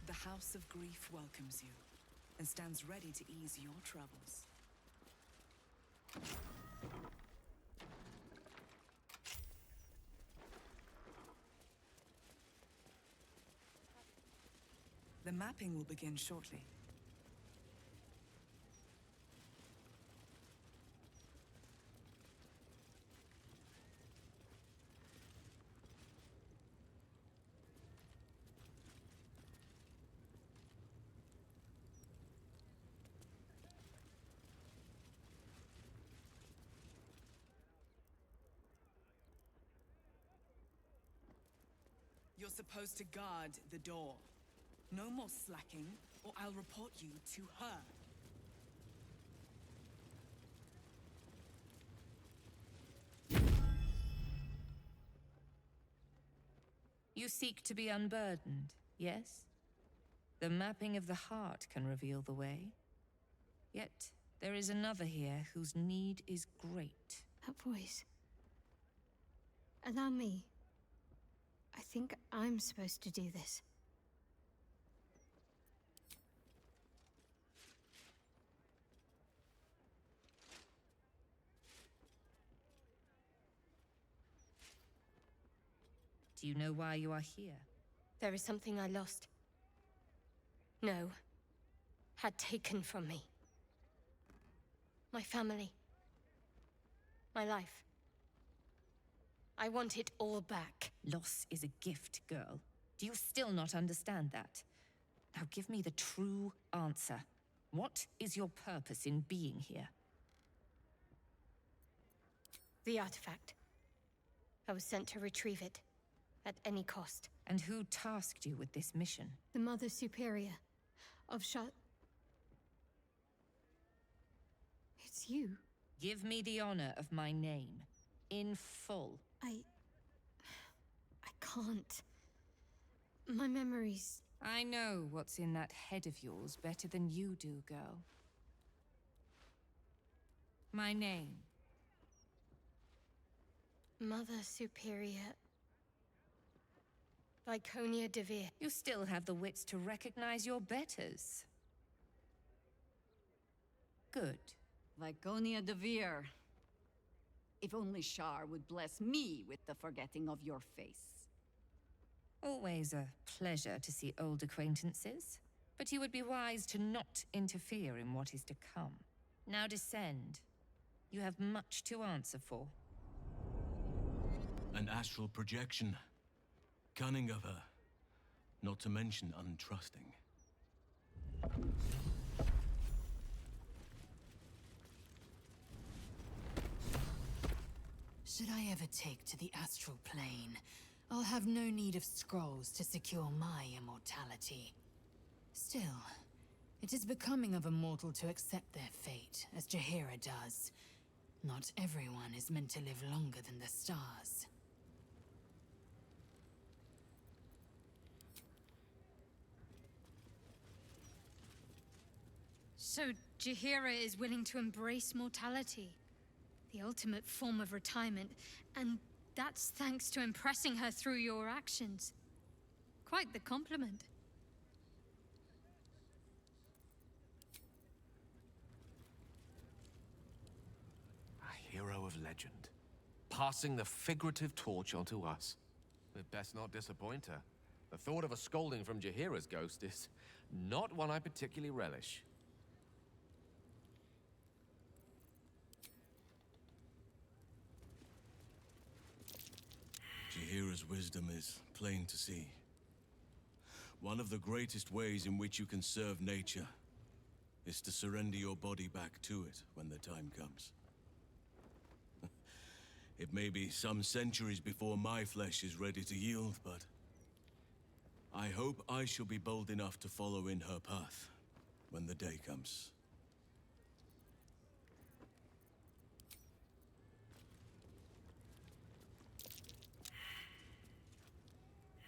The House of Grief welcomes you and stands ready to ease your troubles. The mapping will begin shortly. You're supposed to guard the door. No more slacking, or I'll report you to her. You seek to be unburdened, yes? The mapping of the heart can reveal the way. Yet, there is another here whose need is great. That voice. Allow me. I think I'm supposed to do this. Do you know why you are here? There is something I lost. No. Had taken from me. My family. My life. I want it all back. Loss is a gift, girl. Do you still not understand that? Now give me the true answer. What is your purpose in being here? The artifact. I was sent to retrieve it. At any cost. And who tasked you with this mission? The Mother Superior of It's you. Give me the honor of my name. In full. I can't. My memories... I know what's in that head of yours better than you do, girl. My name. Mother Superior... Viconia de Veer. You still have the wits to recognize your betters. Good. Viconia de Veer. If only Shar would bless me with the forgetting of your face. Always a pleasure to see old acquaintances. But you would be wise to not interfere in what is to come. Now descend. You have much to answer for. An astral projection. Cunning of her. Not to mention untrusting. Should I ever take to the astral plane, I'll have no need of scrolls to secure my immortality. Still, it is becoming of a mortal to accept their fate, as Jaheira does. Not everyone is meant to live longer than the stars. So, Jaheira is willing to embrace mortality. The ultimate form of retirement, and that's thanks to impressing her through your actions. Quite the compliment. A hero of legend. Passing the figurative torch onto us. We'd best not disappoint her. The thought of a scolding from Jaheira's ghost is not one I particularly relish. Jaheira's wisdom is plain to see. One of the greatest ways in which you can serve nature is to surrender your body back to it when the time comes. It may be some centuries before my flesh is ready to yield, but I hope I shall be bold enough to follow in her path when the day comes.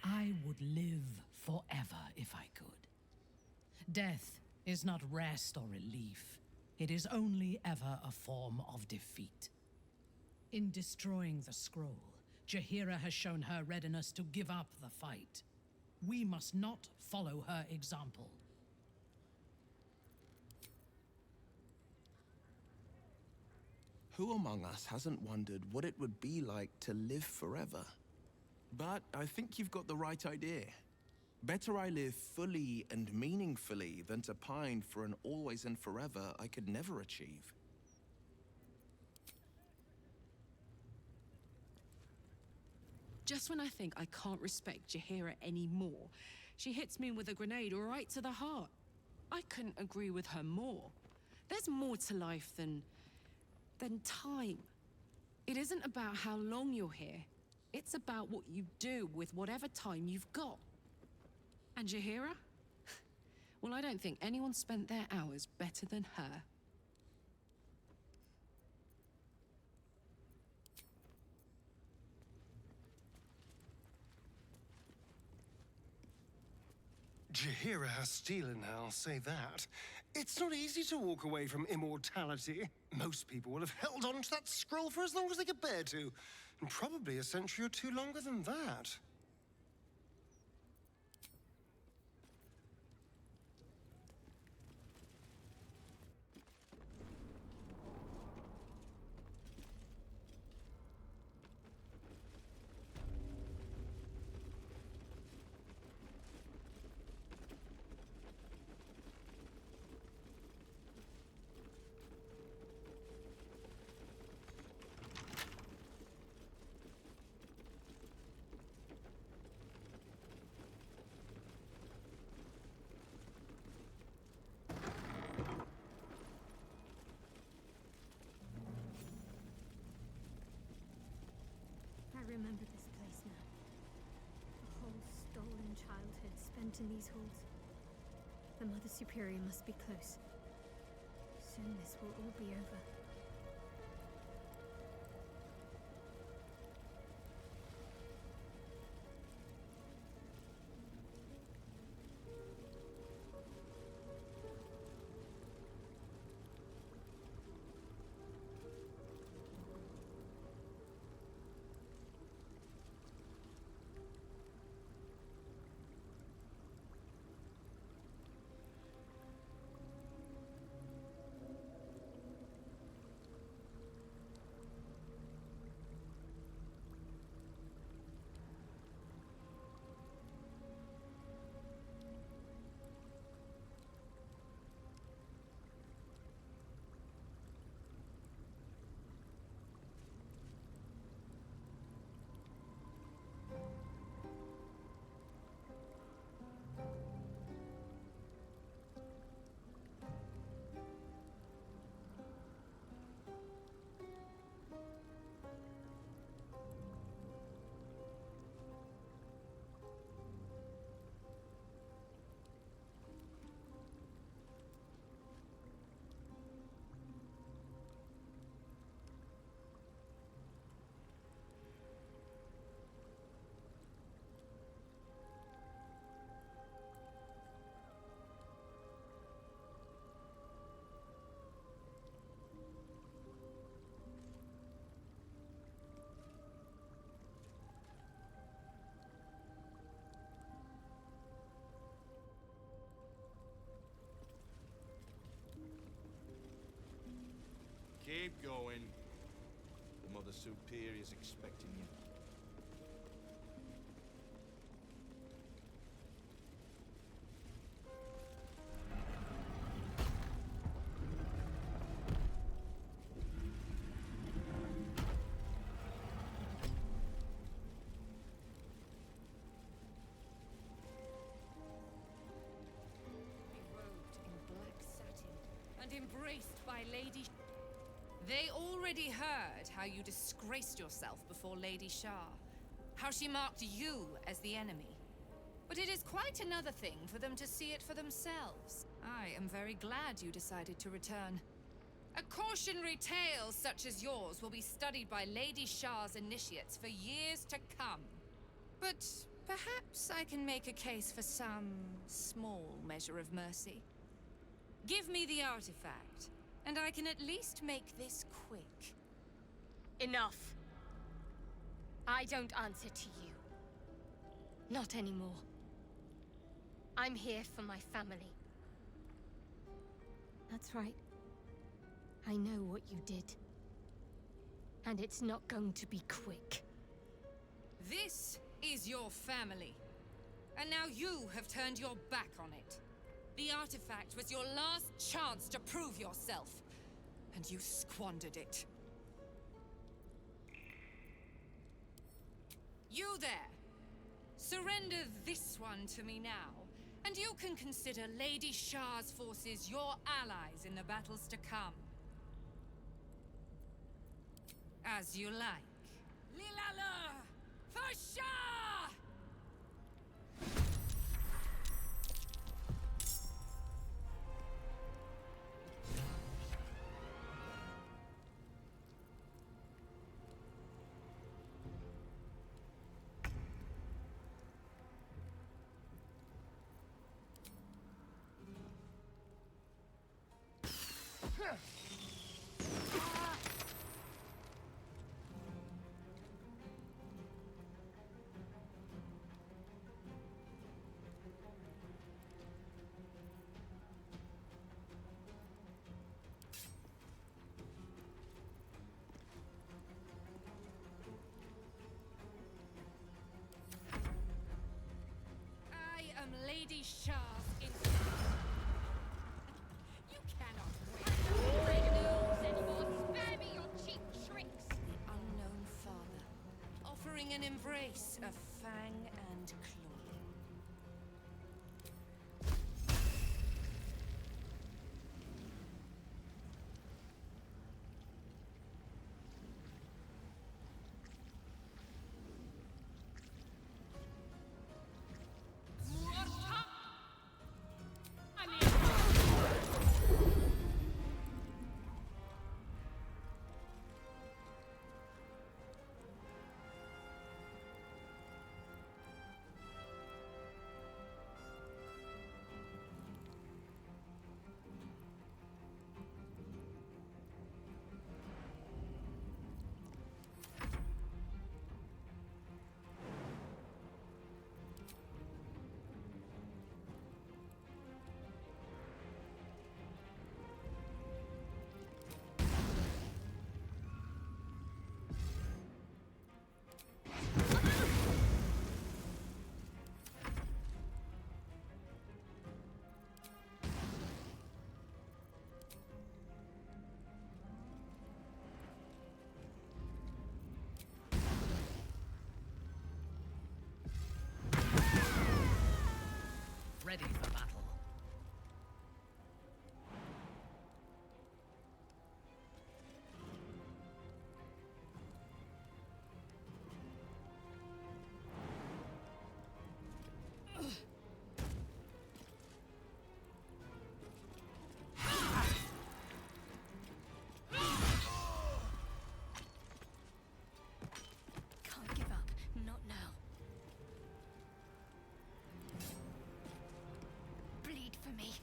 I would live forever if I could. Death is not rest or relief. It is only ever a form of defeat. In destroying the scroll, Jaheira has shown her readiness to give up the fight. We must not follow her example. Who among us hasn't wondered what it would be like to live forever? But I think you've got the right idea. Better I live fully and meaningfully than to pine for an always and forever I could never achieve. Just when I think I can't respect Jaheira anymore, she hits me with a grenade right to the heart. I couldn't agree with her more. There's more to life than time. It isn't about how long you're here. It's about what you do with whatever time you've got. And Jaheira? Well, I don't think anyone spent their hours better than her. Jaheira has steel in her, I'll say that. It's not easy to walk away from immortality. Most people will have held on to that scroll for as long as they could bear to. And probably a century or two longer than that. I remember this place now. A whole stolen childhood spent in these halls. The Mother Superior must be close. Soon this will all be over. Keep going. The Mother Superior's expecting you. and embraced by Lady... They already heard how you disgraced yourself before Lady Shah. How she marked you as the enemy. But it is quite another thing for them to see it for themselves. I am very glad you decided to return. A cautionary tale such as yours will be studied by Lady Shah's initiates for years to come. But perhaps I can make a case for some small measure of mercy. Give me the artifact, and I can at least make this quick. Enough. I don't answer to you. Not anymore. I'm here for my family. That's right. I know what you did. And it's not going to be quick. This is your family. And now you have turned your back on it. The artifact was your last chance to prove yourself. And you squandered it. You there! Surrender this one to me now, and you can consider Lady Shah's forces your allies in the battles to come. As you like. Lilala! For Shah! Lady Shah's You cannot win. Break news anymore. Spare me your cheap tricks. The unknown father, offering an embrace of fang and claw. Ready for battle. Can't give up. Not now. Bleed for me.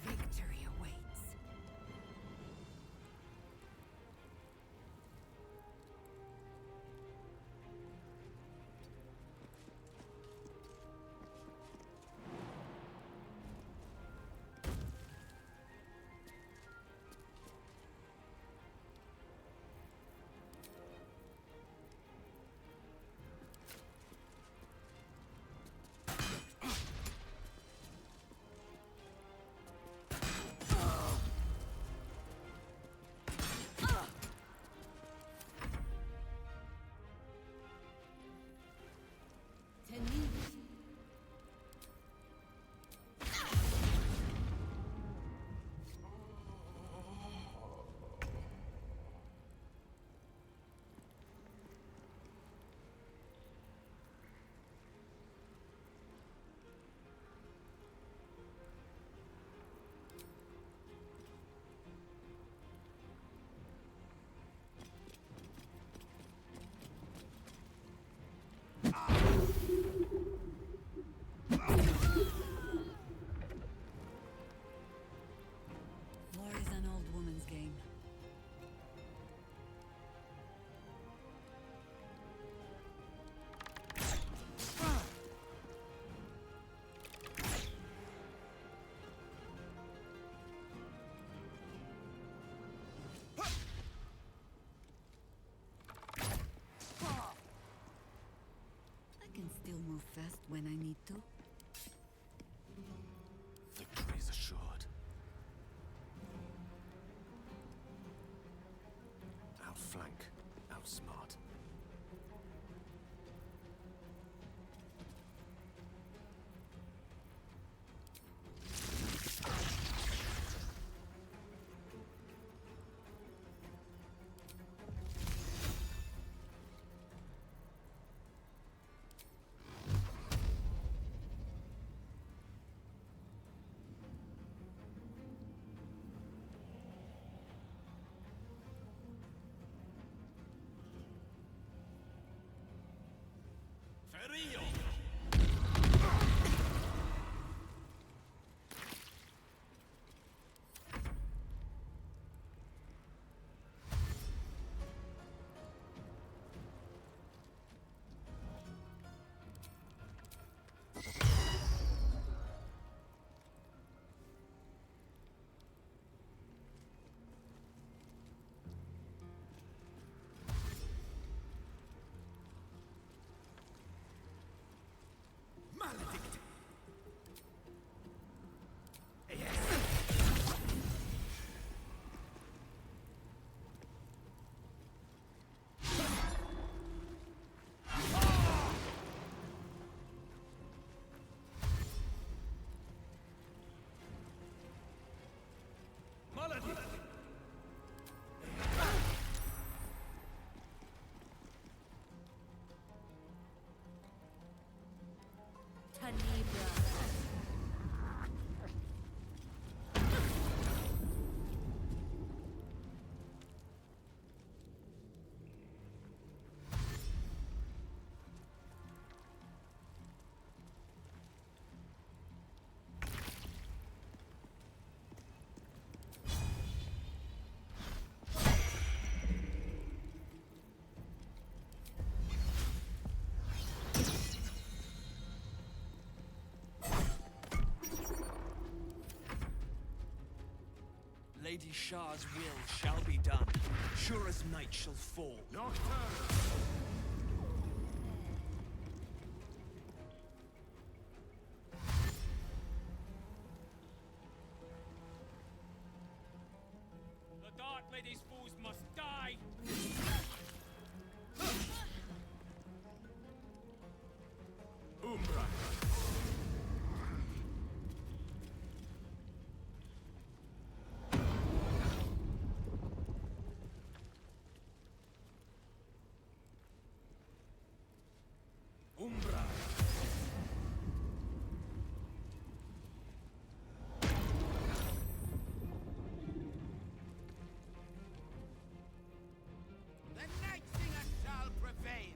Victory awaits. move fast when I need to. Victory is assured. Outflank, outsmart. Lady Shah's will shall be done, sure as night shall fall. The Dark Lady's fools must die! Umbra! Umbra! The Night Singer shall prevail!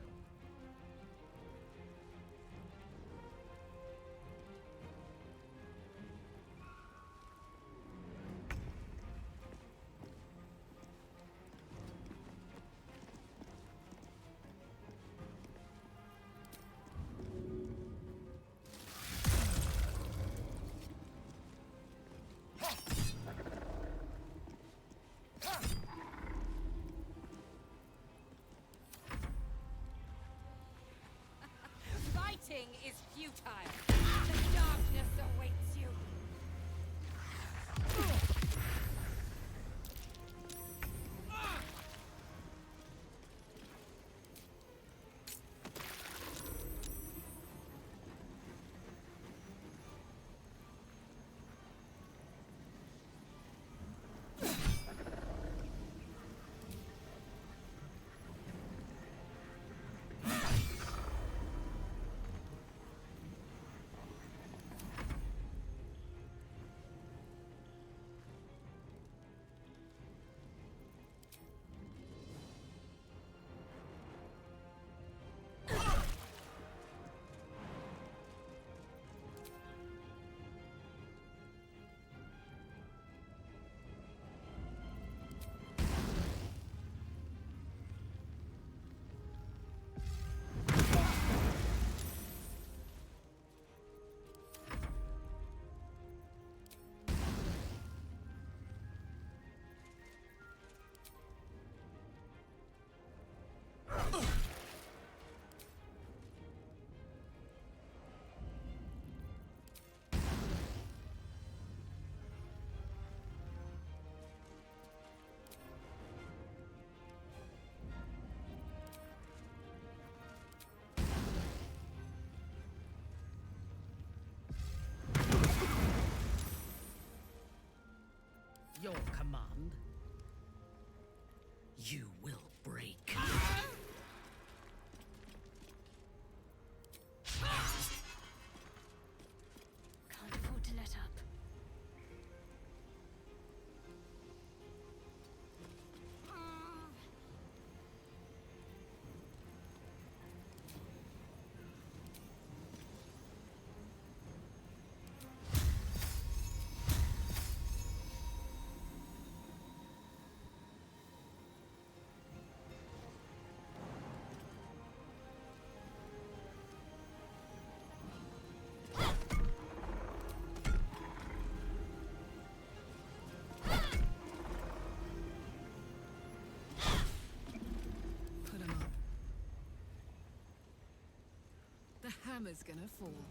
Fighting is futile. The darkness awaits you. your command. You will break. Can't afford to let up. Put him up. The hammer's gonna fall.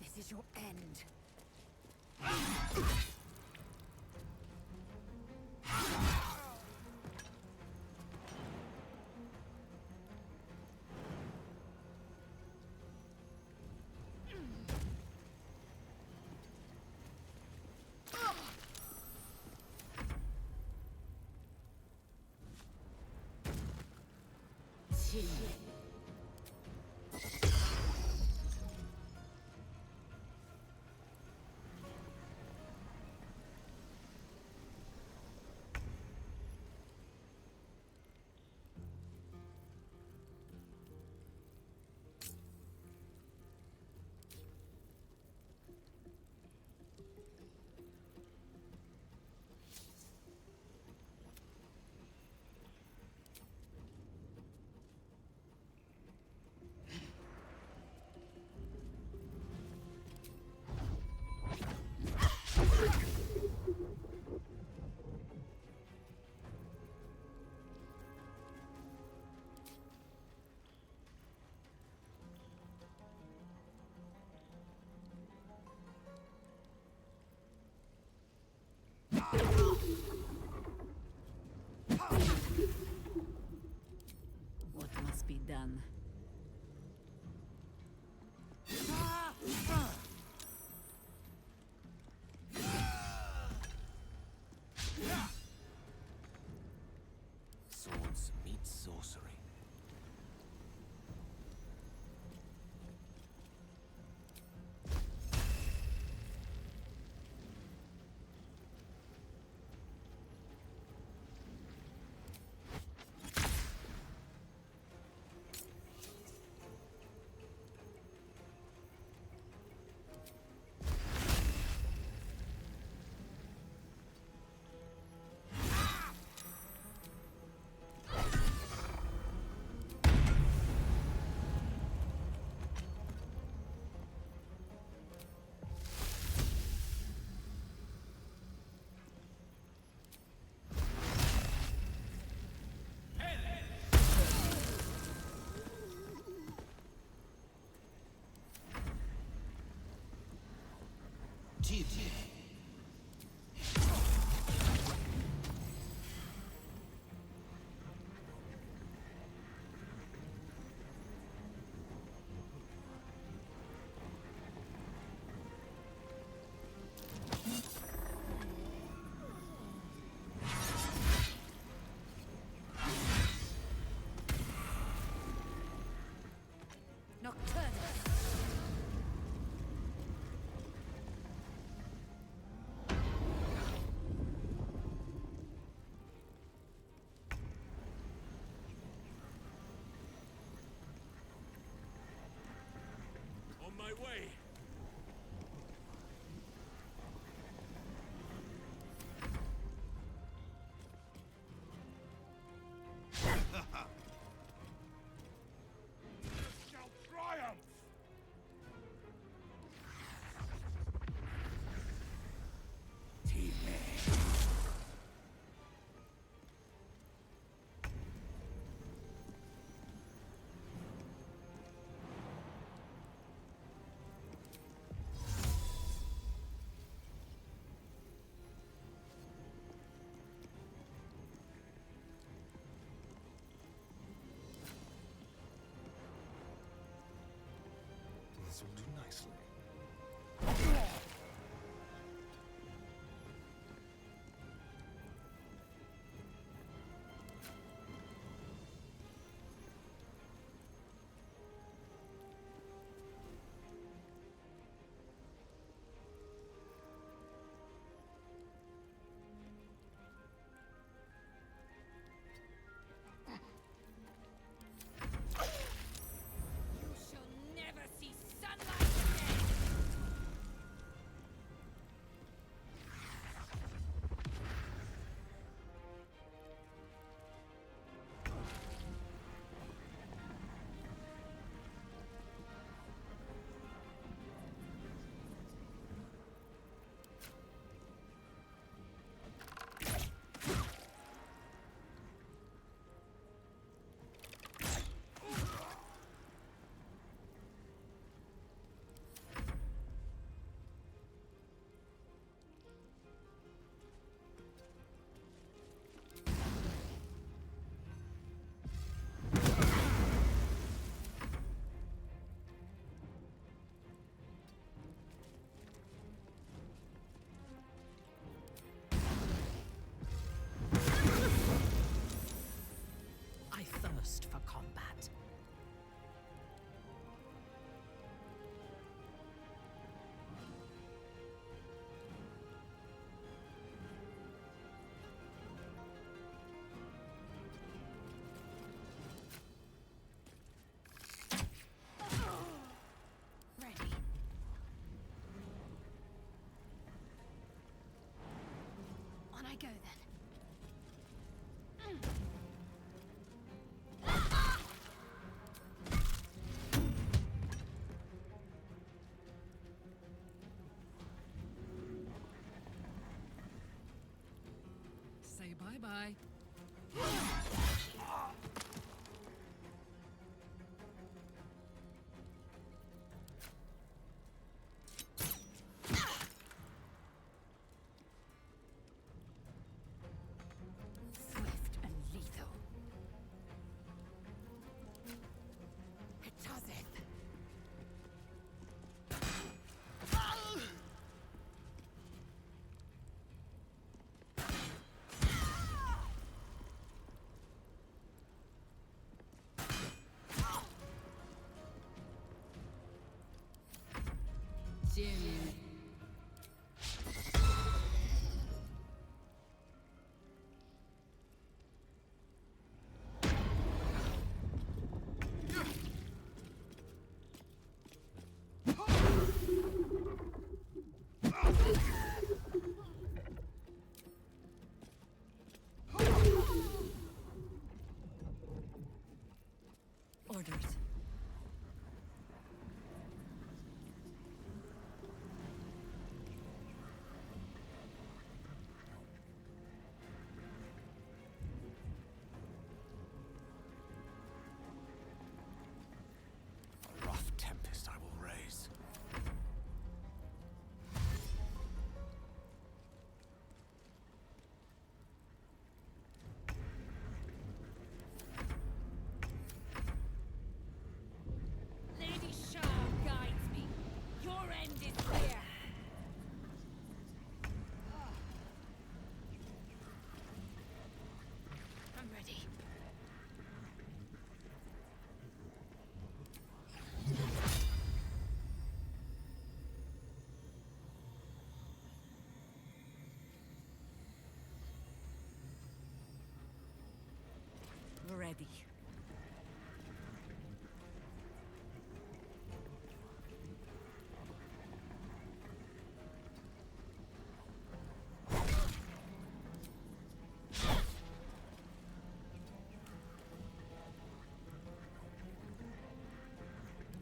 This is your end. What must be done? Swords meet sorcery. On my way. Shall triumph. I go then. Say bye-bye. Swift and lethal. It does it. Jim. Orders. A rough tempest I will raise. Lady Shah guides me. Your end is clear. I'm ready. Ready.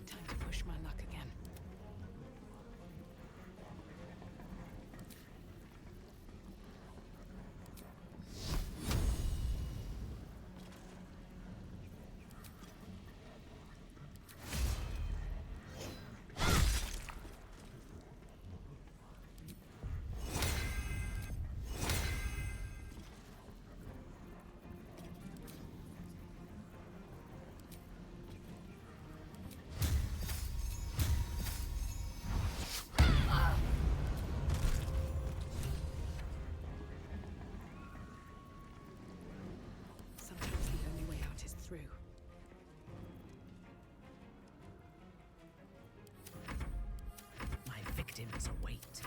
Time to push my luck again. Sometimes the only way out is through. My victims await.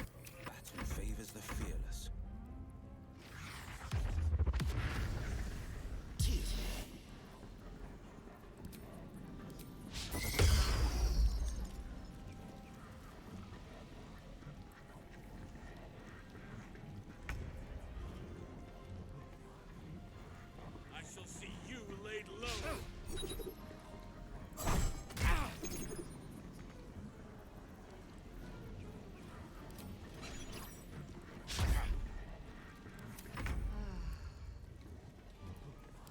Battle favors the fearless. I shall see you laid low.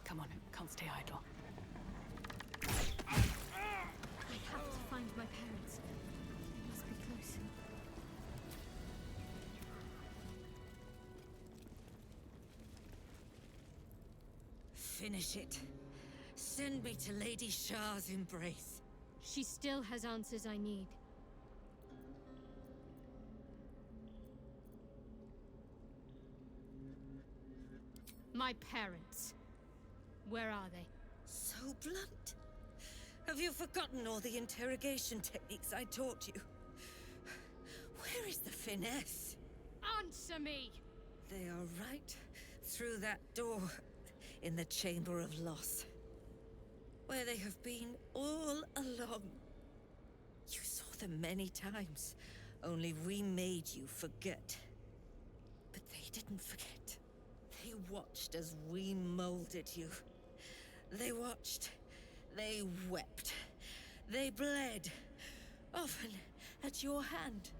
Come on, can't stay idle. I have to find my parents. They must be close. Finish it. Send me to Lady Shah's embrace. She still has answers I need. My parents. Where are they? So blunt. Have you forgotten all the interrogation techniques I taught you? Where is the finesse? Answer me! They are right through that door in the Chamber of Loss, where they have been all along. You saw them many times, only we made you forget. But they didn't forget. watched as we molded you. They watched. They wept. They bled. Often at your hand.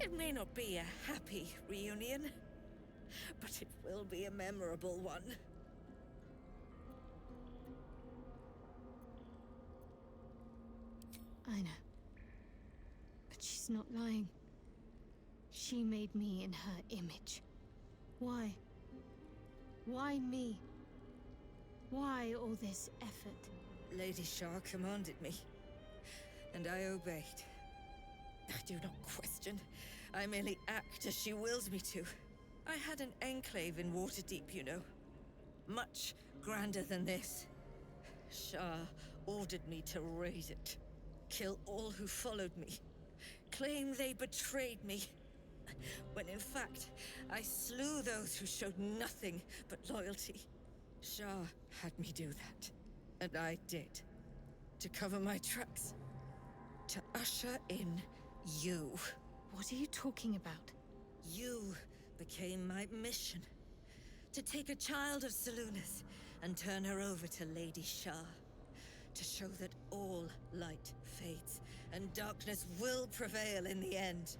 It may not be a happy reunion, but it will be a memorable one. I know. But she's not lying. She made me in her image. Why? Why me? Why all this effort? Lady Shah commanded me, and I obeyed. I do not question. I merely act as she wills me to. I had an enclave in Waterdeep, you know. Much grander than this. Shah ordered me to raise it. Kill all who followed me. Claim they betrayed me. When in fact, I slew those who showed nothing but loyalty. Shah had me do that. And I did. To cover my tracks. To usher in you. What are you talking about? You became my mission. To take a child of Selûne's and turn her over to Lady Shah. To show that all light fades and darkness will prevail in the end.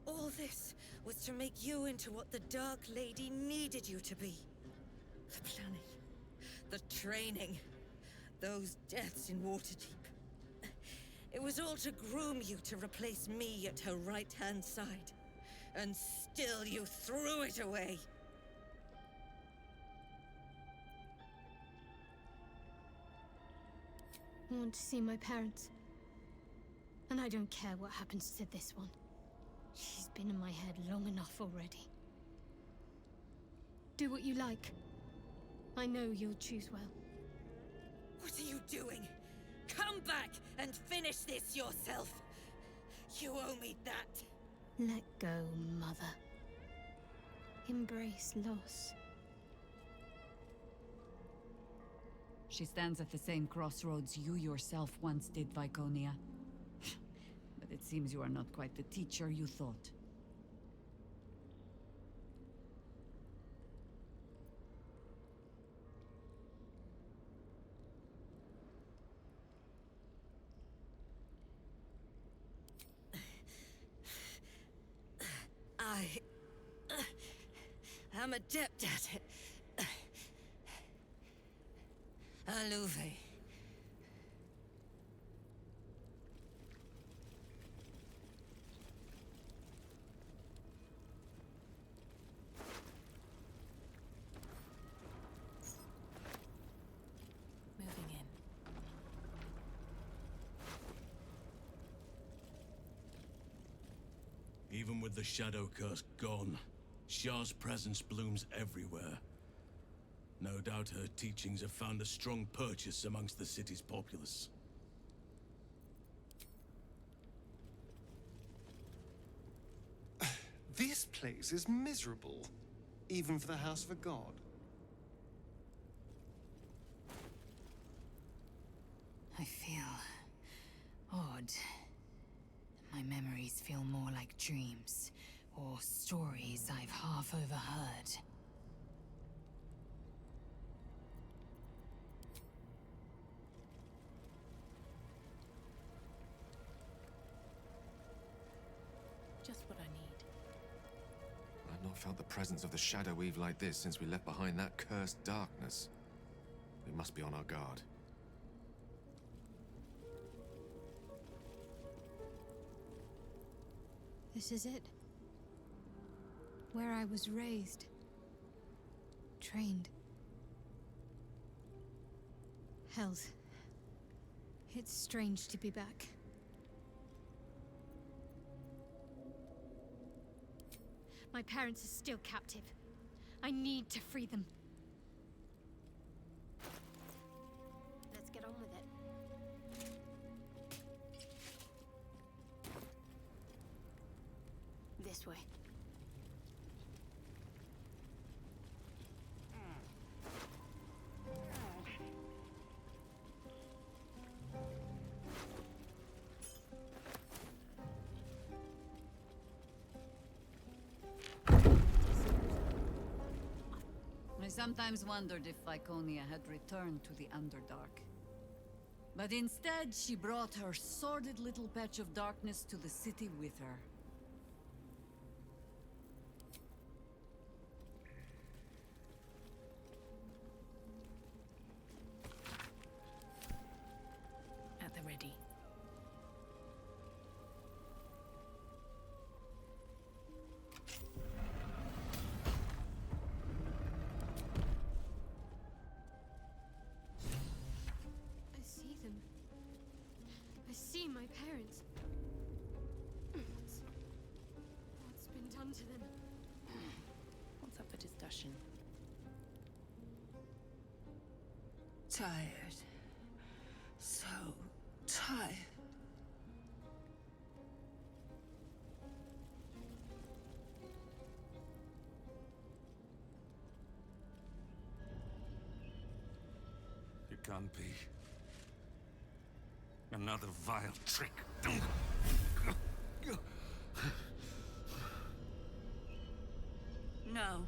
All this was to make you into what the Dark Lady needed you to be. The planning, the training, those deaths in Waterdeep. It was all to groom you to replace me at her right-hand side. And still you threw it away. I want to see my parents. And I don't care what happens to this one. She's been in my head long enough already. Do what you like. I know you'll choose well. What are you doing? Come back and finish this yourself. You owe me that. Let go, Mother. Embrace loss. She stands at the same crossroads you yourself once did, Viconia. But it seems you are not quite the teacher you thought. I'm adept at it. Alluve. Moving in. Even with the Shadow Curse gone, Shah's presence blooms everywhere. No doubt her teachings have found a strong purchase amongst the city's populace. This place is miserable, even for the house of a god. I feel odd. My memories feel more like dreams, or stories I've half overheard. Just what I need. I've not felt the presence of the Shadow Weave like this since we left behind that cursed darkness. We must be on our guard. This is it. Where I was raised. Trained. Held. It's strange to be back. My parents are still captive. I need to free them. Let's get on with it. This way. sometimes wondered if Viconia had returned to the Underdark. But instead, she brought her sordid little patch of darkness to the city with her. At the ready. I see them. I see my parents. What's been done to them? What's up for discussion? Tired. So tired. It can't be. Another vile trick. No.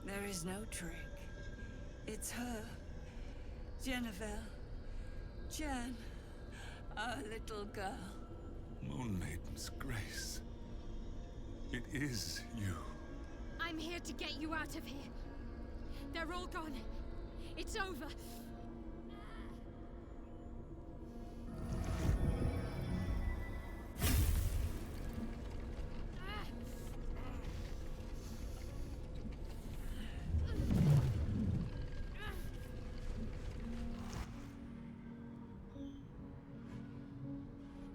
There is no trick. It's her. Jennifer. Jan. Our little girl. Moon Maiden's grace. It is you. I'm here to get you out of here. They're all gone. It's over.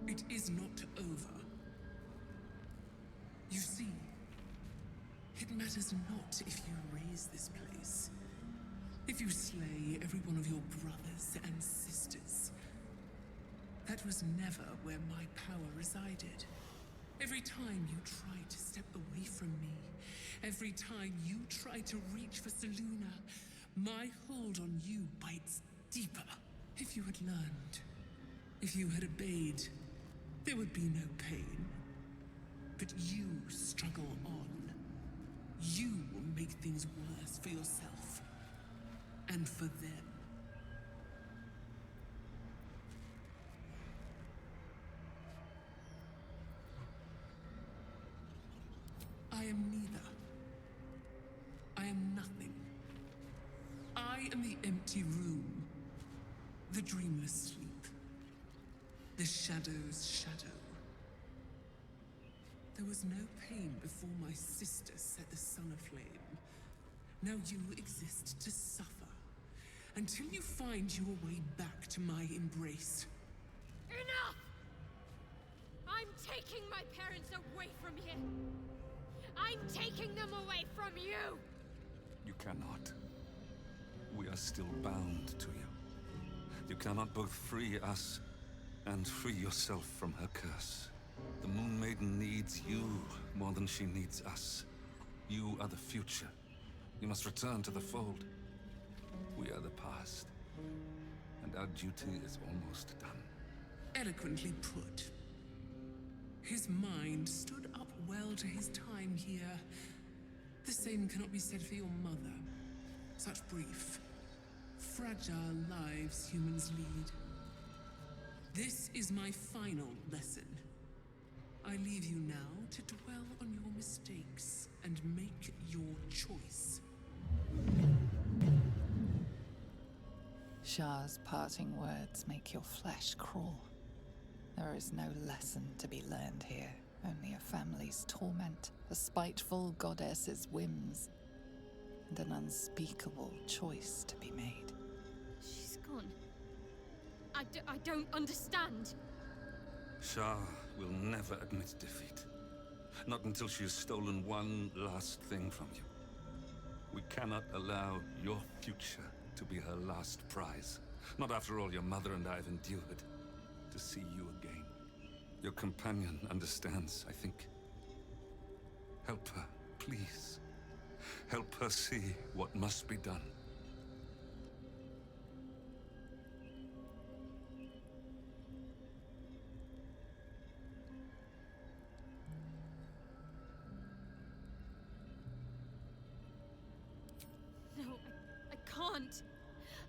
It is not over. You see, it matters not if you raise this place. If you slay every one of your brothers and sisters. That was never where my power resided. Every time you try to step away from me, every time you try to reach for Selûne, my hold on you bites deeper. If you had learned, if you had obeyed, there would be no pain. But you struggle on. You will make things worse for yourself. And for them. I am neither. I am nothing. I am the empty room. The dreamless sleep. The shadow's shadow. There was no pain before my sister set the sun aflame. Now you exist to suffer. Until you find your way back to my embrace. Enough! I'm taking my parents away from here. I'm taking them away from you! You cannot. We are still bound to you. You cannot both free us and free yourself from her curse. The Moon Maiden needs you more than she needs us. You are the future. You must return to the fold. We are the past. And our duty is almost done. Eloquently put. His mind stood up well to his time here. The same cannot be said for your mother. Such brief, fragile lives humans lead. This is my final lesson. I leave you now to dwell on your mistakes and make your choice. Shah's parting words make your flesh crawl. There is no lesson to be learned here, only a family's torment, a spiteful goddess's whims, and an unspeakable choice to be made. She's gone. I don't understand. Shah will never admit defeat. Not until she has stolen one last thing from you. We cannot allow your future to be her last prize. Not after all your mother and I have endured. To see you again. Your companion understands, I think. Help her, please. Help her see what must be done. No. can't.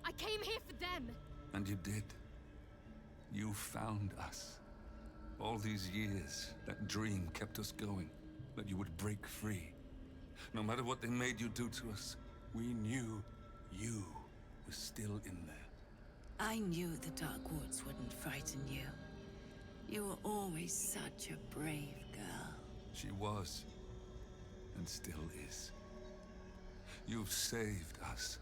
I came here for them. And you did. You found us. All these years, that dream kept us going. That you would break free. No matter what they made you do to us, we knew you were still in there. I knew the Dark Woods wouldn't frighten you. You were always such a brave girl. She was, and still is. You've saved us.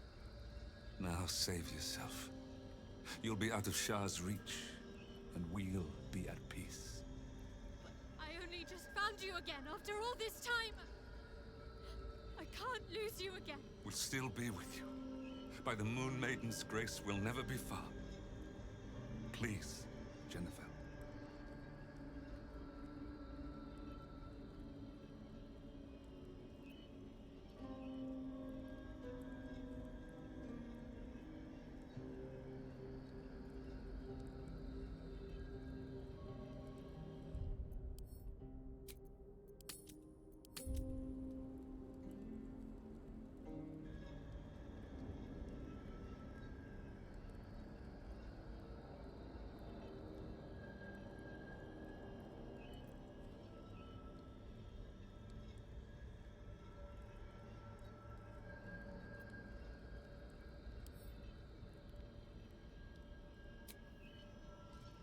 Now save yourself. You'll be out of Shah's reach, and we'll be at peace. I only just found you again after all this time. I can't lose you again. We'll still be with you. By the Moon Maiden's grace, we'll never be far. Please, Jennifer.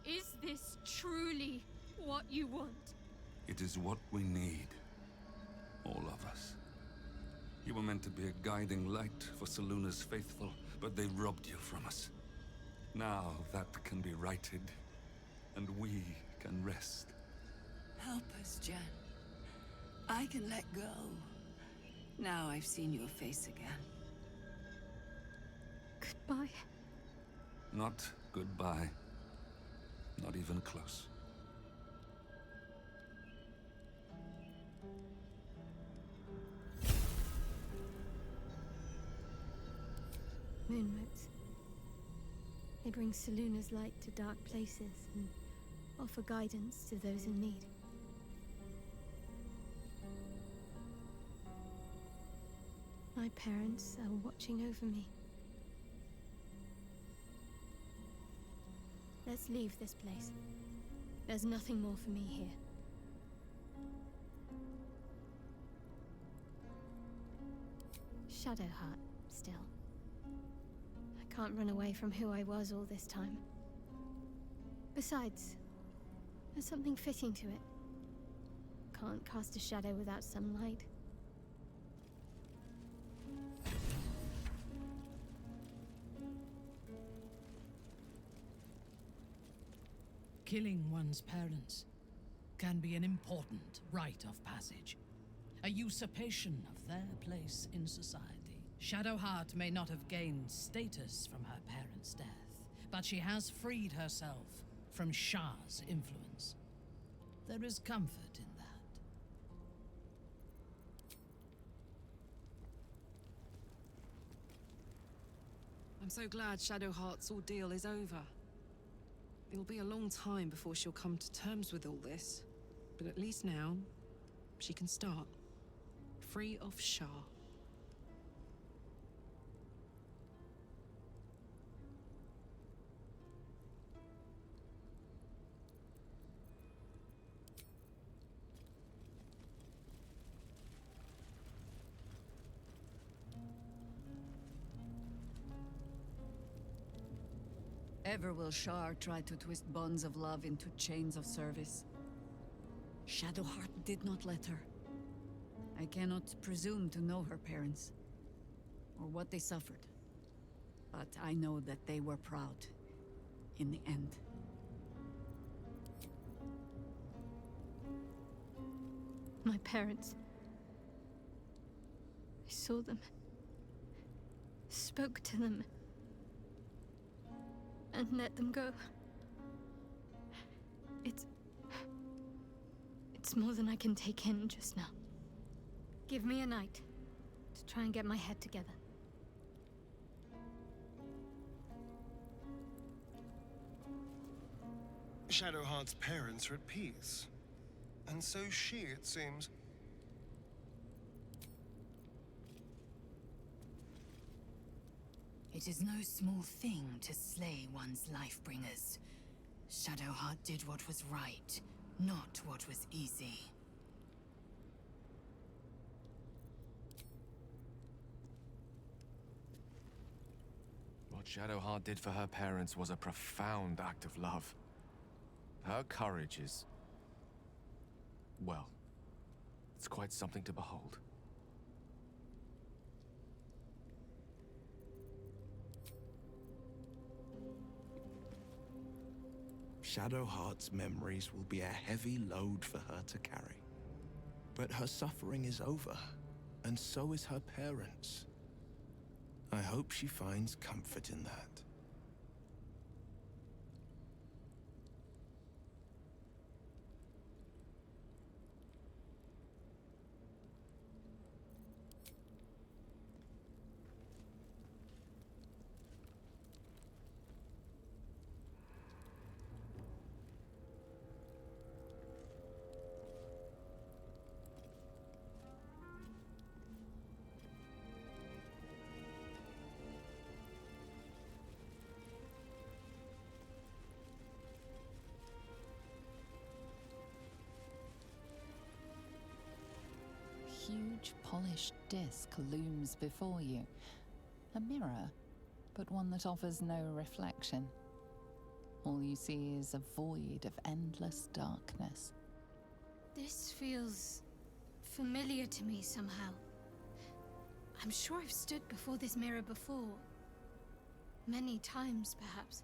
Is this truly what you want? It is what we need. All of us. You were meant to be a guiding light for Selûne's faithful, but they robbed you from us. Now that can be righted, and we can rest. Help us, Jen. I can let go. Now I've seen your face again. Goodbye. Not goodbye. Not even close. Moonmotes. They bring Selûne's light to dark places and offer guidance to those in need. My parents are watching over me. Let's leave this place. There's nothing more for me here. Shadowheart, still. I can't run away from who I was all this time. Besides, there's something fitting to it. Can't cast a shadow without some light. Killing one's parents can be an important rite of passage, a usurpation of their place in society. Shadowheart may not have gained status from her parents' death, but she has freed herself from Shah's influence. There is comfort in that. I'm so glad Shadowheart's ordeal is over. It'll be a long time before she'll come to terms with all this. But at least now, she can start. Free of Shah. Ever will Shar try to twist bonds of love into chains of service. Shadowheart did not let her. I cannot presume to know her parents, or what they suffered. But I know that they were proud, in the end. My parents. I saw them. Spoke to them. And let them go. It's more than I can take in just now. Give me a night to try and get my head together. Shadowheart's parents are at peace. And so she, it seems. It is no small thing to slay one's life-bringers. Shadowheart did what was right, not what was easy. What Shadowheart did for her parents was a profound act of love. Her courage is... well, it's quite something to behold. Shadowheart's memories will be a heavy load for her to carry. But her suffering is over, and so is her parents'. I hope she finds comfort in that. Huge polished disc looms before you. A mirror, but one that offers no reflection. All you see is a void of endless darkness. This feels familiar to me somehow. I'm sure I've stood before this mirror before. Many times, perhaps.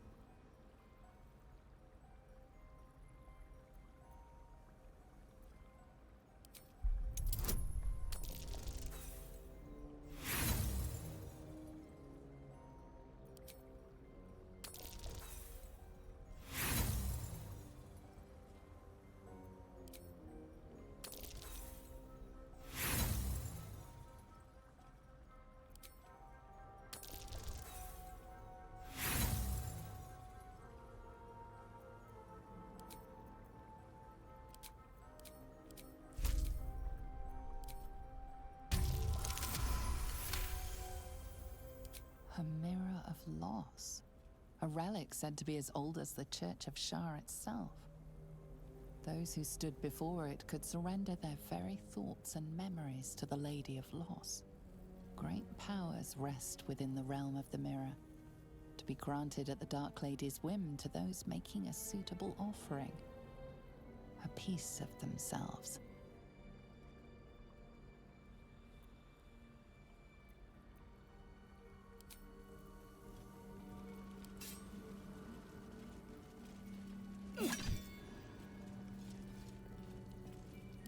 A mirror of loss. A relic said to be as old as the Church of Shar itself. Those who stood before it could surrender their very thoughts and memories to the Lady of Loss. Great powers rest within the realm of the mirror, to be granted at the Dark Lady's whim to those making a suitable offering. A piece of themselves.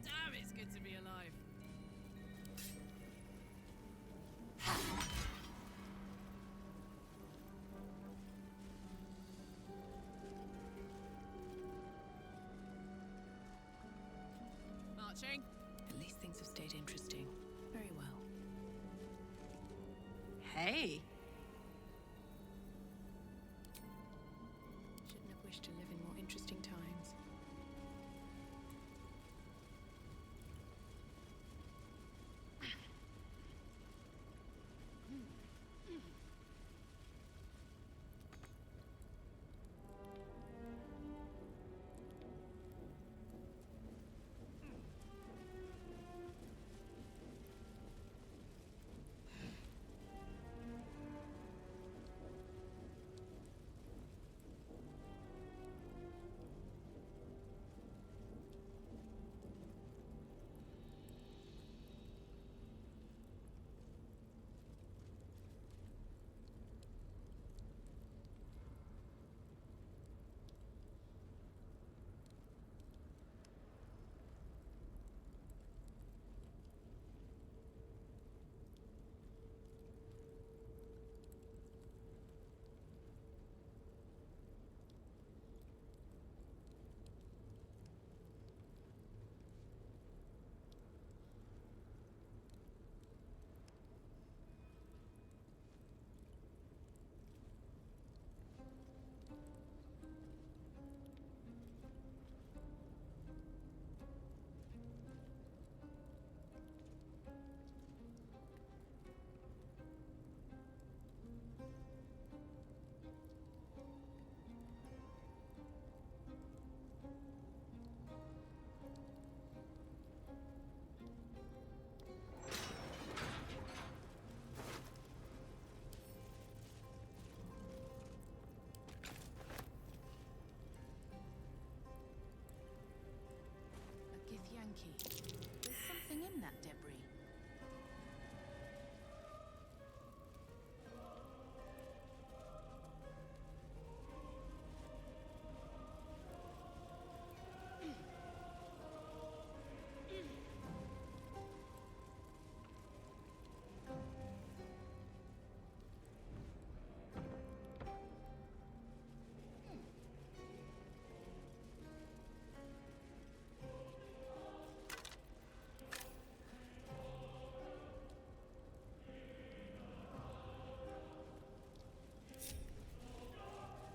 Damn, it's good to be alive. Marching. At least things have stayed interesting. Very well. Hey. Shouldn't have wished to live in more interesting times. key. There's something in that debris.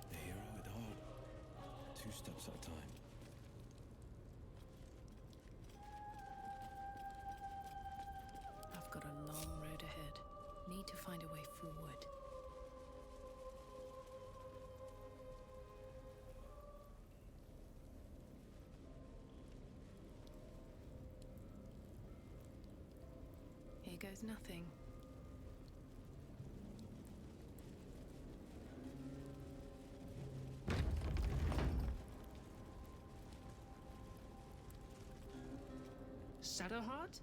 The hero at heart. 2 steps at a time. I've got a long road ahead. Need to find a way forward. Here goes nothing. Shadowheart?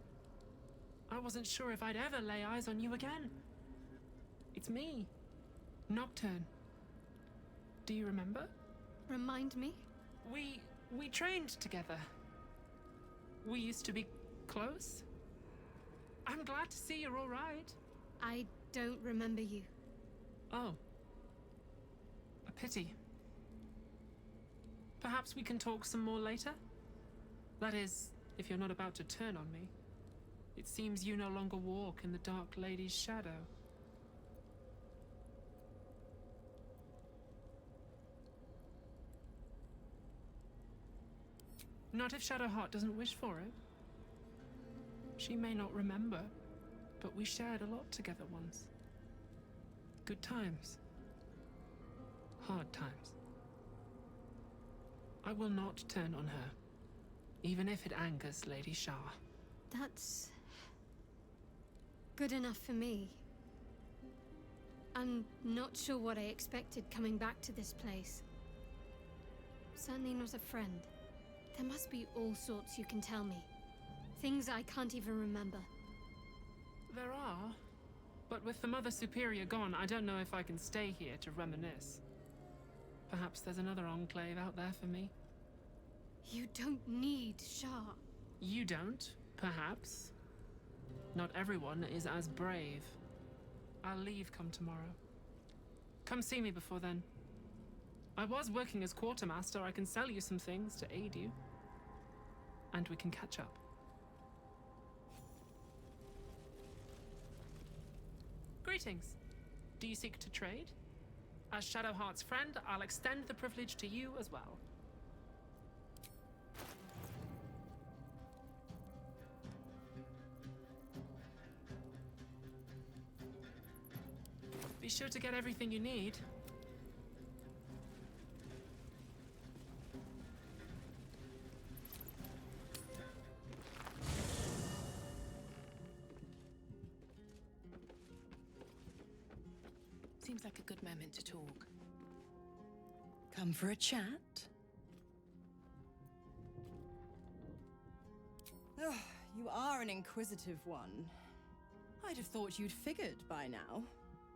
I wasn't sure if I'd ever lay eyes on you again. It's me, Nocturne. Do you remember? Remind me? We trained together. We used to be close. I'm glad to see you're all right. I don't remember you. Oh. A pity. Perhaps we can talk some more later? That is, if you're not about to turn on me. It seems you no longer walk in the Dark Lady's shadow. Not if Shadowheart doesn't wish for it. She may not remember, but we shared a lot together once. Good times. Hard times. I will not turn on her, even if it angers Lady Shah. That's good enough for me. I'm not sure what I expected coming back to this place. Certainly not a friend. There must be all sorts you can tell me. Things I can't even remember. There are, but with the Mother Superior gone, I don't know if I can stay here to reminisce. Perhaps there's another enclave out there for me. You don't need Shah. You don't, perhaps. Not everyone is as brave. I'll leave come tomorrow. Come see me before then. I was working as quartermaster. I can sell you some things to aid you. And we can catch up. Greetings. Do you seek to trade? As Shadowheart's friend, I'll extend the privilege to you as well. Be sure to get everything you need. Seems like a good moment to talk. Come for a chat? Ugh, you are an inquisitive one. I'd have thought you'd figured by now.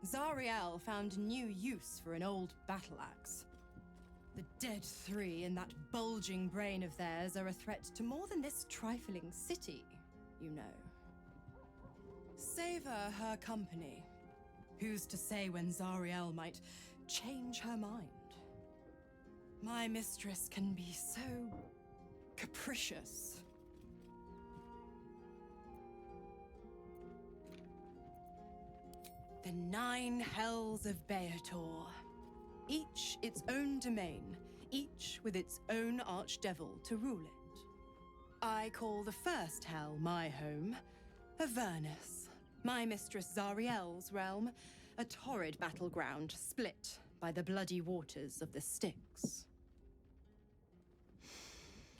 Zariel found new use for an old battle axe. The dead 3 in that bulging brain of theirs are a threat to more than this trifling city, you know. Savor her company. Who's to say when Zariel might change her mind? My mistress can be so capricious. The 9 hells of Beator. Each its own domain, each with its own archdevil to rule it. I call the first hell my home, Avernus, my mistress Zariel's realm, a torrid battleground split by the bloody waters of the Styx.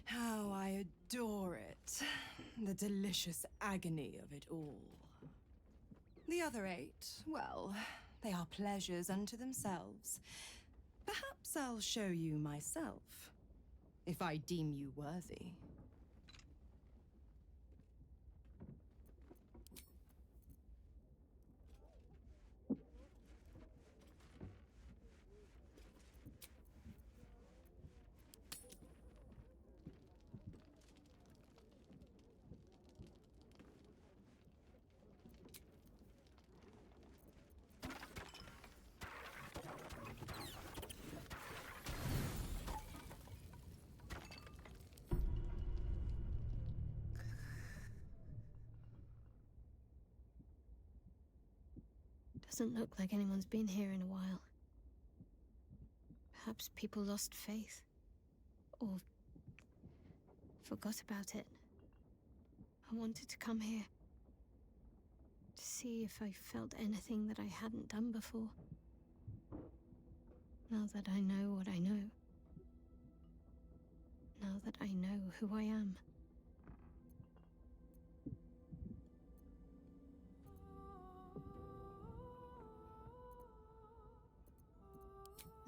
How I adore it, the delicious agony of it all. The other 8, well, they are pleasures unto themselves. Perhaps I'll show you myself, if I deem you worthy. Doesn't look like anyone's been here in a while. Perhaps people lost faith. Or forgot about it. I wanted to come here. To see if I felt anything that I hadn't done before. Now that I know what I know. Now that I know who I am.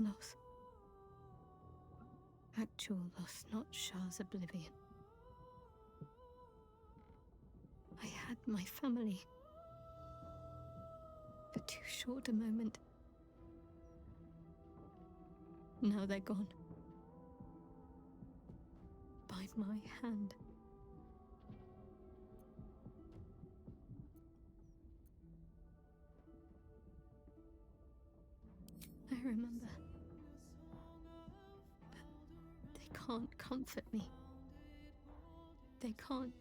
Loss. Actual loss, not Shah's oblivion. I had my family. For too short a moment. Now they're gone. By my hand. I remember. But they can't comfort me. They can't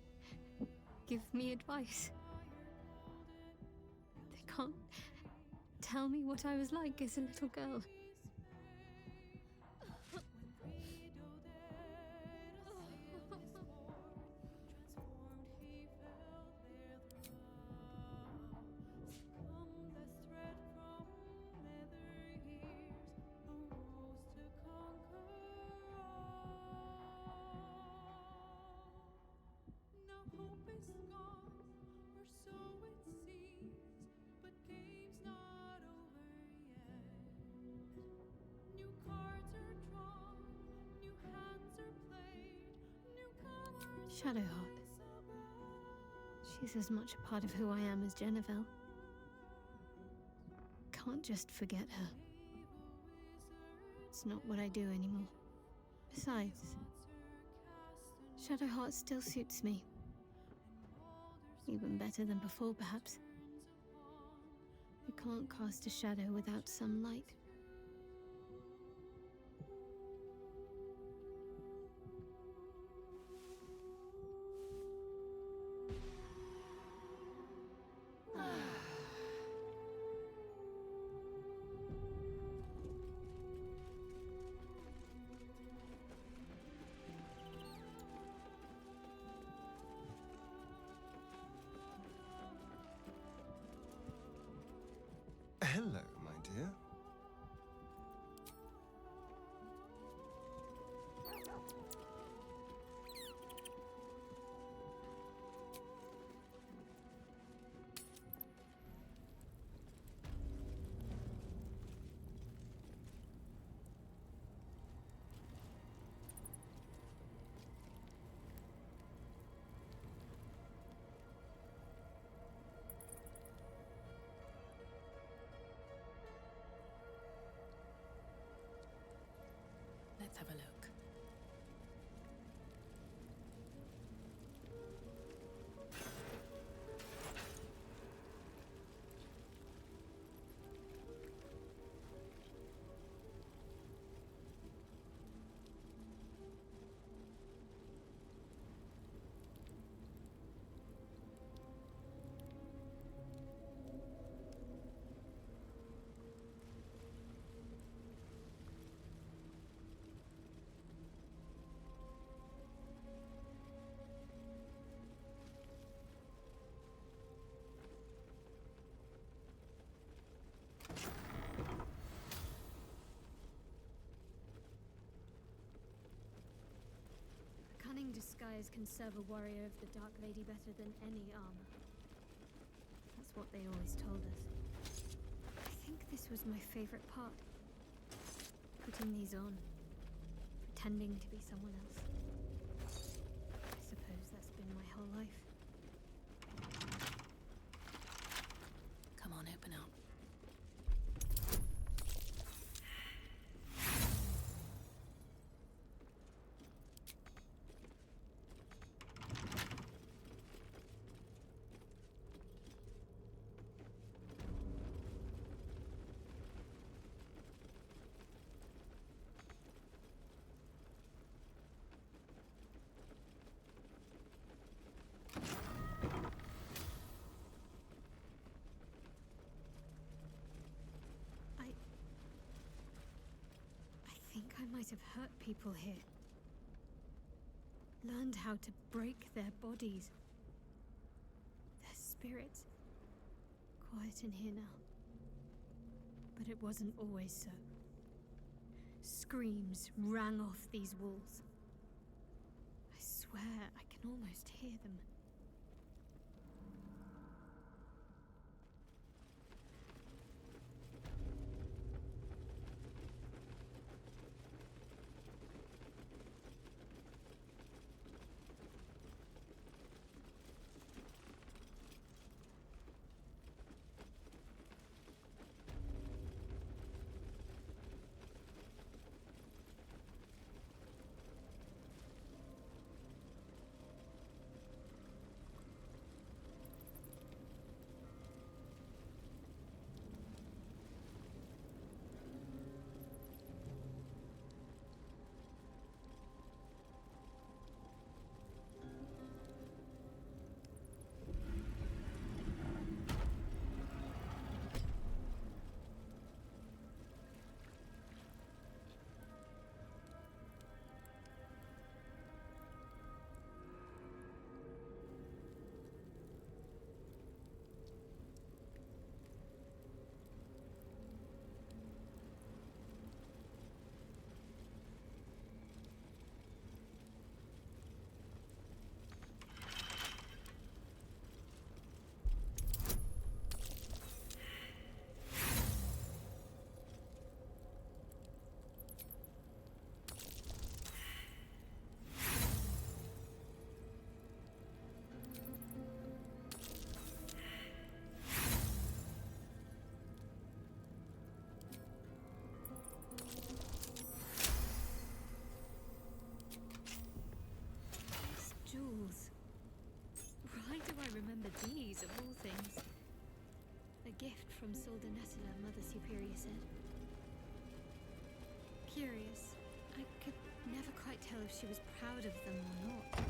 give me advice. They can't tell me what I was like as a little girl. Shadowheart. She's as much a part of who I am as Jennifer. Can't just forget her. It's not what I do anymore. Besides, Shadowheart still suits me. Even better than before, perhaps. You can't cast a shadow without some light. Hello, my dear. Let's have a look. Cunning disguise can serve a warrior of the Dark Lady better than any armor. That's what they always told us. I think this was my favorite part. Putting these on. Pretending to be someone else. I suppose that's been my whole life. Come on, open up. might have hurt people here. Learned how to break their bodies. Their spirits. Quiet in here now. But it wasn't always so. Screams rang off these walls. I swear I can almost hear them. Jewels. Why do I remember these, of all things? A gift from Soldanetula, Mother Superior said. Curious. I could never quite tell if she was proud of them or not.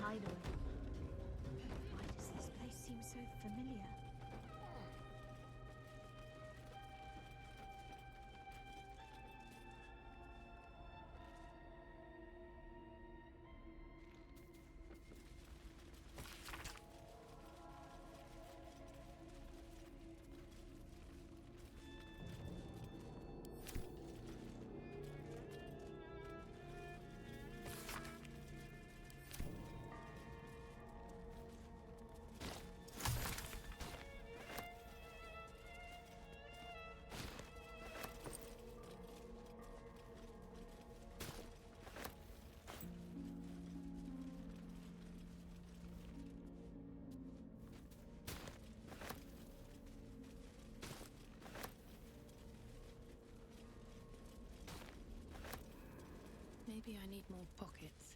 Hideaway. Why does this place seem so familiar? Maybe I need more pockets.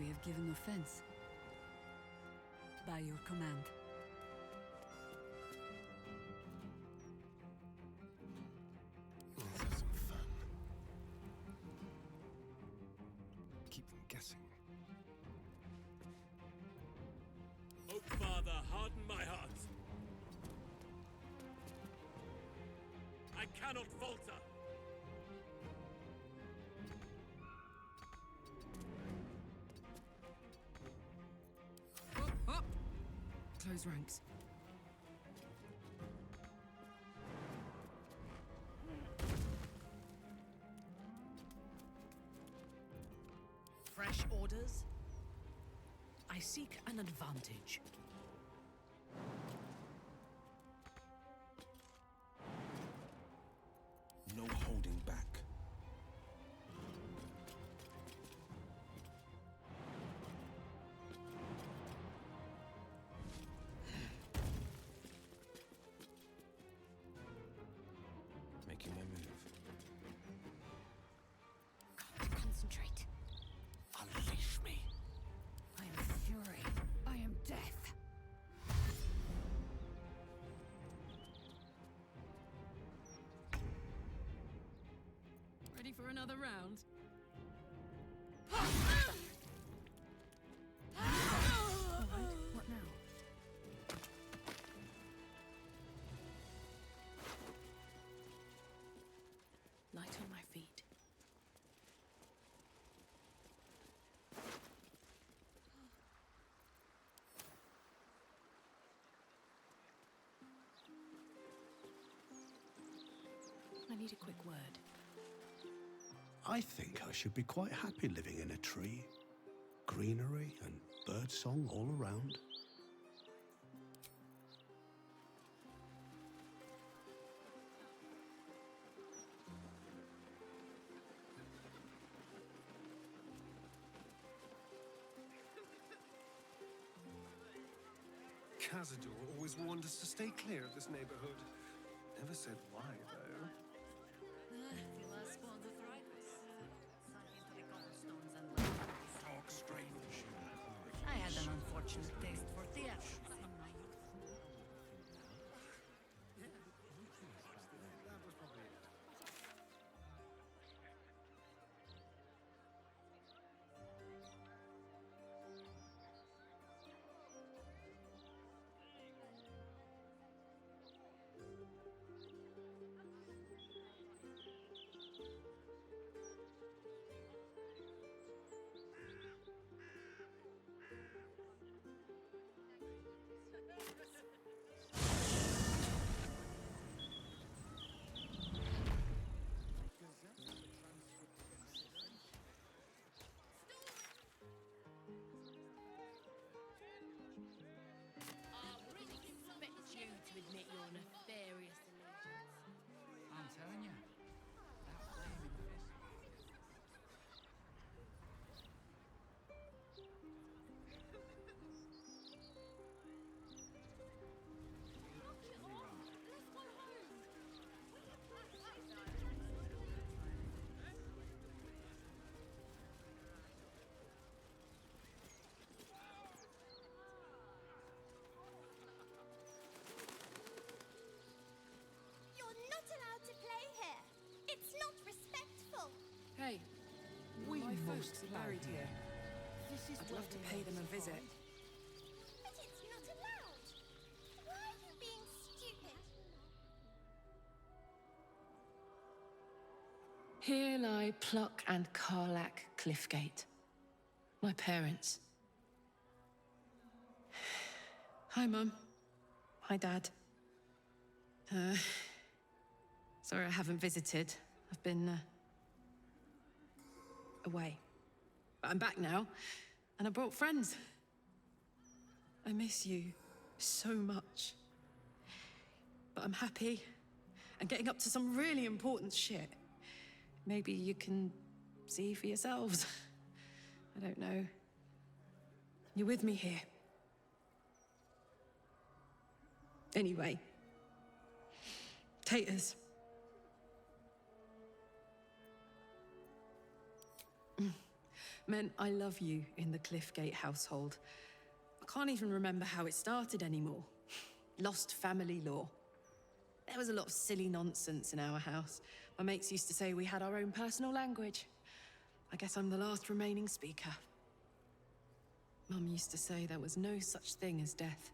we have given offense. By your command. Let's have some fun. Keep them guessing. Oh, Father, harden my heart. I cannot falter. Up! Close ranks. Fresh orders? I seek an advantage. No holding back. Making my move. Concentrate. Unleash me. I am fury. I am death. Ready for another round? What now? Light on my feet. I need a quick word. I think I should be quite happy living in a tree. Greenery and birdsong all around. Cazador always warned us to stay clear of this neighborhood. Never said why, though. Talk strange. I had an unfortunate taste for theater. I'm telling you. That flaming fist. You're not allowed to play here. It's not respectful. Hey, We my must folks are buried here. I'd love to pay them a visit. But it's not allowed. Why are you being stupid? Here lie Pluck and Karlach Cliffgate. My parents. Hi, Mum. Hi, Dad. Sorry I haven't visited. I've been, away. But I'm back now, and I brought friends. I miss you so much. But I'm happy and getting up to some really important shit. Maybe you can see for yourselves. I don't know. You're with me here. Anyway. Taters. meant I love you in the Cliffgate household. I can't even remember how it started anymore. Lost family law. There was a lot of silly nonsense in our house. My mates used to say we had our own personal language. I guess I'm the last remaining speaker. Mum used to say there was no such thing as death,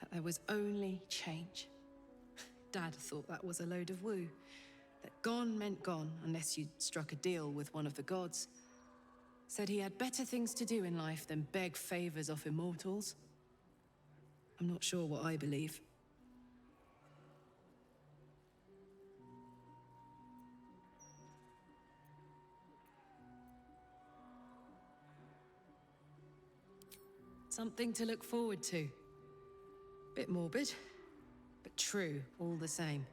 that there was only change. Dad thought that was a load of woo, that gone meant gone unless you'd struck a deal with one of the gods. Said he had better things to do in life than beg favors off immortals. I'm not sure what I believe. Something to look forward to. Bit morbid, but true all the same.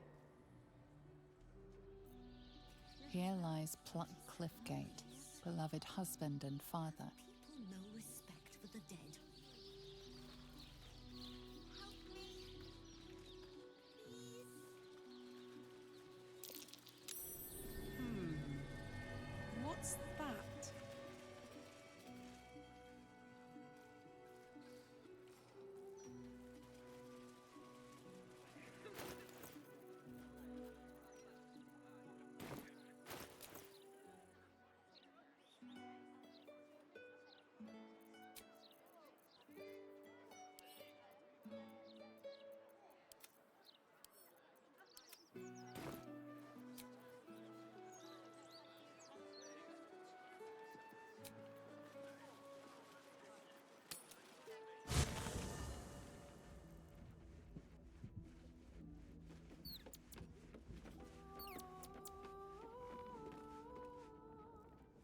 Here lies Pluck Cliffgate, beloved husband and father. People no respect for the dead. What's that?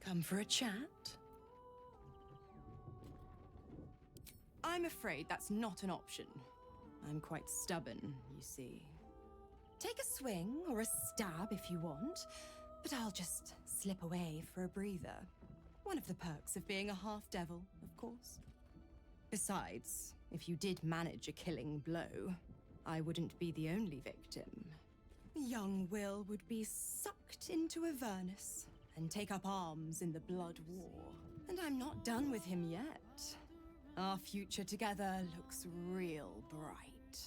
Come for a chat? I'm afraid that's not an option. I'm quite stubborn, you see. Take a swing or a stab if you want, but I'll just slip away for a breather. One of the perks of being a half-devil, of course. Besides, if you did manage a killing blow, I wouldn't be the only victim. Young Will would be sucked into Avernus and take up arms in the Blood War. And I'm not done with him yet. Our future together looks real bright.